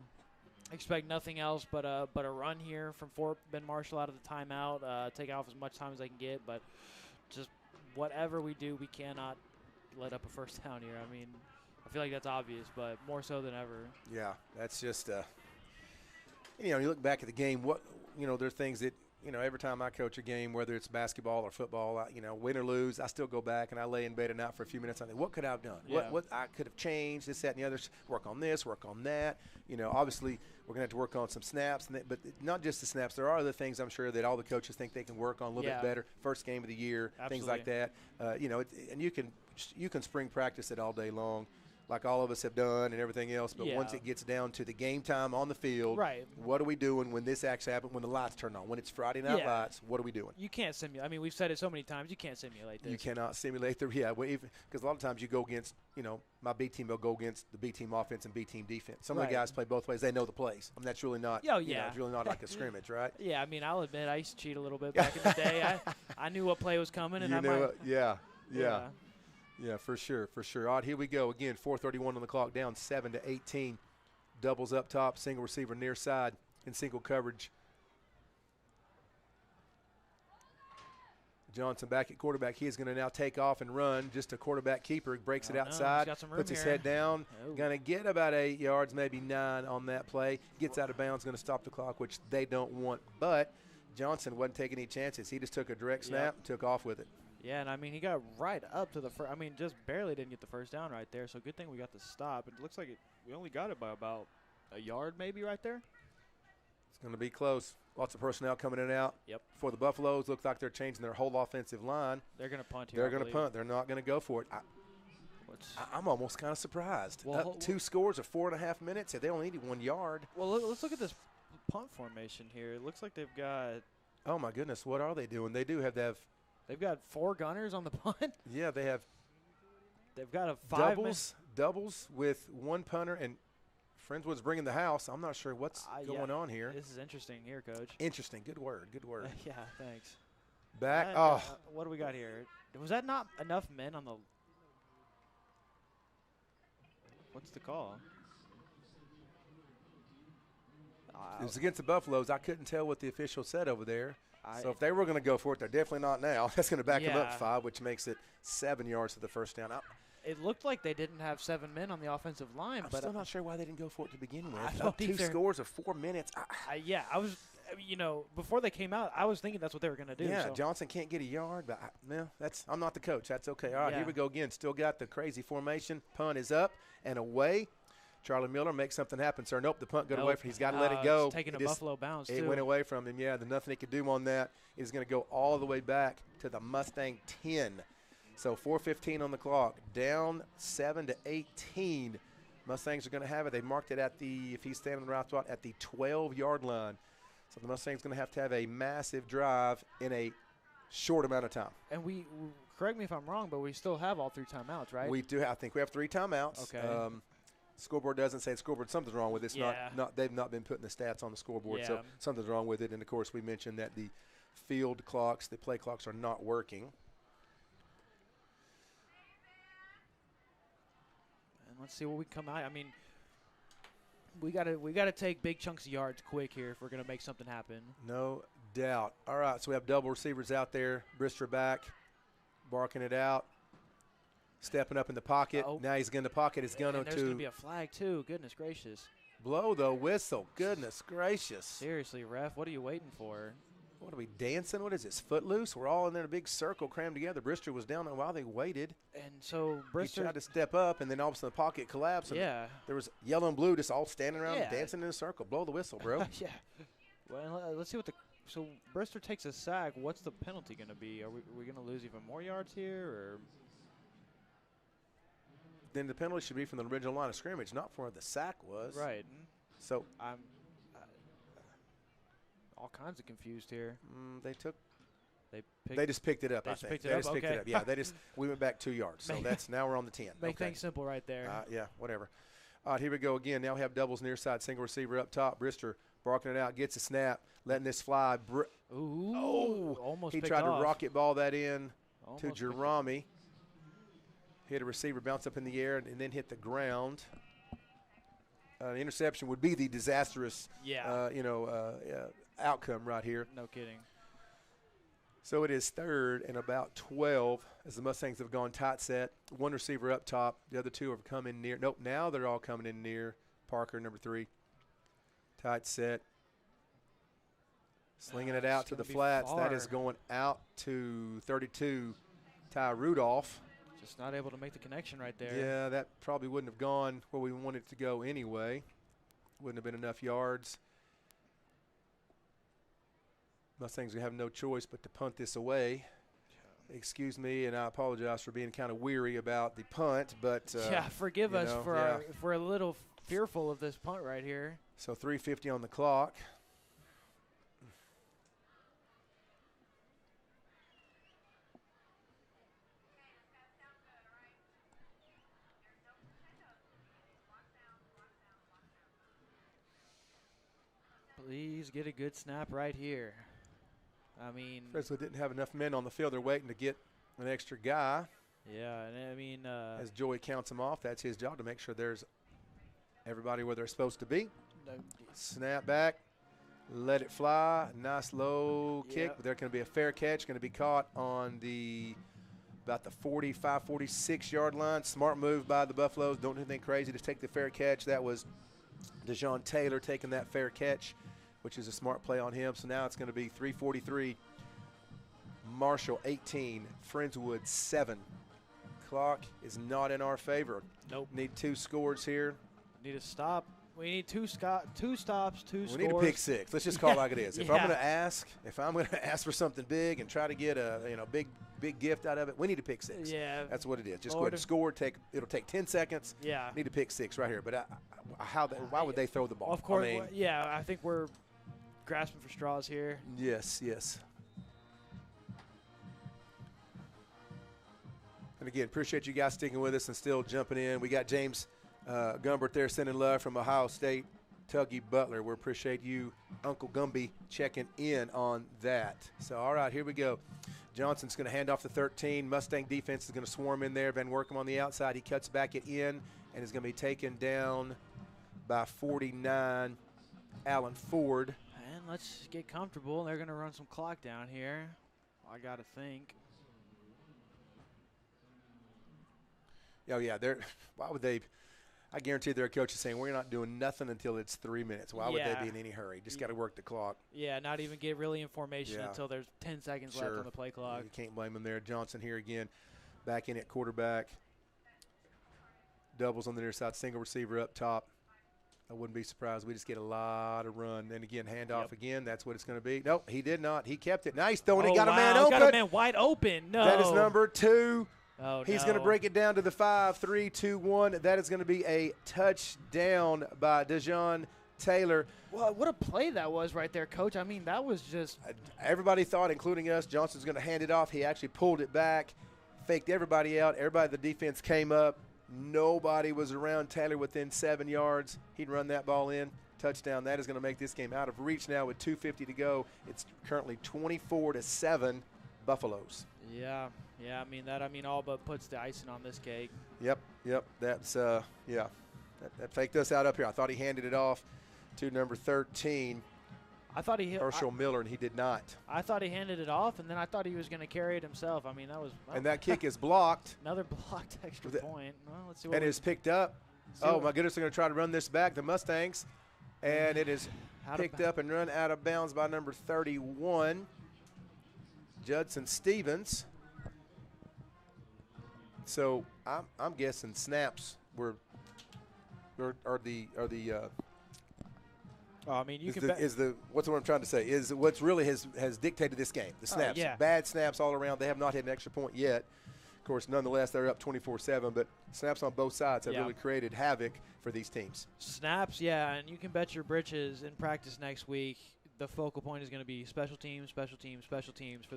expect nothing else but a run here from Fort Ben Marshall out of the timeout. Take off as much time as they can get. But just whatever we do, we cannot let up a first down here. I mean, I feel like that's obvious, but more so than ever. Yeah, that's just you look back at the game, there are things that, every time I coach a game, whether it's basketball or football, win or lose, I still go back and I lay in bed at night for a few minutes. I think, what could I have done? Yeah. What I could have changed, this, that, and the other, work on this, work on that. Obviously we're going to have to work on some snaps, but not just the snaps. There are other things I'm sure that all the coaches think they can work on a little bit better. First game of the year, things like that. And you can spring practice it all day long, like all of us have done and everything else. But once it gets down to the game time on the field, what are we doing when this actually happens, when the lights turn on? When it's Friday night lights, what are we doing? You can't simulate. I mean, we've said it so many times, you can't simulate this. You cannot simulate because a lot of times you go against, my B team will go against the B team offense and B team defense. Some of the guys play both ways. They know the plays. I mean, that's really not, it's really not like a scrimmage, right? Yeah, I mean, I'll admit I used to cheat a little bit back in the day. I knew what play was coming. And Yeah, for sure. All right, here we go. Again, 4:31 on the clock, down 7-18. Doubles up top, single receiver near side in single coverage. Johnson back at quarterback. He is going to now take off and run. Just a quarterback keeper. Breaks it outside. Puts his head down. Going to get about 8 yards, maybe 9 on that play. Gets out of bounds. Going to stop the clock, which they don't want. But Johnson wasn't taking any chances. He just took a direct snap and took off with it. Yeah, and I mean, he got right up to the first. I mean, just barely didn't get the first down right there. So good thing we got the stop. It looks like we only got it by about a yard maybe right there. It's going to be close. Lots of personnel coming in and out. Yep. For the Buffaloes, looks like they're changing their whole offensive line. They're going to punt here. They're going to punt. They're not going to go for it. I'm almost kind of surprised. Well, 2 scores of 4.5 minutes. They only needed 1 yard. Well, let's look at this punt formation here. It looks like they've got. Oh my goodness, what are they doing? They do have to have. They've got 4 gunners on the punt. Yeah, they have. They've got a 5 doubles with 1 punter, and Friendswood's bringing the house. I'm not sure what's going on here. This is interesting here, Coach. Interesting. Good word. Good word. Yeah, thanks. Back. What do we got here? Was that not enough men on the? What's the call? It was against the Buffaloes. I couldn't tell what the official said over there. So if they were going to go for it, they're definitely not now. That's going to back them up 5, which makes it 7 yards to the first down. It looked like they didn't have 7 men on the offensive line. I'm but still not sure why they didn't go for it to begin with. I don't 2 scores of 4 minutes. I was, before they came out, I was thinking that's what they were going to do. Yeah, so. Johnson can't get a yard, but I'm not the coach. That's okay. All right, here we go again. Still got the crazy formation. Punt is up and away. Charlie Miller makes something happen, sir. Nope, the punt got away from him. He's got to let it go. It's taking a Buffalo bounce, too. It went away from him, yeah. There's nothing he could do on that. He's going to go all the way back to the Mustang 10. So 4:15 on the clock. Down 7-18. Mustangs are going to have it. They marked it at the, if he's standing in the right spot, at the 12-yard line. So the Mustangs going to have a massive drive in a short amount of time. And we correct me if I'm wrong, but we still have all 3 timeouts, right? We do. I think we have 3 timeouts. Okay. Scoreboard doesn't say scoreboard. Something's wrong with it. It's not. They've not been putting the stats on the scoreboard, so something's wrong with it. And of course, we mentioned that the field clocks, the play clocks, are not working. And let's see what we come out. I mean, we gotta take big chunks of yards quick here if we're gonna make something happen. No doubt. All right, so we have double receivers out there. Brister back, barking it out. Stepping up in the pocket. Now he's in the pocket. It's going to. There's going to be a flag, too. Goodness gracious. Blow the whistle. Goodness gracious. Seriously, ref, what are you waiting for? What are we dancing? What is this? Footloose? We're all in there in a big circle crammed together. Brister was down while they waited. And so Brister. He tried to step up, and then all of a sudden the pocket collapsed. And there was yellow and blue just all standing around dancing in a circle. Blow the whistle, bro. Yeah. Well, let's see what the. So Brister takes a sack. What's the penalty going to be? Are we going to lose even more yards here, or? Then the penalty should be from the original line of scrimmage, not from where the sack was. Right. So I'm all kinds of confused here. They just picked it up. They just picked it up. Yeah, we went back 2 yards. So now we're on the 10. Make things simple right there. Yeah, whatever. All right, here we go again. Now we have doubles near side, single receiver up top. Brister barking it out, gets a snap, letting this fly. Almost. He tried to rocket ball that in to Jerami. Hit a receiver, bounce up in the air, and then hit the ground. Interception would be the disastrous, outcome right here. No kidding. So it is 3rd and about 12 as the Mustangs have gone tight set. 1 receiver up top. The other 2 have come in near. Nope, now they're all coming in near. Parker, number 3. Tight set. Slinging it out to the flats. That is going out to 32, Ty Rudolph. Just not able to make the connection right there. Yeah, that probably wouldn't have gone where we wanted it to go anyway. Wouldn't have been enough yards. Mustangs have no choice but to punt this away. Excuse me, and I apologize for being kind of weary about the punt, but forgive us for if we're a little fearful of this punt right here. So 3:50 on the clock. Please get a good snap right here. I mean, Friendswood didn't have enough men on the field. They're waiting to get an extra guy. Yeah, and I mean, as Joey counts them off, that's his job to make sure there's everybody where they're supposed to be. Snap back, let it fly. Nice low kick, but there's going to be a fair catch. Going to be caught on about the 45, 46-yard line. Smart move by the Buffaloes. Don't do anything crazy. Just take the fair catch. That was DeJohn Taylor taking that fair catch, which is a smart play on him. So now it's going to be 3:43. Marshall 18, Friendswood 7. Clock is not in our favor. Nope. Need 2 scores here. Need to stop. We need two stops, two scores. We need a pick six. Let's just call it like it is. If I'm Yeah. going to ask for something big and try to get a big gift out of it, we need a pick six. Yeah. That's what it is. Just go ahead and score. It'll take 10 seconds. Yeah. Need a pick six right here. But why would they throw the ball? Of course. I mean, yeah. I think we're grasping for straws here. Yes. And again, appreciate you guys sticking with us and still jumping in. We got James Gumbert there sending love from Ohio State. Tuggy Butler, we appreciate you, Uncle Gumby, checking in on that. So, all right, here we go. Johnson's going to hand off the 13. Mustang defense is going to swarm in there. Van Workham on the outside. He cuts back it in and is going to be taken down by 49, Allen Ford. And let's get comfortable. They're going to run some clock down here, I got to think. Oh, yeah. Why would they – I guarantee their coach is saying we're not doing nothing until it's 3 minutes. Why would they be in any hurry? Just got to work the clock. Yeah, not even get really in formation until there's 10 seconds left on the play clock. You can't blame them there. Johnson here again, back in at quarterback. Doubles on the near side, single receiver up top. I wouldn't be surprised. We just get a lot of run. And again, handoff again. That's what it's going to be. Nope, he did not. He kept it. Nice throwing it. Got a man open. Got a man wide open. No. That is number 2. Oh, He's going to break it down to the 5, 3, 2, 1. That is going to be a touchdown by Dejon Taylor. Well, what a play that was right there, Coach. I mean, that was just – everybody thought, including us, Johnson's going to hand it off. He actually pulled it back, faked everybody out. Everybody in the defense came up. Nobody was around Taylor within 7 yards. He'd run that ball in. Touchdown. That is going to make this game out of reach now with 2:50 to go. It's currently 24-7 Buffaloes. Yeah. Yeah, I mean, all but puts the icing on this cake. Yep. That's, that faked us out up here. I thought he handed it off to number 13, I thought he Herschel Miller, and he did not. I thought he handed it off, and then I thought he was going to carry it himself. I mean, that was – and that kick is blocked. Another blocked extra point. Well, let's see what and it's picked up. Oh, my goodness, they're going to try to run this back, the Mustangs. And it is picked up and run out of bounds by number 31, Judson Stevens. So I'm guessing snaps are the I mean, you what's what I'm trying to say is what's really has dictated this game. The snaps, bad snaps all around. They have not hit an extra point yet. Of course, nonetheless, they're up 24-7. But snaps on both sides have really created havoc for these teams. Snaps, and you can bet your britches in practice next week. The focal point is going to be special teams for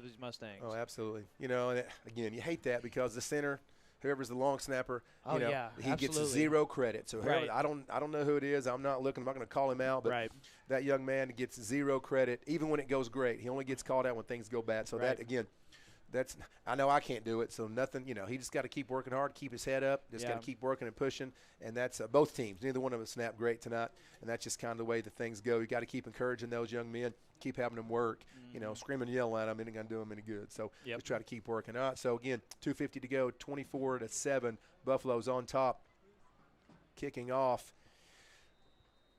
these Mustangs. Oh, absolutely. And again, you hate that because the center. Whoever's the long snapper, he gets 0 credit. So I don't know who it is. I'm not looking. I'm not going to call him out. But that young man gets 0 credit, even when it goes great. He only gets called out when things go bad. So that again, I know I can't do it. So nothing. He just got to keep working hard, keep his head up. Just got to keep working and pushing. And that's both teams. Neither one of them snapped great tonight. And that's just kind of the way the things go. You got to keep encouraging those young men. Keep having them work. Screaming and yelling at them ain't going to do them any good. So just try to keep working. All right, so, again, 2:50 to go, 24-7. Buffalo's on top. Kicking off.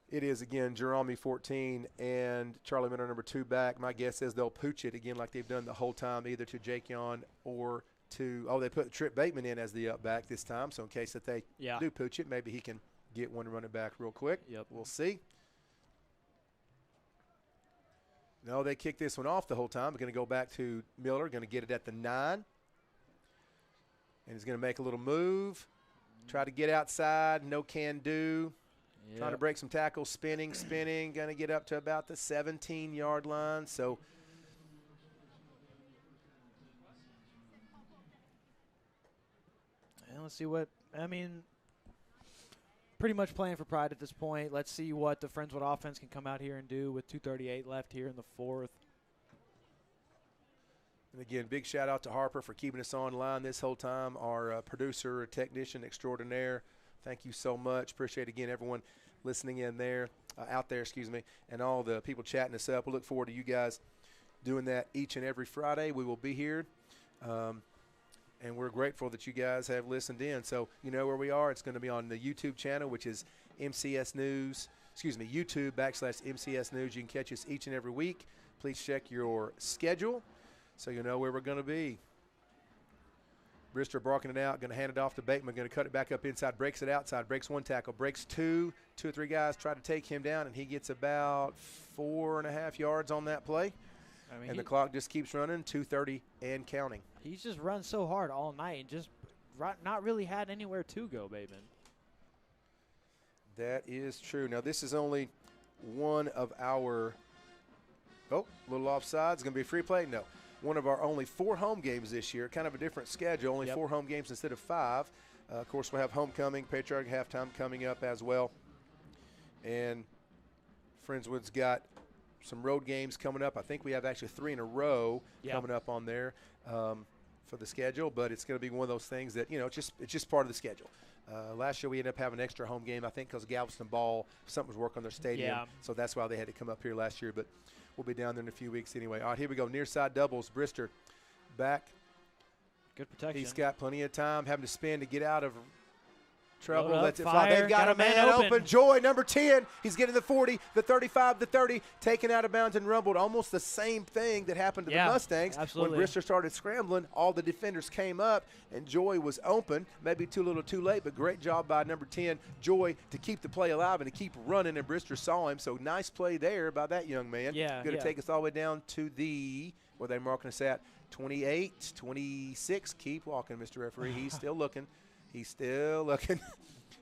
It is, again, Jerome 14 and Charlie Miller number 2 back. My guess is they'll pooch it, again, like they've done the whole time, either to Jakeon or to – they put Trip Bateman in as the up back this time. So in case that they do pooch it, maybe he can get one running back real quick. We'll see. No, they kicked this one off the whole time. We're going to go back to Miller, going to get it at the 9. And he's going to make a little move, try to get outside, no can do. Trying to break some tackles, spinning, going to get up to about the 17-yard line. So let's see what – pretty much playing for pride at this point. Let's see what the Friendswood offense can come out here and do with 2:38 left here in the 4th. And again, big shout out to Harper for keeping us online this whole time. Our producer, technician extraordinaire. Thank you so much. Appreciate again everyone listening in there, out there, and all the people chatting us up. We look forward to you guys doing that each and every Friday. We will be here. And we're grateful that you guys have listened in. So you know where we are. It's going to be on the YouTube channel, which is MCS News. YouTube.com/MCS News. You can catch us each and every week. Please check your schedule so you know where we're going to be. Brister barking it out, going to hand it off to Bateman, going to cut it back up inside, breaks it outside, breaks one tackle, breaks two or three guys try to take him down, and he gets about 4.5 yards on that play. I mean, and the clock just keeps running, 2:30 and counting. He's just run so hard all night and just not really had anywhere to go, Bateman. That is true. Now, this is only one of our – oh, little offside. It's going to be a free play? No. One of our only 4 home games this year, kind of a different schedule, only 4 home games instead of 5. Of course, we'll have homecoming, patriotic halftime coming up as well. And Friendswood's got some road games coming up. I think we have actually 3 in a row coming up on there for the schedule, but it's going to be one of those things that, it's just part of the schedule. Last year we ended up having an extra home game, I think, because Galveston Ball, something was working on their stadium, so that's why they had to come up here last year. But we'll be down there in a few weeks anyway. All right, here we go. Near side doubles. Brister back. Good protection. He's got plenty of time, having to spin to get out of trouble. Load Lets up, it fly. fire. They've got a man open. Joy, number 10. He's getting the 40, the 35, the 30, taken out of bounds and rumbled. Almost the same thing that happened to the Mustangs. Absolutely. When Brister started scrambling, all the defenders came up, and Joy was open. Maybe too little too late, but great job by number 10, Joy, to keep the play alive and to keep running, and Brister saw him. So nice play there by that young man. Going to take us all the way down to the, where they're marking us at, 28, 26. Keep walking, Mr. Referee. He's still looking. He's still looking.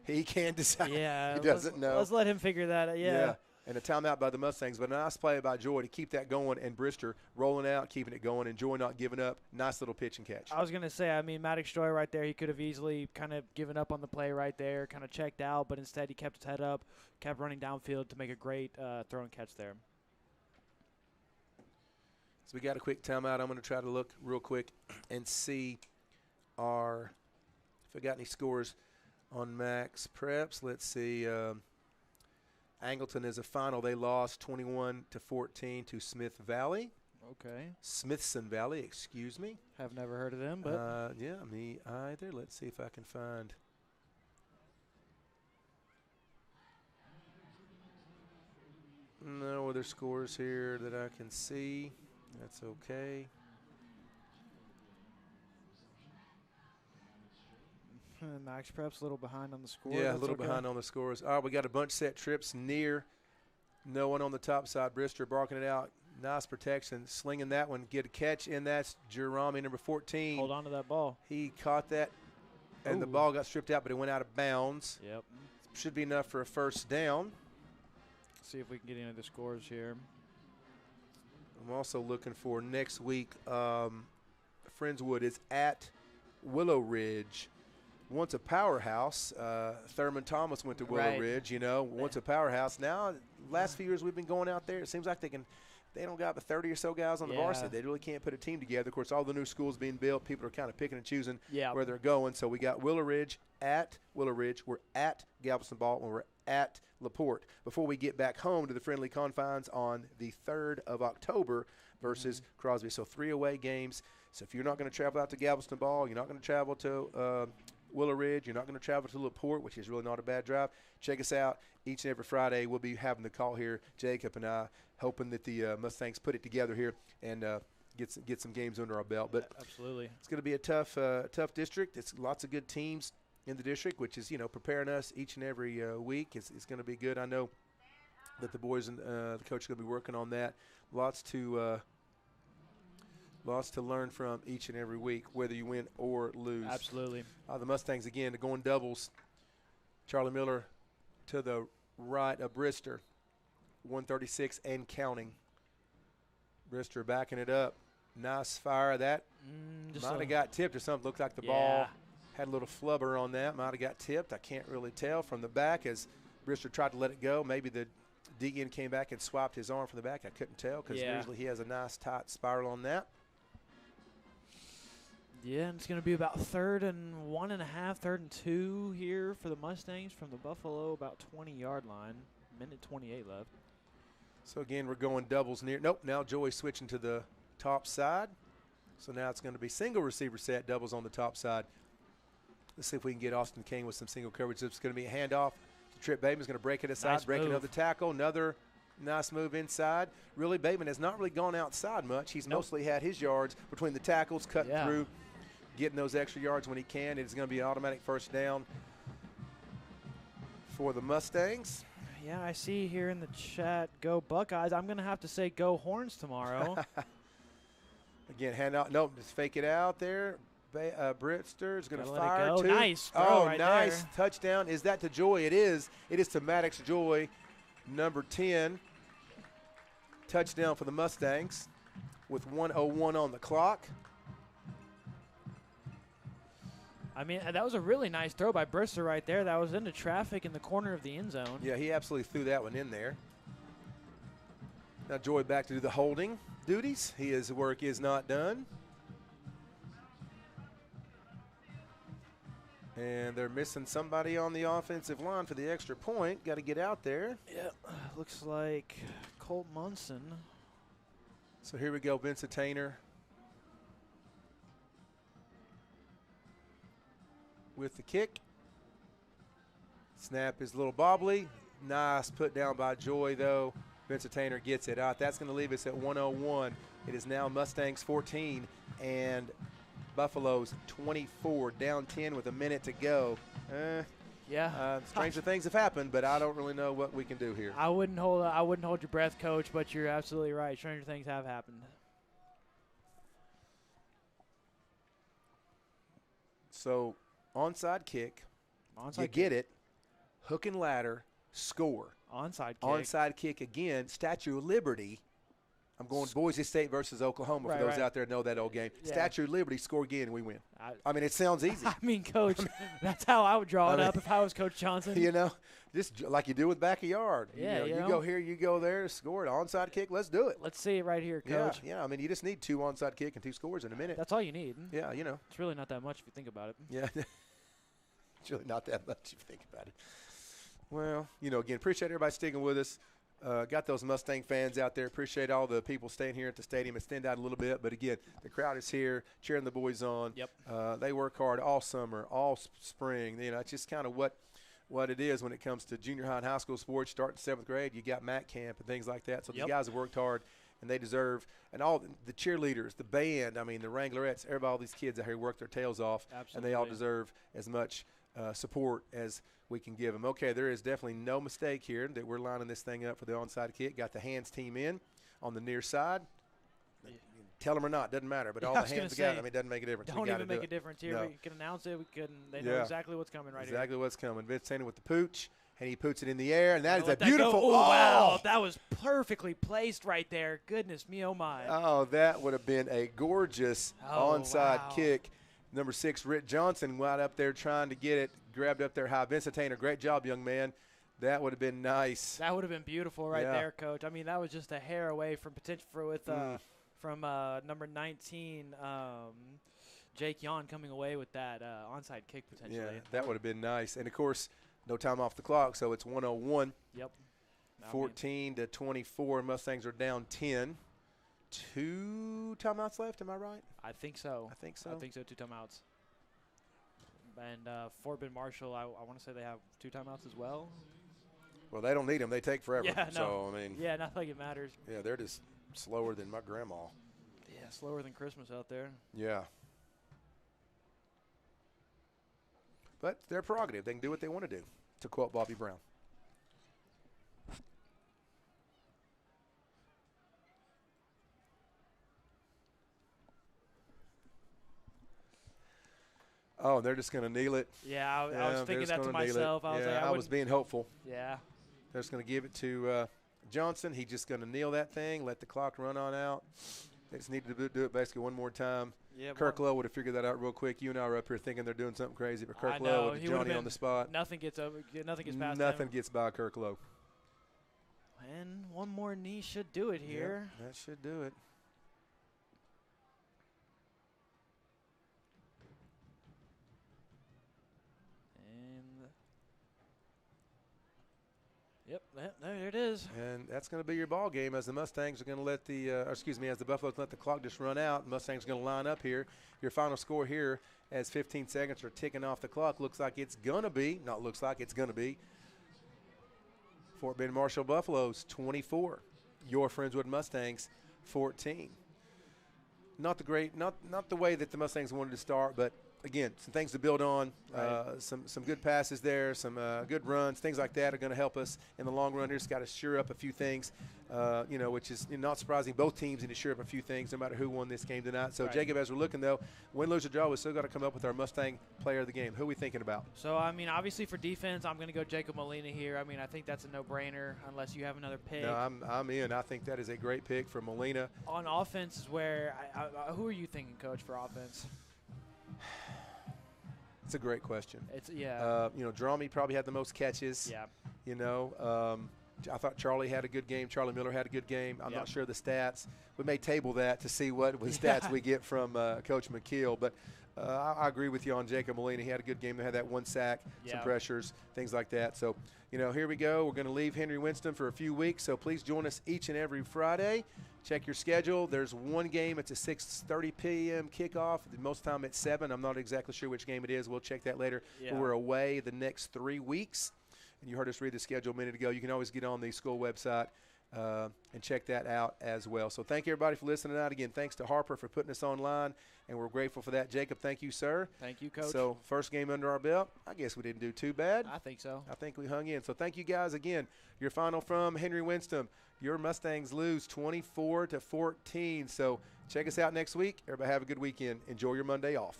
He can't decide. Yeah, he doesn't know. Let's let him figure that out. Yeah. And a timeout by the Mustangs, but a nice play by Joy to keep that going, and Brister rolling out, keeping it going, and Joy not giving up. Nice little pitch and catch. I was going to say, I mean, Maddox Joy right there, he could have easily kind of given up on the play right there, kind of checked out, but instead he kept his head up, kept running downfield to make a great throw and catch there. So we got a quick timeout. I'm going to try to look real quick and see if we got any scores on Max Preps. Let's see. Angleton is a final. They lost 21-14 to Smith Valley. Okay. Smithson Valley, excuse me. Have never heard of them, but yeah, me either. Let's see if I can find. No other scores here that I can see. That's okay. Max Prep's a little behind on the score. Yeah, a little behind on the scores. All right, we got a bunch set trips near. No one on the top side. Brister barking it out. Nice protection. Slinging that one. Get a catch, and that's Jerami, number 14. Hold on to that ball. He caught that, and the ball got stripped out, but it went out of bounds. Yep. Should be enough for a first down. See if we can get any of the scores here. I'm also looking for next week. Friendswood is at Willow Ridge. Once a powerhouse. Thurman Thomas went to Willow Ridge, once a powerhouse. Now, last few years we've been going out there. It seems like they don't got but 30 or so guys on the varsity. They really can't put a team together. Of course, all the new schools being built, people are kind of picking and choosing where they're going. So we got Willow Ridge at Willow Ridge. We're at Galveston Ball, and we're at LaPorte before we get back home to the friendly confines on the 3rd of October versus Crosby. So 3 away games. So if you're not going to travel out to Galveston Ball, you're not going to travel to Willow Ridge, you're not going to travel to LaPorte, which is really not a bad drive. Check us out each and every Friday. We'll be having the call here, Jacob and I, hoping that the Mustangs put it together here and get some games under our belt. But absolutely, it's going to be a tough district. It's lots of good teams in the district, which is preparing us each and every week. It's going to be good. I know that the boys and the coach are going to be working on that. Lots to learn from each and every week, whether you win or lose. Absolutely. The Mustangs, again, going doubles. Charlie Miller to the right of Brister, 136 and counting. Brister backing it up. Nice fire. That might have got tipped or something. Looked like the ball had a little flubber on that. Might have got tipped. I can't really tell from the back as Brister tried to let it go. Maybe the DN came back and swapped his arm from the back. I couldn't tell because usually he has a nice tight spiral on that. Yeah, and it's going to be about 3rd and 1.5, 3rd and 2 here for the Mustangs from the Buffalo, about 20-yard line. Minute 28 left. So, again, we're going doubles near. Nope, now Joey switching to the top side. So now it's going to be single receiver set, doubles on the top side. Let's see if we can get Austin King with some single coverage. It's going to be a handoff to Trip Bateman's going to break it aside, break another tackle, another nice move inside. Really, Bateman has not really gone outside much. He's mostly had his yards between the tackles, cutting through, getting those extra yards when he can. It's going to be an automatic first down for the Mustangs. Yeah, I see here in the chat, go Buckeyes. I'm going to have to say go Horns tomorrow. Again, hand out. Nope, just fake it out there. Britster is going to Gotta fire. let it go. Two. Nice throw Oh, right nice. there. Touchdown. Is that to Joy? It is. It is to Maddox Joy, number 10. Touchdown for the Mustangs with 1:01 on the clock. I mean, that was a really nice throw by Brister right there. That was into traffic in the corner of the end zone. Yeah, he absolutely threw that one in there. Now Joy back to do the holding duties. His work is not done. And they're missing somebody on the offensive line for the extra point. Got to get out there. Yeah, looks like Colt Munson. So here we go, Vincent Tainer with the kick. Snap is a little bobbly. Nice put down by Joy, though. Vincent Tainer gets it out. That's going to leave us at 1:01. It is now Mustangs 14 and Buffaloes 24, down 10 with a minute to go. Stranger things have happened, but I don't really know what we can do here. I wouldn't hold your breath, Coach, but you're absolutely right. Stranger things have happened. So onside kick, you get it, hook and ladder, score. Onside kick. Onside kick again, Statue of Liberty. I'm going Boise State versus Oklahoma for those out there that know that old game. Yeah. Statue of Liberty, score again, and we win. I mean, it sounds easy. I mean, Coach, that's how I would draw it up if I was Coach Johnson. You know, just like you do with backyard. Yeah, you go here, you go there, score it. Onside kick, let's do it. Let's see it right here, Coach. Yeah, I mean, you just need 2 onside kick and 2 scores in a minute. That's all you need. Yeah, you know. It's really not that much if you think about it. Yeah, it's really not that much if you think about it. Well, again, appreciate everybody sticking with us. Got those Mustang fans out there. Appreciate all the people staying here at the stadium. It's thinned out a little bit, but again, the crowd is here cheering the boys on. Yep. They work hard all summer, all spring. It's just kind of what it is when it comes to junior high and high school sports. Starting 7th grade, you got MAC camp and things like that. So the guys have worked hard, and they deserve. And all the cheerleaders, the band, the Wranglerettes, all these kids out here work their tails off, Absolutely. and they all deserve as much support as we can give them. Okay, there is definitely no mistake here that we're lining this thing up for the onside kick. Got the hands team in on the near side. Tell them or not, doesn't matter. But all the hands together, it doesn't make a difference. Don't even make a difference here. No. We can announce it. They know exactly what's coming right here. Exactly what's coming. Vince Tainer with the pooch, and he puts it in the air, and that is a Oh, beautiful. wow. That was perfectly placed right there. Goodness me, oh, my. Oh, that would have been a gorgeous onside kick. Number 6, Rick Johnson, went up there trying to get it, grabbed up there high. Vincent Tainer, great job, young man. That would have been nice. That would have been beautiful right there, Coach. I mean, that was just a hair away from potential from number 19, Jake Yon, coming away with that onside kick potentially. Yeah, that would have been nice. And, of course, no time off the clock, so it's 1:01. Yep. 14-24. Mustangs are down 10. 2 timeouts left, am I right? I think so. I think so. 2 timeouts. And Fort Bend Marshall, I want to say they have 2 timeouts as well. Well, they don't need them. They take forever. Yeah, no. So, yeah, not like it matters. Yeah, they're just slower than my grandma. Yeah, slower than Christmas out there. Yeah. But their prerogative. They can do what they want to do, to quote Bobby Brown. Oh, they're just going to kneel it. Yeah, I was thinking that to myself. I was being hopeful. Yeah. They're just going to give it to Johnson. He's just going to kneel that thing, let the clock run on out. They just need to do it basically one more time. Yeah, Kirk Lowe would have figured that out real quick. You and I were up here thinking they're doing something crazy, but Kirk Lowe with Johnny on the spot. Nothing gets past Nothing him. gets by Kirk Lowe. And one more knee should do it here. Yep, that should do it. Yep, there it is. And that's going to be your ball game as the Mustangs are going to let as the Buffaloes let the clock just run out. Mustangs are going to line up here. Your final score here as 15 seconds are ticking off the clock. Looks like it's going to be, not looks like, it's going to be Fort Bend Marshall Buffaloes 24. Your Friendswood Mustangs 14. not the way that the Mustangs wanted to start, but again, some things to build on, Right. some good passes there, some good runs, things like that are going to help us in the long run. Here, just got to sure up a few things, which is not surprising. Both teams need to sure up a few things, no matter who won this game tonight. So, Right. Jacob, as we're looking though, win, lose, or draw, we still got to come up with our Mustang player of the game. Who are we thinking about? So, I mean, obviously for defense, I'm going to go Jacob Molina here. I mean, I think that's a no-brainer unless you have another pick. No, I'm in. I think that is a great pick for Molina. On offense is where who are you thinking, Coach, for offense? It's a great question. It's yeah. Drummy probably had the most catches. Yeah. I thought Charlie had a good game. Charlie Miller had a good game. I'm Yep. not sure of the stats. We may table that to see what stats we get from Coach McKeel. But I agree with you on Jacob Molina. He had a good game. They had that one sack, some Yeah. pressures, things like that. So, here we go. We're going to leave Henry Winston for a few weeks. So please join us each and every Friday. Check your schedule. There's one game. It's a 6:30 p.m. kickoff. Most of the time it's 7. I'm not exactly sure which game it is. We'll check that later. Yeah. But we're away the next 3 weeks. And you heard us read the schedule a minute ago. You can always get on the school website and check that out as well. So thank you, everybody, for listening tonight. Again, thanks to Harper for putting us online, and we're grateful for that. Jacob, thank you, sir. Thank you, Coach. So first game under our belt. I guess we didn't do too bad. I think so. I think we hung in. So thank you, guys, again. Your final from Henry Winston. Your Mustangs lose 24-14. So check us out next week. Everybody have a good weekend. Enjoy your Monday off.